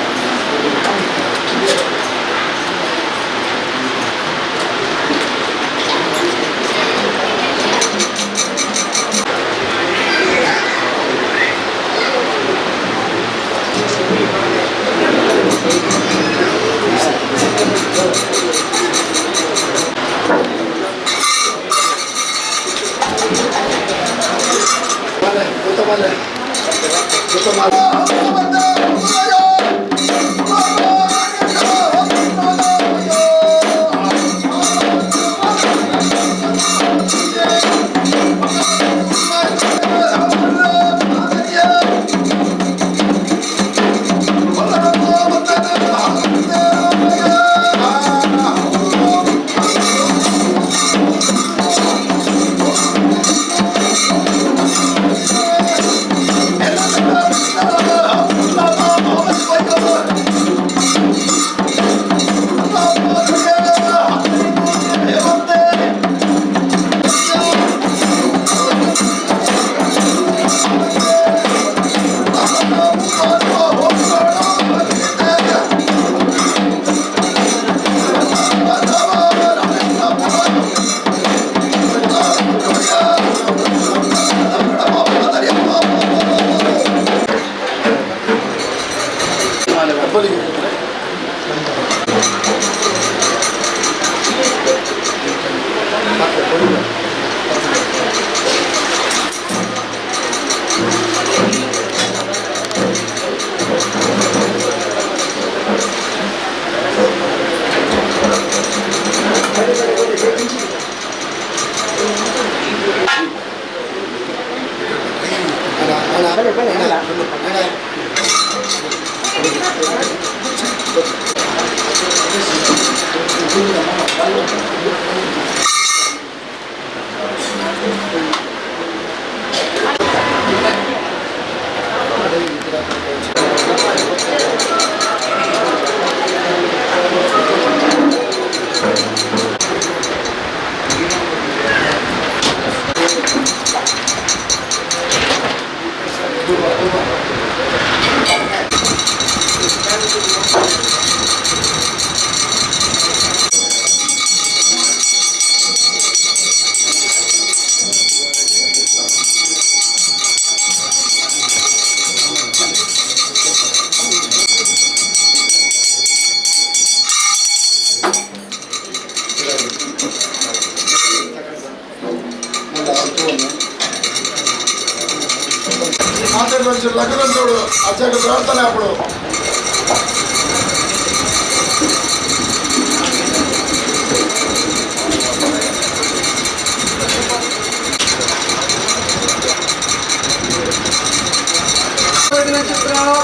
లగ్నంతుడు అచ్చక ప్రార్థన అప్పుడు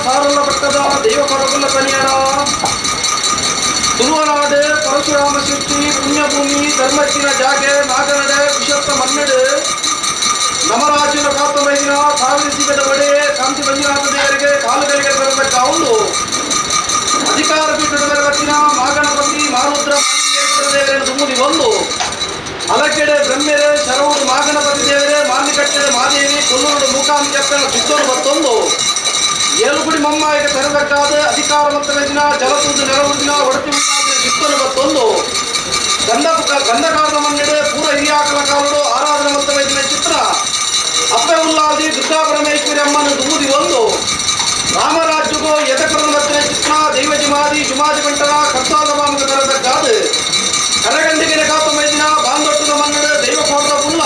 ಸಾರಲ್ಲ ಪಟ್ಟದ ದೇವ ಪರಗುಲ ಕನಿಯನ ತುಳುವನಾಡು ಪರಶುರಾಮ ಸೃಷ್ಟಿ ಪುಣ್ಯಭೂಮಿ ಧರ್ಮಚ್ಚಿನ ಜಾಗೆ ನಾಗನಡೆ ವಿಷತ್ತ ಮನ್ನಡೆ ನಮರಾಜನ ಕಾತ ಮೈದಿನ ಸಾವಿರ ಸಿಗದ ಒಡೆ ಕಾಂತಿ ಮಂಜುನಾಥ ದೇವರಿಗೆ ಕಾಲುಗಳಿಗೆ ಬರತಕ್ಕ ಒಂದು ಅಧಿಕಾರ ಪೀಠದ ಬೆರಗತ್ತಿನ ಮಾಗಣಪತಿ ಮಾರುದ್ರ ದೇವರನ್ನು ತುಂಬುದಿ ಒಂದು ಅಲಕೆಡೆ ಬ್ರಹ್ಮೆರೆ ಶರವುಡು ಮಾಗಣಪತಿ ದೇವರೇ ಮಾಲಿಕಟ್ಟೆಡೆ ಮಾದೇವಿ ಕೊಲ್ಲೂರು ಮೂಕಾಂಬಿಕೆಪ್ಪನ ಸುತ್ತೋರು ಮತ್ತೊಂದು ಏಳುಗುಡಿ ಮಮ್ಮಾಯಿಗೆ ತರಬೇಕಾದ ಅಧಿಕಾರವಂತ ದಿನ ಜಲತೂದು ನೆರವುದಿನ ಒಡತಿ ಸುತ್ತಲು ಮತ್ತೊಂದು ಗಂಧಕಾರದ ಮನ್ನಡೆ ಪೂರ ಹಿರಿಯಾಕಲ ಕಾಲುಡು ಆರಾಧನವಂತ ದಿನ ಚಿತ್ರ ಅಪ್ಪೆ ಉಲ್ಲಾದಿ ದುರ್ಗಾ ಪರಮೇಶ್ವರಿ ಅಮ್ಮನ ದುಮ್ಮುದಿ ಒಂದು ರಾಮರಾಜ್ಯಗೂ ಎದಕರನ ವಚನ ಚಿತ್ರ ದೈವ ಜಿಮಾದಿ ಜುಮಾದಿ ಗಂಟನ ಕರ್ತಾದ ಬಾಮಕ ತರಬೇಕಾದ ಕರಗಂಡಿಗೆ ಕಾತ ಮೈದಿನ ಬಾಂದೊಟ್ಟದ ಮನ್ನಡೆ ದೈವ ಕೋಟದ ಪುಲ್ಲ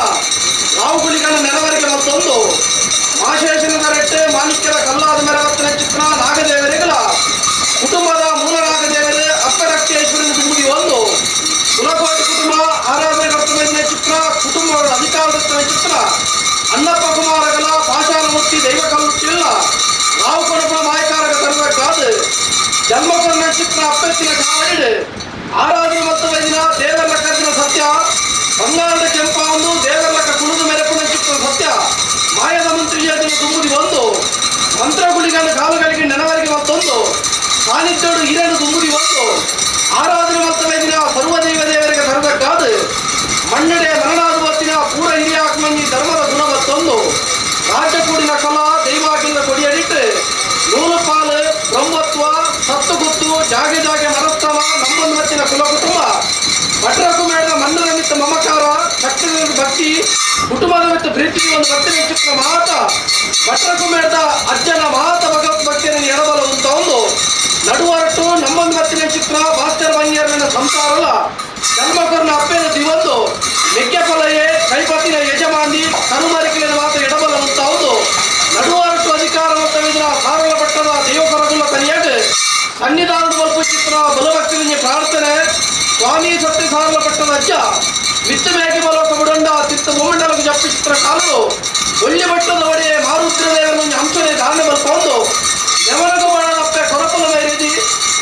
ರಾವುಗುಳಿಗಳ ನೆರವರಿಗೆ ಮತ್ತೊಂದು ಮಾಶೇಷನದ ರೆಟ್ಟೆ ಮಾಣಿಕ್ಯದ ಕಲ್ಲಾದ ಮೆರವತ್ತಿನ ಚಿತ್ರ ನಾಗದೇವರಿಗಳ ಕುಟುಂಬದ ಮೂಲ ನಾಗದೇವರೇ ಅಪ್ಪರಕ್ತೇಶ್ವರನ ತುಂಬುದಿ ಒಂದು ಕುಲಕೋಟಿ ಕುಟುಂಬ ಆರಾಧನೆ ಕರ್ತವ್ಯ ಚಿತ್ರ ಕುಟುಂಬಗಳ ಅಧಿಕಾರದ ಚಿತ್ರ ಅನ್ನಪ್ಪ ಕುಮಾರಗಳ ಪಾಷಾಣ ಮುಟ್ಟಿ ದೈವ ಕಲ್ಲುಟ್ಟಿಲ್ಲ ನಾವು ಕೊಡುವ ಮಾಯಕಾರಕ ತರಬೇಕಾದ ಜನ್ಮಕರಣ ಚಿತ್ರ ಅಪ್ಪತ್ತಿನ ಕಾವಡಿಡು ಆರಾಧನೆ ಮತ್ತು ವೈದಿನ ದೇವರ ಕರ್ದಿನ ಸತ್ಯ ಬಂಗಾರದ ಕೆಂಪ ಒಂದು ದೇವರಕ್ಕ ಕುಣಿದು ಮೆರಪುನ ಚಿತ್ರ ಸತ್ಯ ಮಾಯದ ಮಂತ್ರಿಯಾದ ತುಂಬುದಿ ಒಂದು ಮಂತ್ರಗುಳಿಗಳ ಕಾಲುಗಳಿಗೆ ನೆನವರಿಗೆ ಮತ್ತೊಂದು ಸಾನ್ನಿಧ್ಯೋಡು ಹಿರಿಯನು ತುಂಬುದಿ ಒಂದು ಆರಾಧನೆ ಮತ್ತವೇದಿನ ಸರ್ವ ದೇವರಿಗೆ ತರಬೇಕಾದ ಮಣ್ಣಡೆ ಮರಣಾದ ಹೊತ್ತಿನ ಪೂರ ಹಿರಿಯ ಮಂಜಿ ಧರ್ಮದ ಗುಣ ಮತ್ತೊಂದು ರಾಜ್ಯ ಕೂಡಿನ ಕಲಾ ದೈವಾಗಿಂದ ಕೊಡಿಯಡಿಟ್ಟು ನೂಲುಪಾಲು ಬ್ರಹ್ಮತ್ವ ಸತ್ತುಗುತ್ತು ಜಾಗೆ ಜಾಗೆ ಮರಸ್ತವ ನಮ್ಮೊಂದು ಮತ್ತಿನ ಕುಲ ಕುಟುಂಬ ಭಟ್ರಕು ಮೇಡದ ಮಣ್ಣರ ಮಿತ್ತ ಮಮಕಾರ ಶಕ್ತಿಗಳ ಭಕ್ತಿ ಕುಟುಂಬದ ಮಿತ್ತ ಪ್ರೀತಿಗೆ ಒಂದು ಭಕ್ತಿ ಚಿತ್ರ ಮಾತ ಭಟ್ರಕು ಮೇಡದ ಅಜ್ಜನ ಮಾತ ಭಗವತ್ ಭಕ್ತಿಯನ್ನು ಎಡಬಲ ಉಂಟ ಒಂದು ನಡುವರಟ್ಟು ನಮ್ಮೊಂದು ಮತ್ತಿನ ಚಿತ್ರ ಭಾಸ್ಕರ ಬಂಗಿಯರನ್ನ ಸಂಸಾರಲ್ಲ ಜನ್ಮಕರನ ಅಪ್ಪೇನ ದಿವಂದು ಮೆಕ್ಕೆಕೊಲೆಯೇ ಕೈಪತ್ತಿನ ಯಜಮಾನಿ ಕರುಮಾರಿಕೆಯ ಮಾತ್ರ ಎಡಬಲ ಉಂಟ ಹೌದು ನಡುವರಟ್ಟು ಅಧಿಕಾರ ಮೊತ್ತವಿದ್ರ ಸಾರಳ ಪಟ್ಟದ ದೇವಕರಗುಲ್ಲ ಕನಿಯಾಗ ಸನ್ನಿಧಾನದ ಬಲ್ಪು ಚಿತ್ರ ಬಲಭಕ್ತಿಗೆ ಪ್ರಾರ್ಥನೆ ಸ್ವಾಮಿ ಸತ್ಯ ಸಾರಲ ಪಟ್ಟದ ಅಜ್ಜ ಮಿತ್ತ ಮೇಗೆ ಬಲಕ ಬುಡಂಡ ತಿತ್ತ ಮೊಮ್ಮಂಡಲಕ್ಕೆ ಜಪ್ಪಿ ಚಿತ್ರ ಕಾಲು ಒಳ್ಳೆ ಬಟ್ಟದ ಒಡೆಯ ಮಾರುದ್ರ ದೇವರನ್ನು ಅಂಶನೇ ದಾನ ಬಲ್ಪೊಂದು ನೆವನಗ ಮಾಡನಪ್ಪೆ ಕೊರಪಲ ಮೇರಿದಿ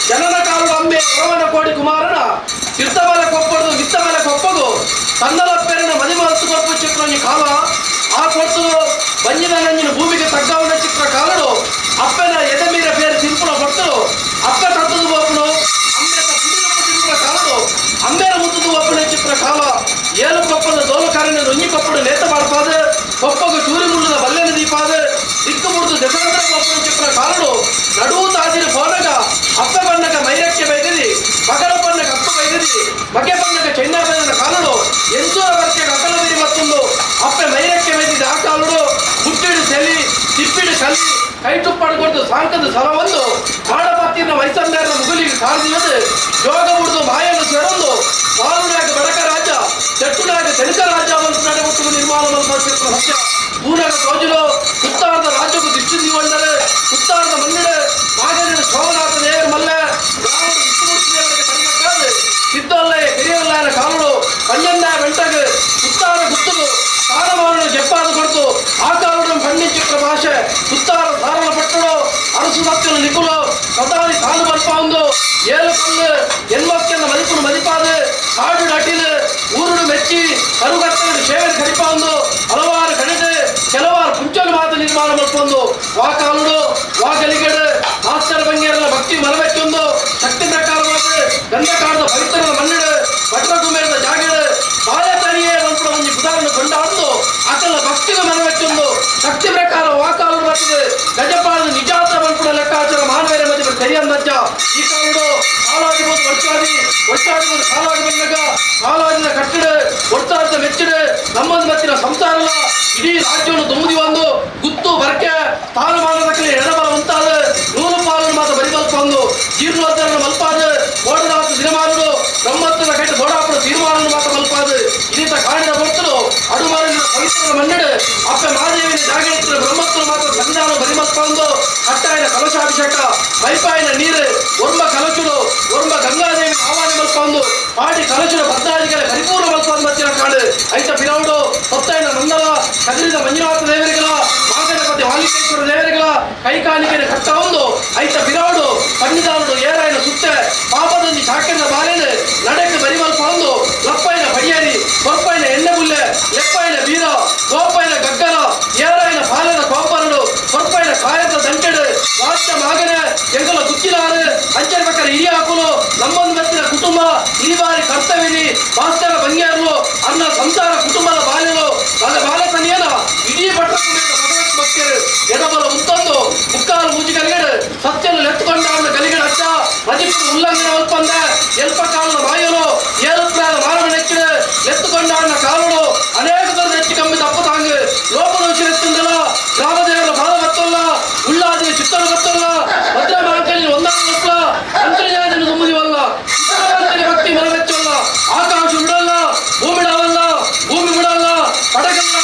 ಜನನ ಕಾಲದ ಅಂಬೆ ಹೊರವನ ಕೋಡಿ ಕುಮಾರನ ತೀರ್ಥ ಮೇಲೆ ಕೊಪ್ಪದು ವಿತ್ತ ಮೇಲೆ ಕೊಪ್ಪದು ತನ್ನಲಪ್ಪೆರನ ಮದಿಮ ಹತ್ತು ಕೊಪ್ಪು ಚಿತ್ರ ಕಾಲ ಆ ಕೊಡ್ತದು ಬಂಜಿನ ನಂಜಿನ ಭೂಮಿಗೆ ತಗ್ಗಾವನ ಚಿತ್ರ ಕಾಲಡು ಅಪ್ಪನ ಎದೆ ಮೀರ ಬೇರೆ ಸಿಂಪುಳ ಕೊಟ್ಟರು ಅಪ್ಪ ತತ್ತದು ಒಪ್ಪನು ಅಂಬೆತ ಪುಡಿನಪ್ಪ ಚಿತ್ರ ಕಾಲಡು ಅಂಬೇರ ಮುತ್ತದು ಒಪ್ಪನ ಚಿತ್ರ ಕಾಲ ಏಳು ಕೊಪ್ಪದ ದೋಲಕಾರನ ರುಂಜಿ ಕೊಪ್ಪಡು ನೇತ ಮಾಡ್ಪಾದ ಕೊಪ್ಪಗ ಚೂರಿ ಮುಳ್ಳದ ಬಲ್ಲೆನ ದೀಪಾದ ದಿಕ್ಕು ಮುಡಿದು ದಶರಥ ಒಪ್ಪನ ಚಿತ್ರ ಕಾಲಡು ನಡುವು ತಾಜಿನ ಫೋನಗ ಅಪ್ಪ ಬಣ್ಣಗ ಮೈರಕ್ಕೆ ಬೈಗದಿ ಮಗನ ಬಣ್ಣಗ ಅಪ್ಪ ಬೈಗದಿ ಮಗೆ ಬಣ್ಣಗ ಚೈನಾ ಬಣ್ಣದ ಕಾಲಡು ಎಂದೂರ ಬರ್ಕೆ ಅಕಲ ಬೀರಿ ಮತ್ತೊಂದು ಅಪ್ಪೆ ಮೈರಕ್ಕೆ ಬೈದಿದ್ದ ಆ ಕಾಲಡು ಮುಟ್ಟಿಡು ಸೆಲಿ ತಿಪ್ಪಿಡು ಕಲಿ ಕೈ ತುಪ್ಪಡ್ಕೊಂಡು ಸಾಂಕದ ಸಲವೊಂದು ಮಾಡಪತ್ತಿನ ವಯಸ್ಸಂದಾರನ ಮುಗುಲಿಗೆ ಕಾದಿಯದು ಯೋಗ ಮುಡಿದು ಮಾಯನ್ನು ಸೆರೊಂದು ಪಾಲುನಾಗ ಬಡಕ ರಾಜ ಚಟ್ಟುನಾಗ ತೆಲುಕ ರಾಜ ಒಂದು ನಡೆಬಿಟ್ಟು ನಿರ್ಮಾಣ ಚಿತ್ರ ಸತ್ಯ ಪೂನಾಗ ಸೋಜುಲು ಸುತ್ತಾರದ ರಾಜ್ಯಕ್ಕೂ ದಿಷ್ಟು ನೀವಂದರೆ ಸುತ್ತಾರದ ಮನ್ನಡೆ ಮಾಗನ ಸೋಮನಾಥ ದೇವರ ಮಲ್ಲ ರಾವಣ ವಿಷ್ಣುಮೂರ್ತಿ ದೇವರಿಗೆ ತರಬೇಕಾದ ಸಿದ್ದೊಲ್ಲೆ ಹಿರಿಯಲ್ಲಾಯನ ಕಾಲುಡು ಪಂಜಂದ ಬೆಂಟಗ ಸುತ್ತಾರ ಗುತ್ತುದು ಸಾರಮಾನ ಜಪ್ಪಾದ ಕೊಡ್ತು ಆ ಕಾಲುಡು ಪಂಡಿ ಚಿತ್ರ ಭಾಷೆ ಸುತ್ತಾರ ಸಾರಲ ಪಟ್ಟಡು ಅರಸು ಸತ್ಯನ ನಿಕುಲು ಸದಾನಿ ಕಾಲು ಬಲ್ಪ ಒಂದು ಏಳು ಕಲ್ಲು ಎನ್ಮಕ್ಕೆಲ್ಲ ಮದಿಪುಡು ಮದಿಪಾದ ಕಾಡು ಅಟಿಲು ಊರುಡು ಮೆಚ್ಚಿ ಕರುಗತ್ತಲು ಸೇವೆ ಕರಿಪ ಒಂದು ಹಲವಾರು ಕಣಿದೆ ಕೆಲವಾರು ಪುಂಚಲು ಮಾತು ನಿರ್ಮಾಣ ಮಾಡ್ಕೊಂಡು ವಾ ಕಾಲುಡು ವಾ ಗಲಿಗಡು ಮಾಸ್ಟರ್ ಬಂಗೇರಲ್ಲ ಭಕ್ತಿ ಮನವೆಚ್ಚೊಂದು ಶಕ್ತಿ ಪ್ರಕಾರವಾದ ಗಂಧ ಕಾಡದ ಪವಿತ್ರದ ಮನ್ನಡು ಭಟ್ರ ಕುಮೇರದ ಜಾಗಡು ಬಾಯ ತನಿಯೇ ಒಂದು ಒಂದು ಉದಾಹರಣೆ ಕೊಂಡಾಡ್ದು ಅಕಲ ಭಕ್ತಿಗೆ ಮನವೆಚ್ಚೊಂದು ಶಕ್ತಿ ಪ್ರಕಾರ ವಾ ಕಾಲುಡು ಬರ್ತದೆ ಗಜಪಾಲದ ನಿಜಾತ ಬಂದ್ಬಿಡ ಲೆಕ್ಕಾಚಾರ ಮಾನವೇರ ಮಧ್ಯೆ ಸರಿಯಂದಜ್ಜ ಈ ಕಾಲುಡು ಕಾಲಾಗಿರ್ಬೋದು ಒಟ್ಟಾಡಿಬೋದು ಕಾಲಾಗಿ ಬಂದಾಗ ಕಾಲಾಗಿನ ಕಟ್ಟಡ ಒಟ್ಟಾದ ಮೆಚ್ಚಡು ನಮ್ಮದು ಮತ್ತಿನ ಸಂಸಾರಲ್ಲ ಇಡೀ ರಾಜ್ಯವನ್ನು ತುಂಬಿ ಒಂದು ಗುತ್ತು ಬರ್ಕೆ ತಾನುಮಾನದಕ್ಕೆ ಎಡಬಲ ಉಂಟಾದ ನೂಲು ಪಾಲನ್ನು ಮಾತ್ರ ಬರಿಬಲ್ಪ ಒಂದು ಜೀರ್ಣೋದ್ಧಾರ ಮಲ್ಪಾದ ಓಡದಾತ ದಿನಮಾನಗಳು ಬ್ರಹ್ಮತ್ವದ ಕಟ್ಟ ಬೋಡಾಪುರ ತೀರ್ಮಾನ ಮಾತ್ರ ಮಲ್ಪಾದ ಇದೀತ ಕಾಡಿನ ಕೊಟ್ಟರು ಅಡುಮಾರಿನ ಪವಿತ್ರದ ಮನ್ನಡೆ ಅಪ್ಪೆ ಮಹಾದೇವಿನ ಜಾಗ ಇಟ್ಟರೆ ಬ್ರಹ್ಮತ್ವ ಮಾತ್ರ ಸಂವಿಧಾನ ಬರಿಮಲ್ಪ ಒಂದು ಕಟ್ಟಾಯನ ಕಲಶಾಭಿಷೇಕ ಮೈಪಾಯಿನ ನೀರು ಒರ್ಮ ಕಲಚುಡು ಒರ್ಮ ಗಂಗಾದೇವಿ ಆವಾನ ಮಲ್ಪ ಒಂದು ಪಾಡಿ ಕಲಚುಡ ಭದ್ರಾದಿಗಳ ಪರಿಪೂರ್ಣ ಮಲ್ಪ ಒಂದು ಮತ್ತಿನ ಕಾಡು ಐತ ಪಿರೌಡು ಸತ್ತಾಯನ ನಂದಲ ಕದಿರಿದ ಮಂಜುನಾಥ ದೇವರಿಗಳ ಮಾಗಣಪತಿ ವಾಲಿಕೇಶ್ವರ ದೇವರಿಗಳ ಕೈಕಾಲಿಕೆಯ ಕಟ್ಟ ಒಂದು ಐತ ಪಿರೌಡು ಪನ್ನಿದಾನುಡು ಏರಾಯನ ಸುತ್ತೆ ಪಾಪದಲ್ಲಿ ಶಾಖೆನ ಬಾಲೆನು ನಡೆಕ್ಕೆ ಬರಿಮಲ್ಪ ಒಂದು ಲಪ್ಪೈನ ಬಡಿಯರಿ ಕೊಪ್ಪೈನ ಎಣ್ಣೆ ಬುಲ್ಲೆ ಎಪ್ಪೈನ ಬೀರ ಗೋಪೈನ ಗಗ್ಗಲ ಏರಾಯನ ಪಾಲನ ಕೋಪರಡು ಕೊಪ್ಪೈನ ಕಾಯದ ದಂಟೆಡು ರಾಜ್ಯ ಮಾಗನ ಎಂಗಲ ಗುತ್ತಿಲಾರು ಅಂಚರ ಪಕ್ಕದ ಹಿರಿಯ ಹಾಕಲು ನಮ್ಮೊಂದು ಮತ್ತಿನ ಕುಟುಂಬ ಈ ಬಾರಿ ಕರ್ತವ್ಯದಿ ಭಾಸ್ಕರ ಬಂಗೇರಲು ಅನ್ನ ಸಂಸಾರ ಕುಟುಂಬದ ಬಾಲ್ಯಲು ಬಾಲ ತನಿಯನ ಇಡೀ ಭಟ್ರಕುಮೇರ ಭಗವತ್ ಭಕ್ತರು ಎಡಬಲ ಉಂಟೊಂದು ಮುಕ್ಕಾಲು ಮೂಜಿ ಕಲಿಗಡು ಸತ್ಯನು ಎತ್ತುಕೊಂಡ ಅವನ ಕಲಿಗಡ ಹಚ್ಚ ಮದಿಪುರ ಉಲ್ಲಂಘನೆ ಒಲ್ಪಂದ ಎಲ್ಪ ಕಾಲದ ಮಾಯಲು ಏಳುಪ್ರಾದ ಮಾರಣ ನೆಚ್ಚಿಡು ಎತ್ತುಕೊಂಡ ಅವನ ಕಾಲುಡು ಅನೇಕ ತರದ ಹೆಚ್ಚು ಕಮ್ಮಿ ತಪ್ಪು ತಾಂಗು ಲೋಪದ ವಿಷಯತ್ತಲ್ಲ ಗ್ರಾಮದೇವರ ಬಾಲ ಗೊತ್ತಲ್ಲ ಉಳ್ಳಾದಿ ಚಿತ್ತನ ಗೊತ್ತಲ್ಲ ಭದ್ರ ಮಾಂಕಲಿ ಒಂದಾದ ಗೊತ್ತಲ್ಲ ಅಂತರ್ಜಾಲದಲ್ಲಿ ತುಂಬುದಿವಲ್ಲ ಭಕ್ತಿ ಮನವೆಚ್ಚಲ್ಲ ಆಕಾಶ ಬಿಡಲ್ಲ ಭೂಮಿ ಬಿಡವಲ್ಲ ಭೂಮಿ ಬಿಡಲ್ಲ ಪಡಗಲ್ಲ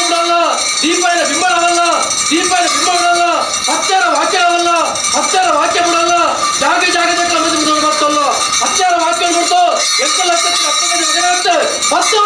ಬಿಡಲ್ಲ ದೀಪಾಯನ ಬಿಂಬಳವಲ್ಲ ದೀಪಾಯನ ಬಿಂಬ ಬಿಡಲ್ಲ ಹತ್ಯಾರ ವಾಕ್ಯವಲ್ಲ ಹತ್ಯಾರ ವಾಕ್ಯ ಬಿಡಲ್ಲ ಜಾಗ ಜಾಗದ ಕ್ರಮದ ಗೊತ್ತಲ್ಲ ಹತ್ಯಾರ ವಾಕ್ಯ ಬಿಡ್ತು ಎಂಟು ಲಕ್ಷಕ್ಕೆ ಹತ್ತು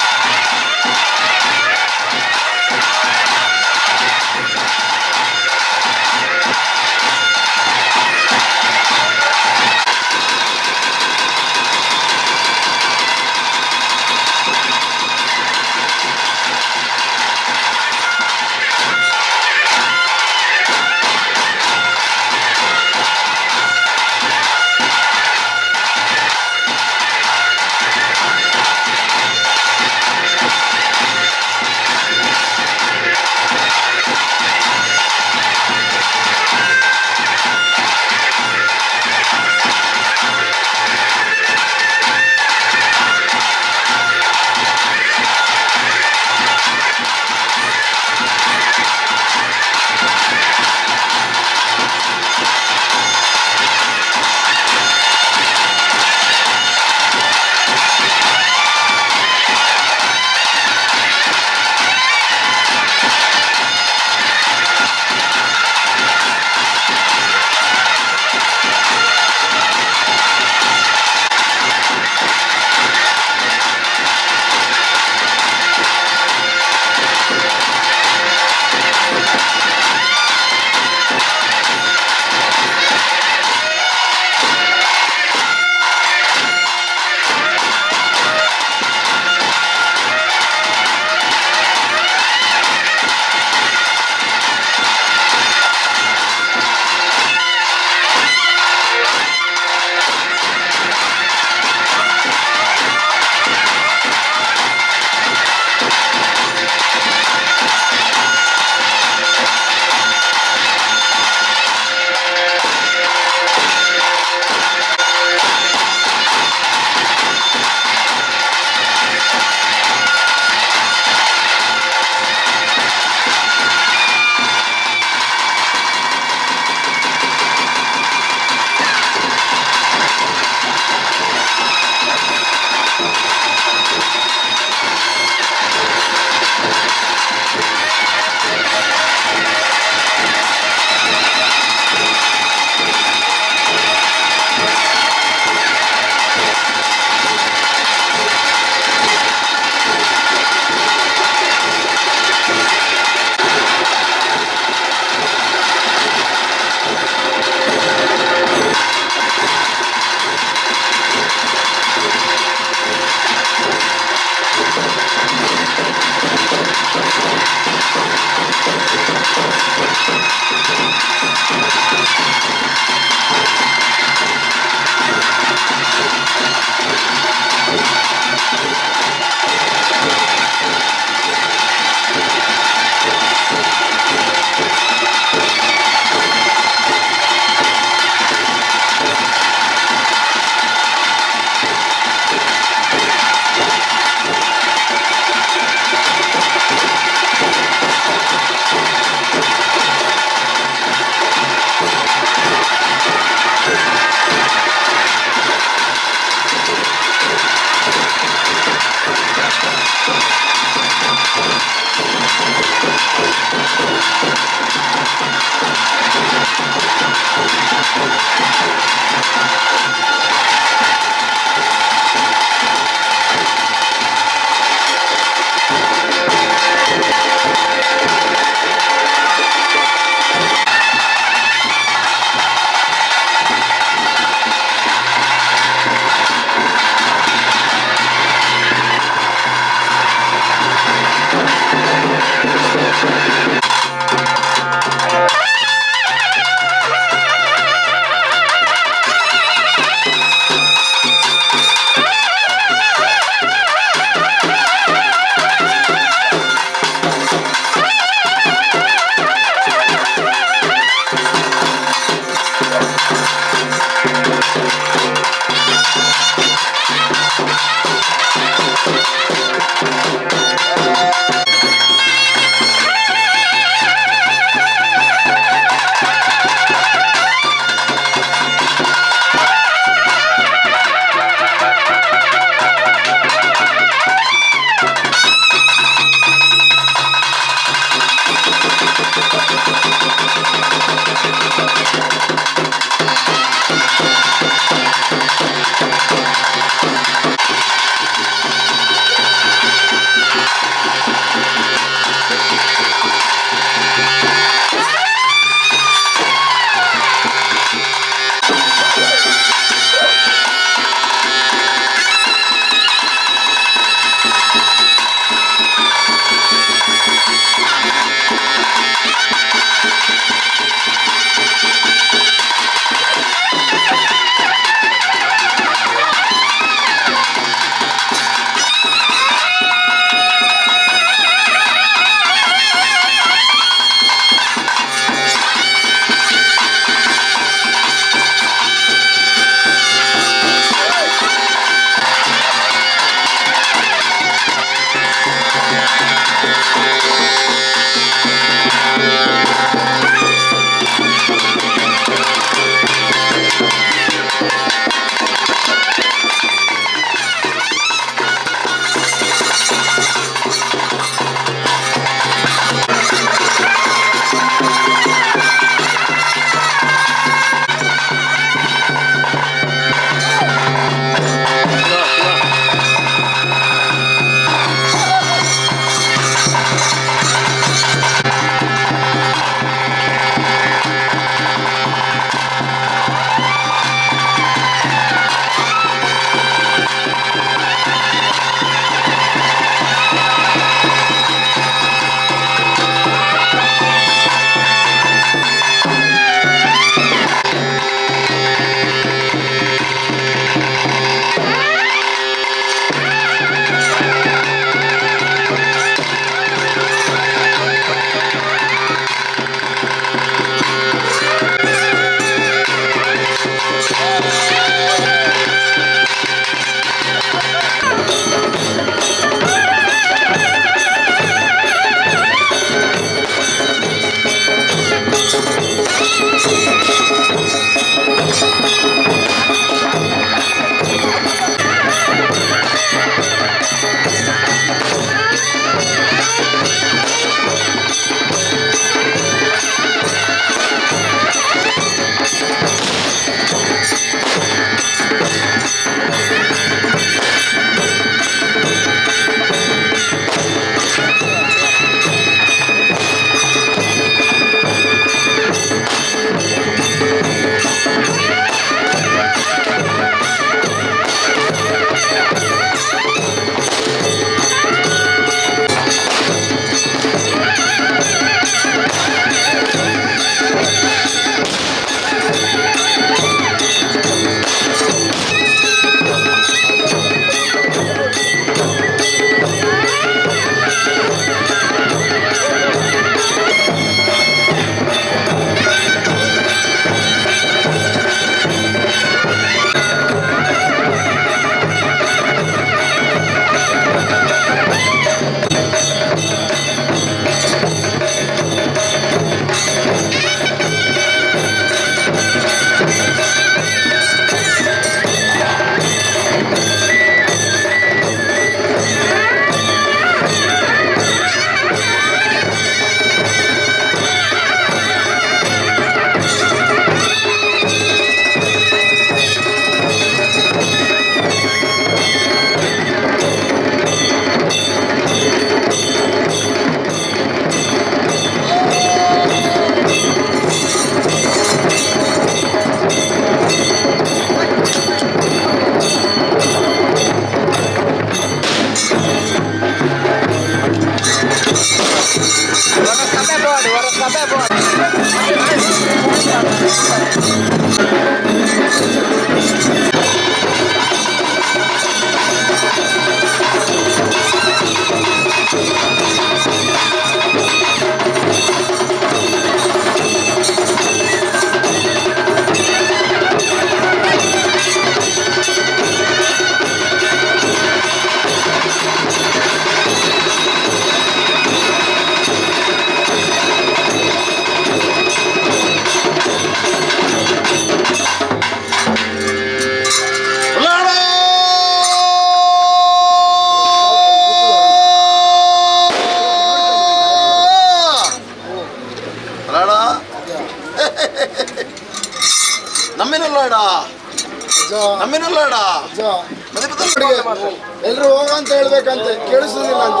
ಎಲ್ರು ಹೋಗಂತ ಹೇಳ್ಬೇಕಂತೆ, ಕೇಳಿಸುದಿಲ್ಲ ಅಂತ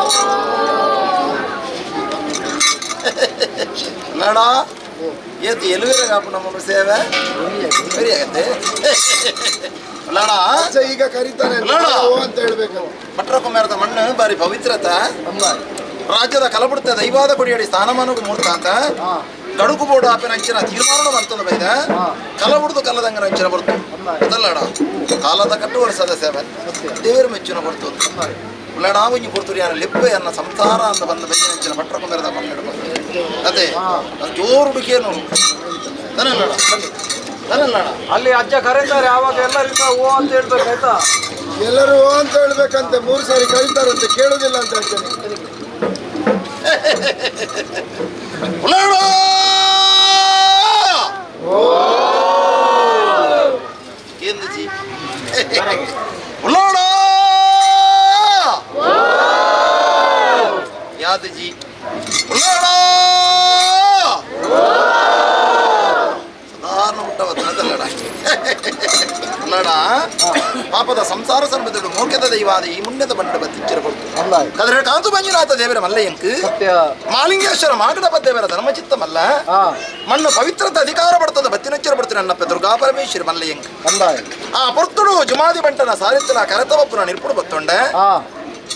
ನೋಡ ಏತ್ ಎಲ್ವೇರಾಗಪ್ಪ ನಮ್ಮ ಸೇವೆ ಸರಿ ಆಗತ್ತೆ. ಈಗ ಕರೀತಾನೆ ಅಂತ ಹೇಳ್ಬೇಕು. ಭಟ್ರಕುಮಾರದ ಮಣ್ಣು ಬಾರಿ ಪವಿತ್ರತ ರಾಜ್ಯದ ಕಲಬುಡ್ತ ದೈವಾದ ಕೊಡಿಯಡಿ ಸ್ಥಾನಮಾನಗೂ ಮೂರ್ತಾತ ಗಡುಕು ಬೋರ್ಡು ಆಪಿನ ಅಂಚಿನ ತೀರ್ಮಾನ ಬಂತಂದ ಬೈದ ಕಲಬುಡ್ದು ಕಲ್ಲದಂಗನ ಅಂಚಿನ ಬರ್ತು ಅದಲ್ಲಡ ಕಾಲದ ಕಟ್ಟು ವರ್ಷದ ಸೇವೆ ದೇವರು ಮೆಚ್ಚಿನ ಬರ್ತು ಉಳ್ಳಡ ಒಂಜಿ ಕೊಡ್ತುರಿ ಯಾರ ಲಿಪ್ಪೆಯನ್ನ ಸಂಸಾರ ಅಂತ ಬಂದ ಬೈದಿನ ಅಂಚಿನ ಭಟ್ರಕುಮಾರದ ಮಣ್ಣು ಅದೇ ಜೋರುಡುಕೇನು ಅಲ್ಲಿ ಅಜ್ಜ ಕರೀತಾರೆ ಆವಾಗ ಎಲ್ಲರಿಂದ ಓ ಅಂತ ಹೇಳ್ಬೇಕಾಯ್ತಾ? ಎಲ್ಲರೂ ಓ ಅಂತ ಹೇಳ್ಬೇಕಂತೆ, 3 ಸಾರಿ ಕರೀತಾರಂತೆ, ಕೇಳುದಿಲ್ಲ ಅಂತ ಹೇಳ್ತೇನೆ. याद जी ಸಾಧಾರಣ ಹುಟ್ಟವತ್ತಲ್ಲಡ ಪಾಪದ ಸಂಸಾರ ಸಂಬಂಧಗಳು ಮೋಕ್ಯದ ದೈವಾದ ಈ ಮುನ್ನದ ಬಂಡ ಬತ್ತಿಚ್ಚಿರಬಹುದು ಕದ್ರೆ ಕಾಂತು ಮಂಜುನಾಥ ದೇವರ ಮಲ್ಲಯ್ಯಂಕ್ ಮಾಲಿಂಗೇಶ್ವರ ಮಾಗಡ ದೇವರ ಧರ್ಮಚಿತ್ತ ಮಲ್ಲ ಮಣ್ಣು ಪವಿತ್ರತೆ ಅಧಿಕಾರ ಬರ್ತದ ಬತ್ತಿನಚ್ಚಿರ ಬಡ್ತೀನಿ ನನ್ನಪ್ಪ ದುರ್ಗಾ ಪರಮೇಶ್ವರಿ ಮಲ್ಲಯ್ಯಂಕ್ ಆ ಪೊರ್ತುಡು ಜುಮಾದಿ ಬಂಟನ ಸಾರಿತ್ತನ ಕರೆತವಪ್ಪುನ ನಿರ್ಪುಡು ಬತ್ತೊಂಡೆ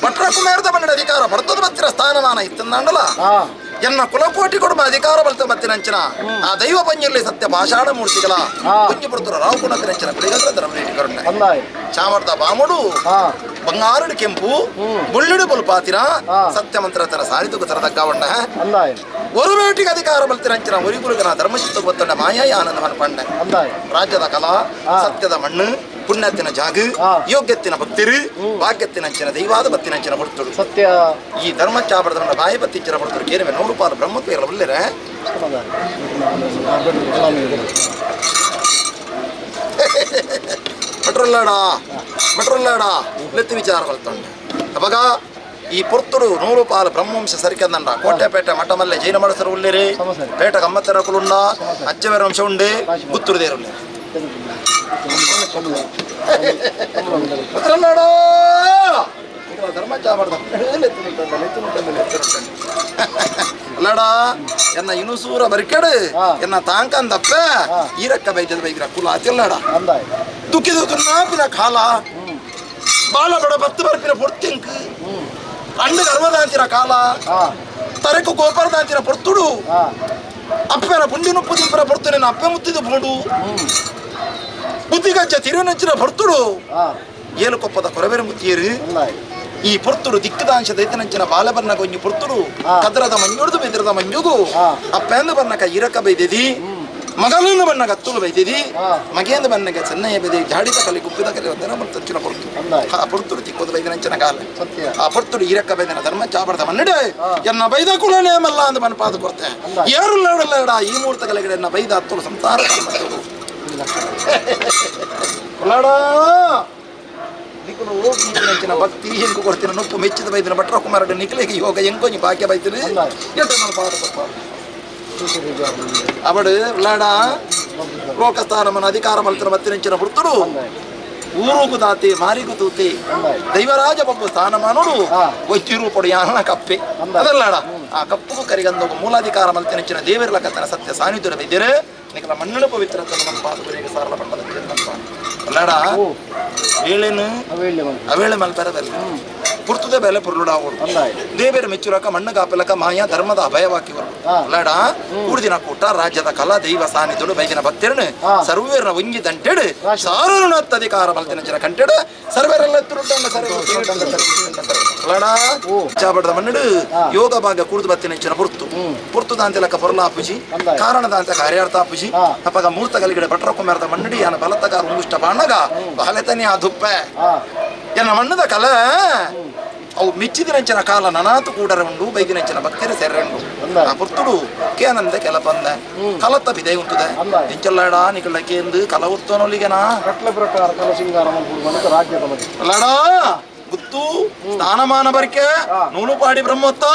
ಭಟ್ರಕುಮಾರದ ಬಣ್ಣದ ಅಧಿಕಾರ ಬರ್ತದ ಬತ್ತಿರ ಸ್ಥಾನಮಾನ ಇತ್ತಂದಾಂಡಲ ಎನ್ನ ಕುಲಕೋಟಿ ಕೊಡುವ ಅಧಿಕಾರ ಬಲ್ತ ಬತ್ತಿನಂಚಿನ ಆ ದೈವ ಪಂಜಲ್ಲಿ ಸತ್ಯ ಭಾಷಾಣ ಮೂರ್ತಿಗಳ ಕುಂಜಿ ಬರುತ್ತರ ರಾವ್ ಕುಣತಿನಂಚಿನ ಕುಳಿಗದ್ರ ಧರ್ಮನೇಟಿಕರುಂಡೆ ಚಾಮರ್ದ ಬಾಮುಡು ಬಂಗಾರುಡು ಕೆಂಪು ಬುಳ್ಳಿಡು ಬುಲ್ಪಾತಿನ ಸತ್ಯ ಮಂತ್ರ ತರ ಸಾರಿತು ತರ ದಗ್ಗವಂಡ ஒரு வேட்டிಗೆ ಅಧಿಕಾರ ಬಲ್ತಿನಂಚಿನ ಒರಿಗುರುಗನ ಧರ್ಮಚಿತ್ತ ಗೊತ್ತಂಡ ಮಾಯಾಯ ಆನಂದವನ ಪಂಡೆ ರಾಜ್ಯದ ಕಲಾ ಸತ್ಯದ ಮಣ್ಣು ಪುಣ್ಯತ್ತಿನ ಜಾಗ ಯೋಗ್ಯತ್ತಿನ ಭಕ್ತಿರು ಭಾಗ್ಯತ್ತಿನಂಚಿನ ದೈವಾದ ಬತ್ತಿನಂಚಿನ ಬರ್ತರು ಸತ್ಯ ಈ ಧರ್ಮ ಚಾಬರದ ಬಾಯಿ ಬತ್ತಿಂಚಿನ ಬರ್ತರು ಕೇರಿವೆ 100 ಪಾಲು ಬ್ರಹ್ಮತ್ವ ಇರಲ್ಲ ಒಳ್ಳೆರೆ ಭಟ್ರಲ್ಲಾಡ ಲೆತ್ತಿ ವಿಚಾರ ಬಲ್ತಂಡ ಅವಾಗ ಈ ಪುರ್ತುಡು 100 ಪಾಲು ಬ್ರಹ್ಮವಂಶ ಸರಿಕಂದಂಡ ಕೋಟೆಪೇಟೆ ಮಠ ಮಲ್ಲೆ ಜೈನ ಮಳಸರು ಉಳ್ಳೇರಿ ಪೇಟ ಗಮ್ಮತ್ತರ ಕುಲುಂಡ ಅಚ್ಚವೇರ ವಂಶ ಉಂಡೆ ಗುತ್ತುರು ದೇರುಳ್ಳೆ ಧರ್ಮ ಚಾಬಾರ್ದ ಅಲ್ಲಡ ಎನ್ನ ಇನುಸೂರ ಬರಿಕೆಡು ಎನ್ನ ತಾಂಕಂದಪ್ಪ ಈರಕ್ಕ ಬೈತದ ಬೈಗ್ರ ಕುಲ ಅತಿಲ್ಲಡ ದುಃಖಿ ನಾಪಿನ ಕಾಲ ಬಾಲ ಬಡ ಬತ್ತು ಬರ್ಪಿನ ಪೊರ್ತಿಂಕ್ ಅಂಡು ಗರ್ವದಾಂತಿನ ಕಾಲ ತರಕು ಗೋಪರದಾಂತಿನ ಪೊರ್ತುಡು ಅಪ್ಪನ ಪುಂಡಿನುಪ್ಪು ದಿಂಪರ ಪೊರ್ತನೆ ಅಪ್ಪೆ ಮುತ್ತಿದ ಬೋಡು ಬುದ್ಧಿಗಜ್ಜ ತಿರುನಂಚಿನ ಪೊರ್ತುಡು ಏಲುಕೊಪ್ಪದ ಕೊರಬೇರು ಮುತ್ತಿಯರು ಈ ಪೊರ್ತುಡು ದಿಕ್ಕದಾಂಶ ದೈತನಂಚಿನ ಬಾಲಬರ್ನಗ ಒಂಜಿ ಪೊರ್ತುಡು ಕದ್ರದ ಮಂಜುಡ್ದು ಬೆದ್ರದ ಮಂಜುಗು ಅಪ್ಪೆಂದು ಬನ್ನಕ ಈರಕ್ಕ ಬೈದಿದಿ ಮಗಲಿಂದ ಬಣ್ಣಗ ಹತ್ತುಲು ಬೈದಿದಿ ಮಗೇಂದ ಬಣ್ಣಗ ಚೆನ್ನಯ್ಯ ಬೈದಿ ಜಾಡಿದ ಕಲಿ ಗುಪ್ಪಿದ ಕಲಿ ಒಂದರ ಮಂಚಿನ ಪೊರ್ತು ಆ ಪೊರ್ತುಡು ತಿಕ್ಕೋದು ಬೈದನಂಚಿನ ಕಾಲ ಆ ಪೊರ್ತುಡು ಈರಕ್ಕ ಬೈದನ ಧರ್ಮ ಚಾಬರ್ದ ಮನ್ನಡೆ ಎನ್ನ ಬೈದ ಕುಲನೇ ಮಲ್ಲ ಅಂದ ಮನಪಾದ ಕೊಡ್ತೆ ಏರು ಲಾಡಲ್ಲ ಈ ಮುಹೂರ್ತಗಳಿಗೆ ಎನ್ನ ಬೈದ ಹತ್ತುಲು ಸಂಸಾರ ಹೋಗಿ ಭಕ್ತಿ ಹೆಂಗು ಕೊಡ್ತೀನಿ ನುಪ್ಪು ಮೆಚ್ಚಿದ ಬೈದಿನ ಭಟ್ರಕುಮಾರ ನಿಖಲಿಗೆ ಯೋಗ ಹೆಂಗೊಂಜಿ ಭಾಗ್ಯ ಬೈತೀನಿ ಅವಡು ಲಾಡ ಲೋಕಸ್ಥಾನಮನ ಅಧಿಕಾರ ಮಲ್ತರ ಮತ್ತಿನಂಚಿನ ಹುಡ್ತರು ಊರುಗು ತಾತೆ ಮಾರಿಗು ತೂತೆ ದೈವರಾಜ ಬಬ್ಬು ಸ್ಥಾನಮಾನೋಡು ಒಚ್ಚಿರು ಪೊಡಿ ಯಾನ ಕಪ್ಪೆ ಅದಲ್ಲಾಡ ಆ ಕಪ್ಪುಗೂ ಕರಿಗಂದ ಮೂಲಾಧಿಕಾರ ಮಲ್ತಿನಂಚಿನ ದೇವರ ಕತ್ತನ ಸತ್ಯ ಸಾನ್ನಿಧ್ಯ ಬೈದ್ಯರೆ ನಿಖಲ ಮಣ್ಣು ಪವಿತ್ರ ಪಾದಗಳಿಗೆ ಸಾರಲ ಪಟ್ಟದ ಅಲ್ಲಾಡ ಏಳೇನು ಅವೇಳೆ ಮಲ್ಪರದಲ್ಲಿ ಪುರ್ತುದ ಬೆಲೆ ಪುರುಳುಡಾವಡು ದೇವೇರ ಮೆಚ್ಚುರಕ ಮಣ್ಣು ಕಾಪಲಕ ಮಾಯ ಧರ್ಮದ ಅಭಯವಾಕ್ಯವರು ಲಡ ಕೂಡಿದಿನ ಕೂಟ ರಾಜ್ಯದ ಕಲಾ ದೈವ ಸಾನ್ನಿಧ್ಯುಡು ಬೈದಿನ ಭಕ್ತರನ್ನು ಸರ್ವೇರ್ನ ಒಂಜಿ ದಂಟೆಡು ಸಾರೂನತ್ತ ಅಧಿಕಾರ ಬಲ್ತಿನ ಜನ ಕಂಟೆಡು ಸರ್ವೇರೆಲ್ಲ ಲಡ ಚಾಬಡದ ಮಣ್ಣಡು ಯೋಗ ಭಾಗ ಕೂಡಿದು ಬತ್ತಿನ ಹೆಚ್ಚಿನ ಪುರ್ತು ದಾಂತೆಲಕ ಪೊರ್ಲಾಪುಜಿ ಕಾರಣದಾಂತ ಕಾರ್ಯಾರ್ಥಾಪುಜಿ ಅಪ್ಪಗ ಮೂರ್ತ ಗಲಿಗಡೆ ಭಟ್ರ ಕುಮಾರದ ಮಣ್ಣಡಿ ಯಾನ ಬಲತಗಾರ ಉಂಗುಷ್ಟ ಬಾಣಗ ಬಹಲೆತನಿ ಆ ದುಪ್ಪೆ ಎನ್ನ ಮಣ್ಣದ ಕಲ ಅವು ಮಿಚ್ಚಿದಿನಂಚಿನ ಕಾಲ ನನಾತು ಕೂಡರ ಉಂಡು ಬೈದಿನಂಚಿನ ಭಕ್ತಿರ ಸೆರೆಂಡು ಆ ಪುರ್ತುಡು ಕೇನಂದೆ ಕೆಲ ಬಂದ ಕಲತ್ತ ಬಿದೆ ಉಂಟುದೆ ಎಂಚಲ್ಲಾಡ ನಿಕಳಕ್ಕೆ ಎಂದು ಕಲ ಉತ್ತನೊಲಿಗೆನಾ ಪ್ರಕಾರ ಕಲ ಸಿಂಗಾರ ಲಡ ಗುತ್ತು ಸ್ಥಾನಮಾನ ಬರಿಕೆ ನೂಲುಪಾಡಿ ಬ್ರಹ್ಮೋತ್ತ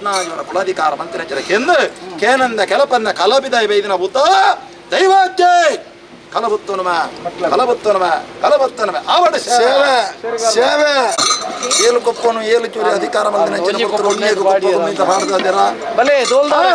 14 ಕುಲಾಧಿಕಾರ ಮಂತ್ರಿನ ಕೆಂದು ಕೇನಂದ ಕೆಲಪಂದ ಕಲಬಿದ ಬೈದಿನ ಭೂತ ದೈವಾಜ್ಞೆ ಕಲಬುತ್ತನುಮ ಆವಡ ಸೇವೆ ಏಳು ಕೊಪ್ಪನು ಏಳು ಚೂರಿ ಅಧಿಕಾರ ಮಂದಿನ ಬಲೆ ದೋಲ್ದಾರ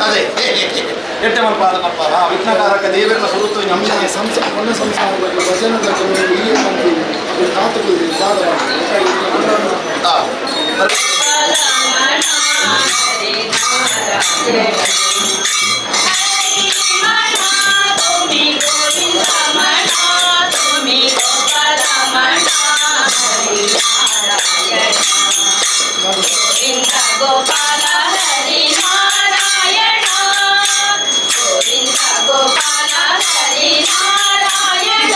ಅದೇ ಎಟ್ಟೆ ಮಲ್ಪಾದನಪ್ಪ ವಿಘ್ನಕಾರಕ ದೇವರ ಸುರುತ್ತು ಅಂಶ ಸಂಸಾರ ಭಜನದ ಗೋಪಾಲ ಹರಿ ನಾರಾಯಣ ಗೋವಿಂದ ಗೋಪಾಲ ಹರಿ ನಾರಾಯಣ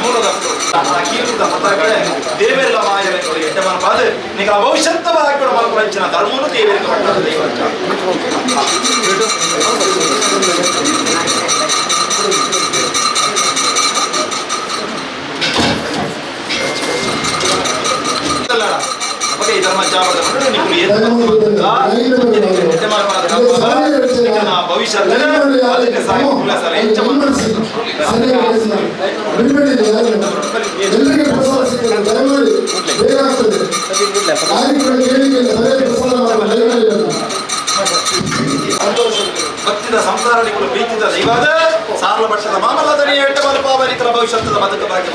ಮೂಲದಷ್ಟು ಕೀರ್ತಿದ ಮತಗಳೇ ದೇವೆಲ್ಲ ಮಾಯವೆಂದು ಎಡ್ಡೆ ಮನಪಾದ ನಿಗಳ ಭವಿಷ್ಯತ್ತ ಹಾಕಿದ ಮನಪಂಚಿನ ಧರ್ಮವನ್ನು ದೇವರಿಗೆ ಮಟ್ಟದ ದೈವ ಈ ಧರ್ಮ ಜಾಬದ ಭವಿಷ್ಯ ಅದಕ್ಕೆ ಭಕ್ತಿದ ಸಂಸಾರಣಿಗಳು ಪ್ರೀತಿದ ದೈವಾದ ಸಾರಲ ಪಕ್ಷದ ಮಾಮಲ್ಲದನಿ ಎಡ್ಡ ಮಲ್ಪಾವರಿಕರ ಭವಿಷ್ಯದ ಬದುಕ ಭಾಗ್ಯ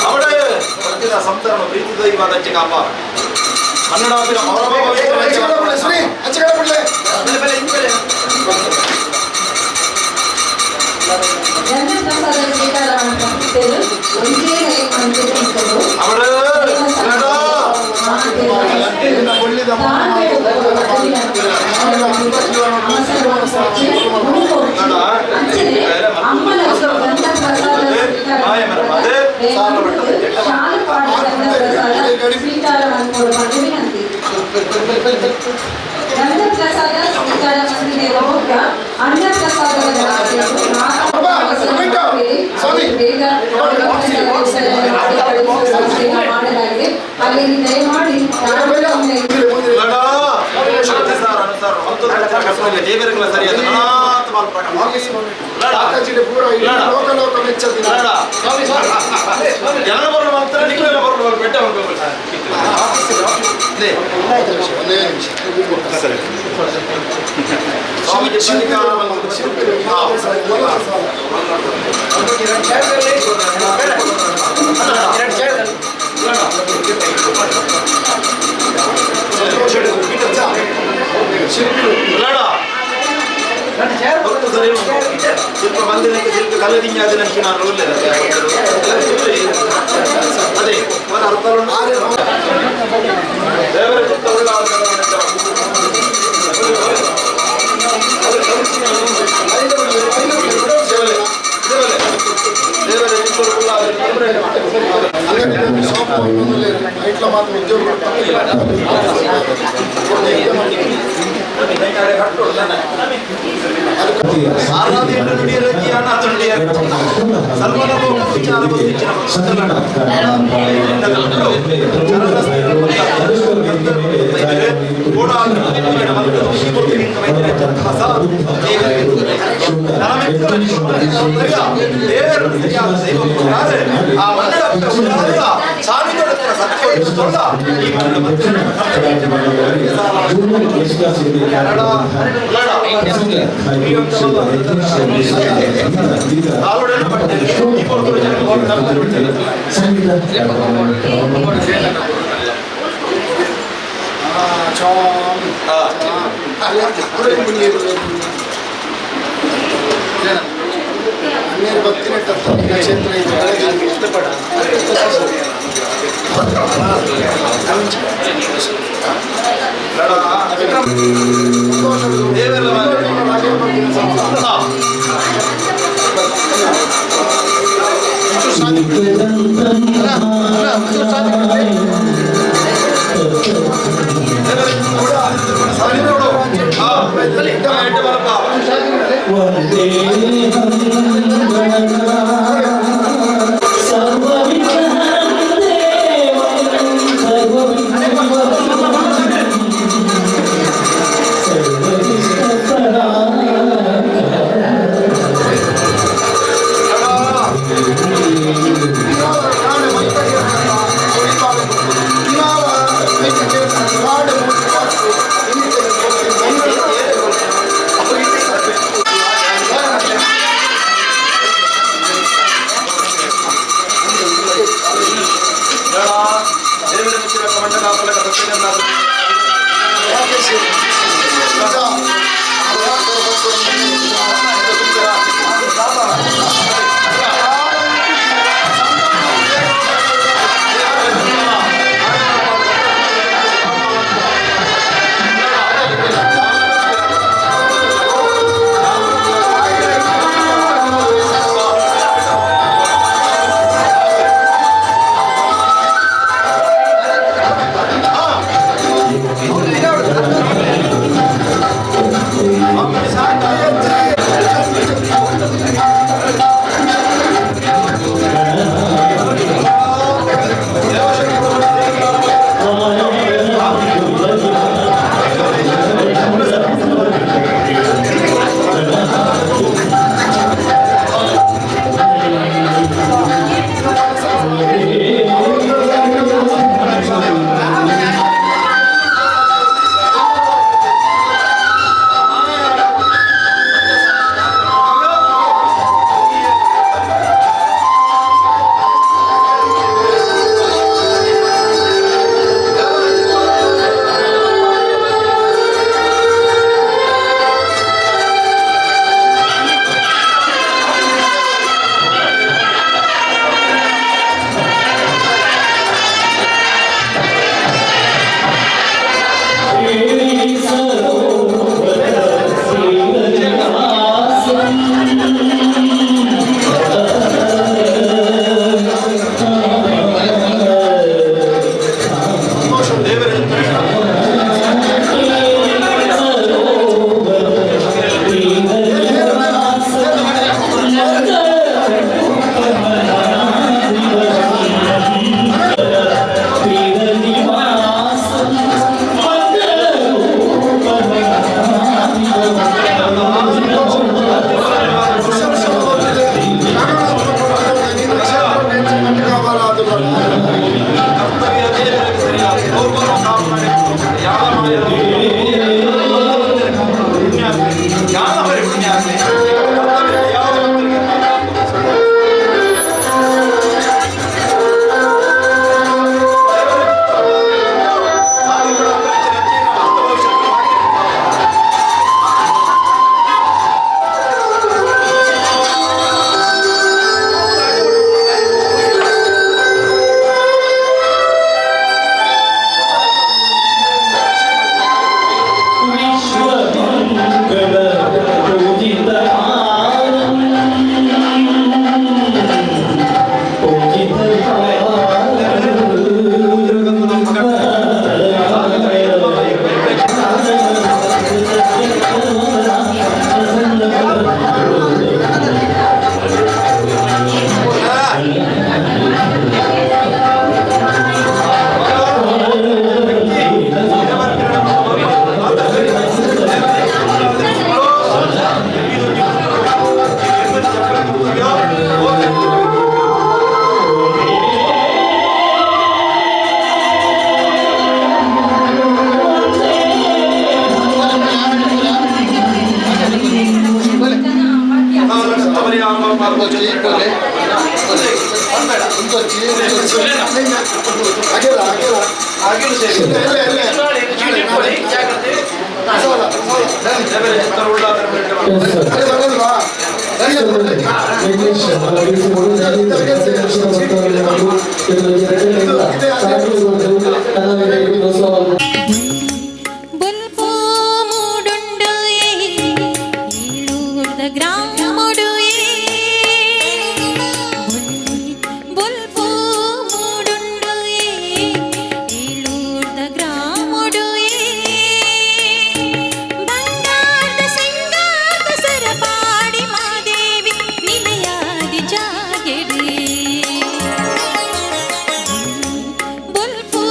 അവിടെ സംസാരം പ്രീതി ദൈവത്തെ കാപ്പ കന്നഡ ದೇವರುಗಳ ಸರಿಯಾದ ಜನ ಬರಲು ಮಾತ್ರ ನಿಖಿಲೆಲ್ಲ ಬರಲು ಬೆಟ್ಟ ಶಿಲ್ಪ ಬಂದಿನಕ್ಕೆ ಶಿಲ್ಪ ಕಲ್ಲದಿಂಗಾದಿನಕ್ಕೆ ನಾನು ಒಳ್ಳೆಯದ ಅದೇ ದೇವರ ಚಿತ್ತ ಉಳ್ಳ ದೇವರ ಚಿತ್ತ ಉಳ್ಳ ఇట్లా మాత్రం ఉద్యోగం अन्य भक्ति क्षेत्र इष्टपड़ ಆಗಿಲು ಸೇರಿ ಜಾಗ್ರತೆ ಬುಲ್ಪು ಮೂಡುಂಡು ಏಳೂರ್ದ ಗ್ರಾಮಡು ಬುಲ್ಪು ಮೂಡುಂಡು ಏಳೂರ್ದ ಗ್ರಾಮಡು ಬಂಗಾರದ ಸಿಂಗಾರದ ಸರಪಾಡಿ ಮಾದೇವಿ ನಿಲಯಾದಿ ಜಾಗೆಡು ಬುಲ್ಪು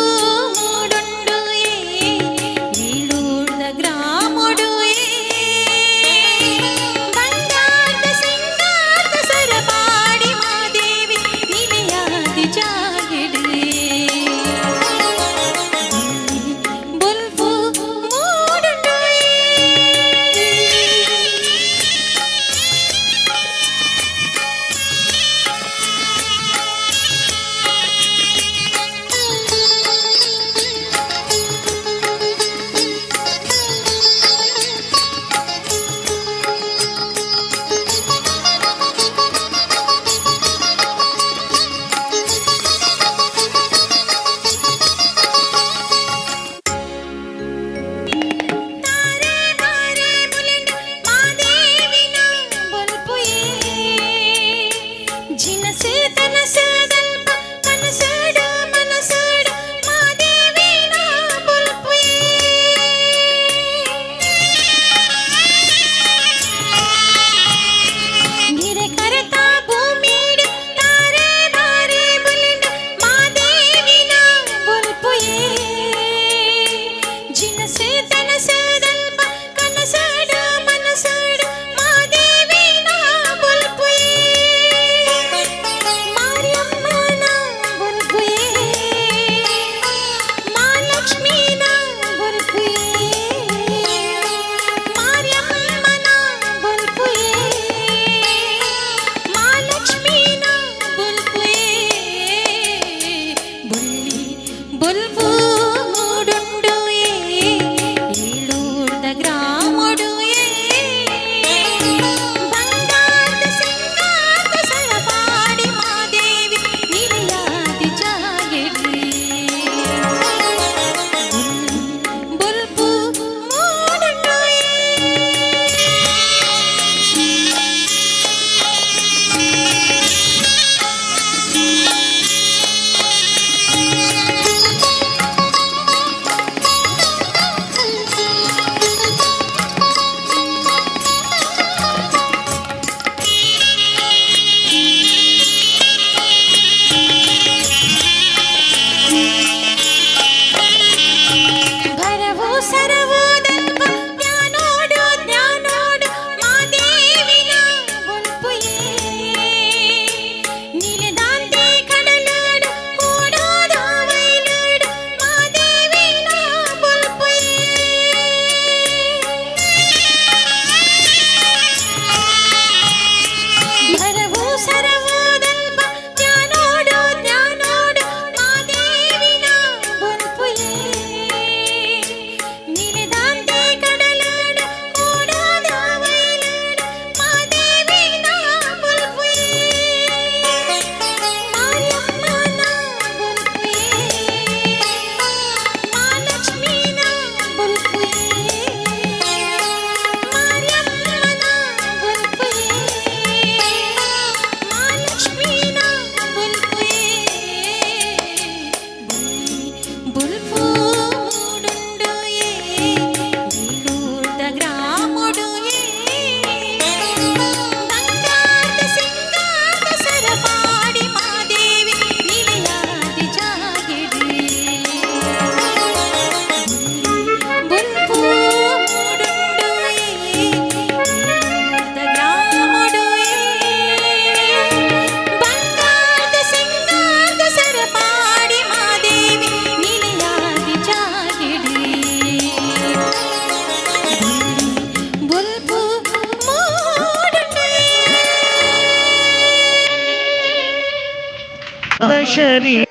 ಶರೀರ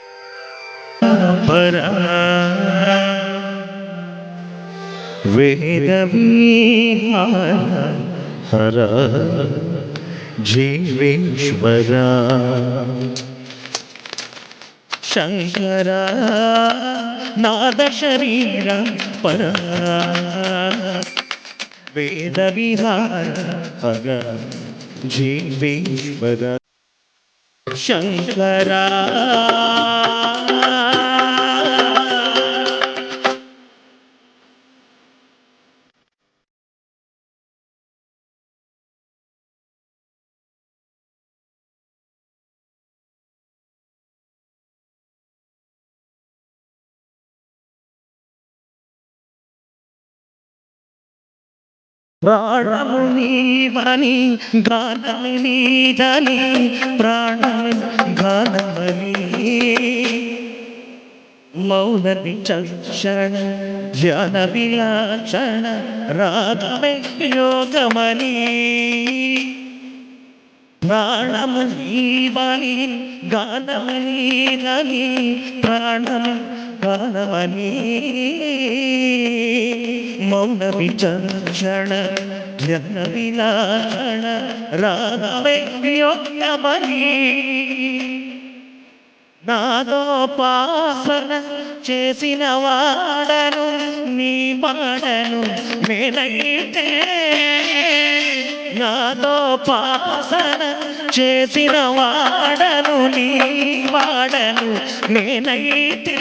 ಪರ ವೇದ ವಿಹಾರ ಹರ ಜೀವೇಶ್ವರ ಶಂಕರ ನಾದ ಶರೀರ ಪರ ವೇದ ವಿಹಾರ ಹರ ಜೀವೇಶ್ವರ ಶಂಕರ ಪ್ರಾಣಮುನಿ ಮನಿ ಗಾನಮನಿ ಧನಿ ಪ್ರಾಣಮನಿ ಗಾನಮನಿ ಮೌನ ವಿಚಕ್ಷಣ ಧ್ಯಾನ ವಿಲಾಕ್ಷಣ ರಾಗಮೇ ಯೋಗಮನಿ ಪ್ರಾಣಮನಿ ಮನಿ ಗಾನಮನಿ ಧನಿ ಪ್ರಾಣಮನಿ ಗಾನಮನಿ ಮೌನ ವಿಚಕ್ಷಣ ಧ್ಯಾನ ವಿಲಾಕ್ಷಣ ರಾಗಮೇ ಯೋಗಮನಿ నాదోపాసన చేసిన వాడను నీ మాడను నేనైతే నాదోపాసన చేసిన వాడను నీ వాడను నేనైతే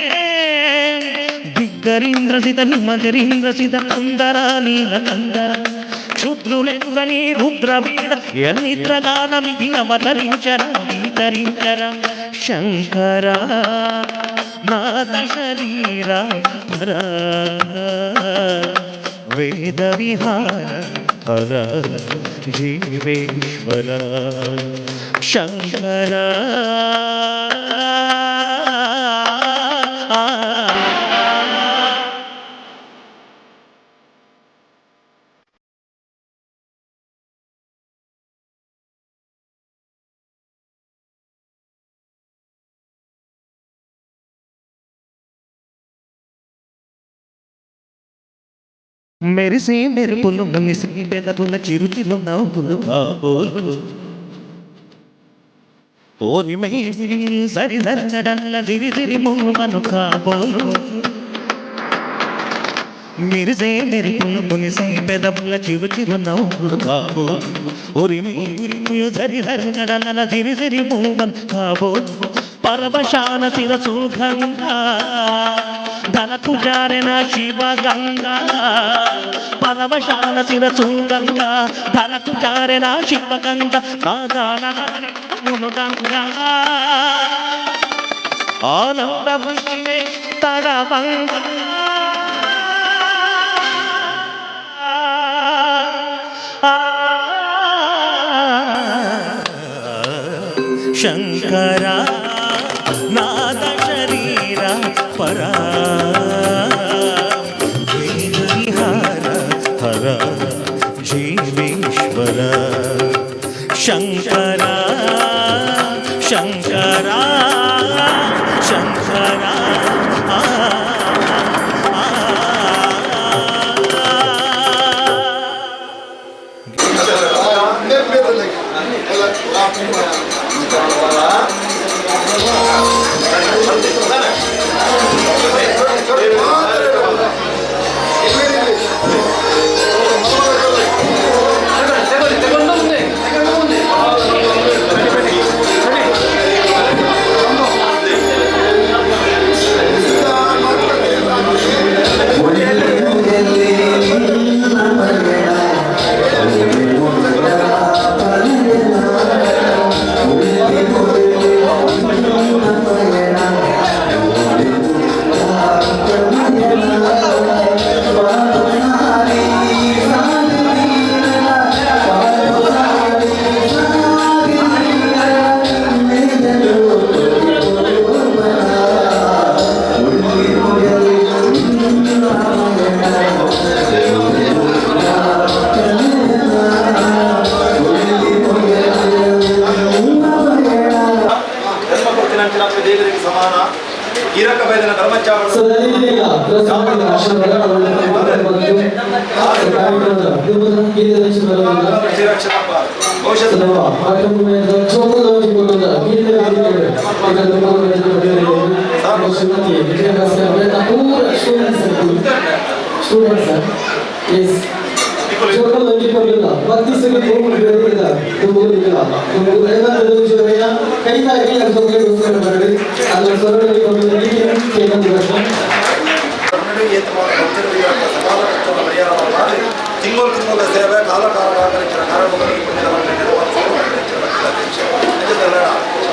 దిగ్గరీంద్రసిత నిమగరీంద్రసిత నందరా నీలనందర క్షుద్రులెందని రుద్రవీణ ఎన్నిద్రగానమి వినవతరించర వితరించర శంకర నాద శరీర హర వేద విహార హర జీవేశ్వర శంకర మెరిసే మెరుపులు మెరిసే పెదవుల చిరుతిలో నవ్వులు బాబోలు ఓరిమై సరిదరచడల్ల దిరిదిరి మూవను కాబోలు మెరిసే మెరుపులు మెరిసే పెదవుల చిరుతిలో నవ్వులు కాబోలు ఓరిమై సరిదరచడల్ల దిరిదిరి మూవను కాబోలు పరవశాన శిర సుగంగా ధనకు జారిన శివ గంగా పరవశాన శిర సుగంగా ధనకు జారిన శివ గంగా నాదానమును గంగా ఆనంద భుషివే తడవంగా శంకర నాద శరీర పరా వేద విహార హర జీవేశ్వర శంకర శంకర శంకర ತೆಗೊಂಡು ಮುಂದೆ ತಿಂಗಳು ಸೇವೆ ಕಾಲ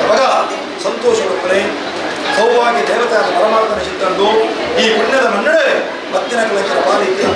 ಮಗ ಸಂತೋಷಗೊಪ್ಪನೆ ಸೌವಾಗಿ ದೇವತೆಯ ಪರಮಾತ್ಮನ ಚಿತ್ತಂದು ಈ ಪುಣ್ಯದ ಮನ್ನಡೆ ಭಕ್ತಿನ ಕಲಂಕರ ಪಾಲಿಕೆ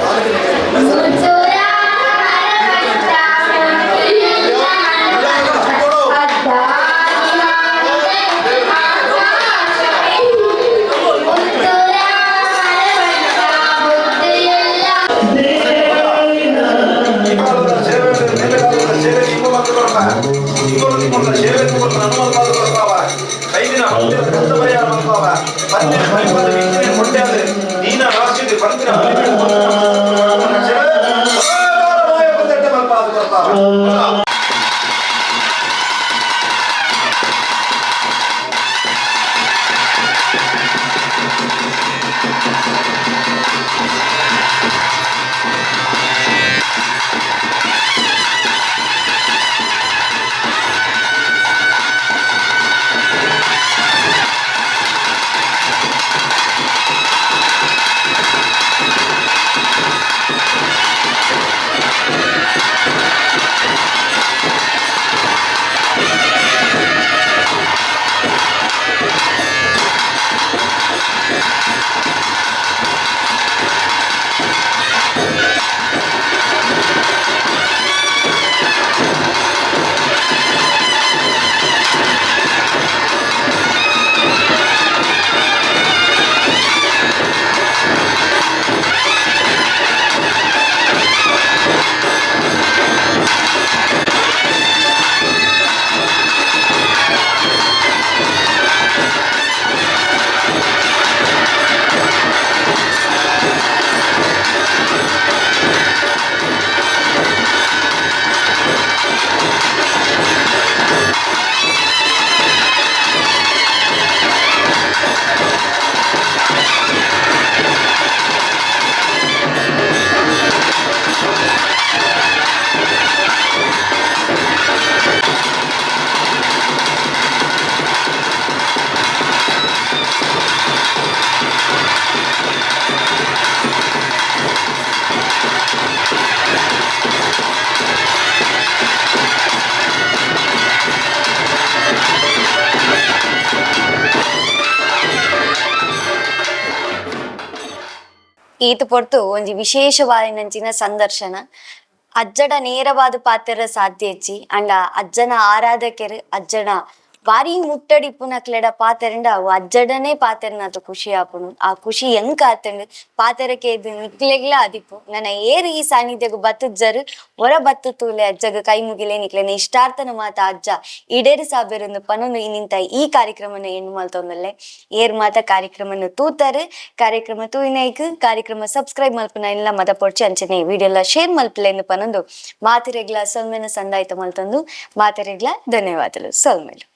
ಈತ ಪೊರ್ತು ಒಂಜಿ ವಿಶೇಷವಾಯಿನಂಚಿನ ಸಂದರ್ಶನ ಅಜ್ಜಡ ನೇರವಾದ ಪಾತ್ರ ಸಾಧ್ಯ ಹೆಚ್ಚಿ ಅಂಡ ಅಜ್ಜನ ಆರಾಧಕರು ಅಜ್ಜನ ಬಾರಿ ಮುಟ್ಟಡಿಪ್ಪುನಕ್ಲೆಡ ಪಾತೆರಂಡ ಅವು ಅಜ್ಜಡನೇ ಪಾತೆರನಾತು ಖುಷಿ ಆಪುನು ಆ ಖುಷಿ ಎಂಕ ಆತಂಡು ಪಾತೆರಕ್ಕೆ ಇದು ನಿಕ್ಲೆಗ್ಲ ಆದಿಪ್ಪು ನನ್ನ ಏರು ಈ ಸಾನ್ನಿಧ್ಯಗ ಬತ್ತಜ್ಜರು ಹೊರ ಬತ್ತು ತೂಲೆ ಅಜ್ಜಗ ಕೈ ಮುಗಿಲೆ ನಿಕ್ಲೆನ ಇಷ್ಟಾರ್ಥನ ಮಾತ ಅಜ್ಜ ಇಡೇರು ಸಾಬೇರೊಂದು ಪನೊಂದು ಇನ್ನಿಂತ ಈ ಕಾರ್ಯಕ್ರಮನ ಹೆಣ್ಣು ಮಲ್ತೊಂದಲ್ಲೇ ಏರ್ ಮಾತ ಕಾರ್ಯಕ್ರಮನ ತೂತಾರೆ ಕಾರ್ಯಕ್ರಮ ತೂಯಿನೈಕ್ ಕಾರ್ಯಕ್ರಮ ಸಬ್ಸ್ಕ್ರೈಬ್ ಮಲ್ಪನ ಎಲ್ಲ ಮದ ಪೊಡ್ಚಿ ಅಂಚನೆ ವಿಡಿಯೋ ಎಲ್ಲ ಶೇರ್ ಮಲ್ಪಲೆಂದು ಪನೊಂದು ಮಾತಿರೆಗ್ಲ ಸೊಲ್ಮೆನ ಸಂದಾಯ್ತ ಮಲ್ತೊಂದು ಮಾತಿರೆಗ್ಲ ಧನ್ಯವಾದಗಳು ಸೊಲ್ಮೆಲು.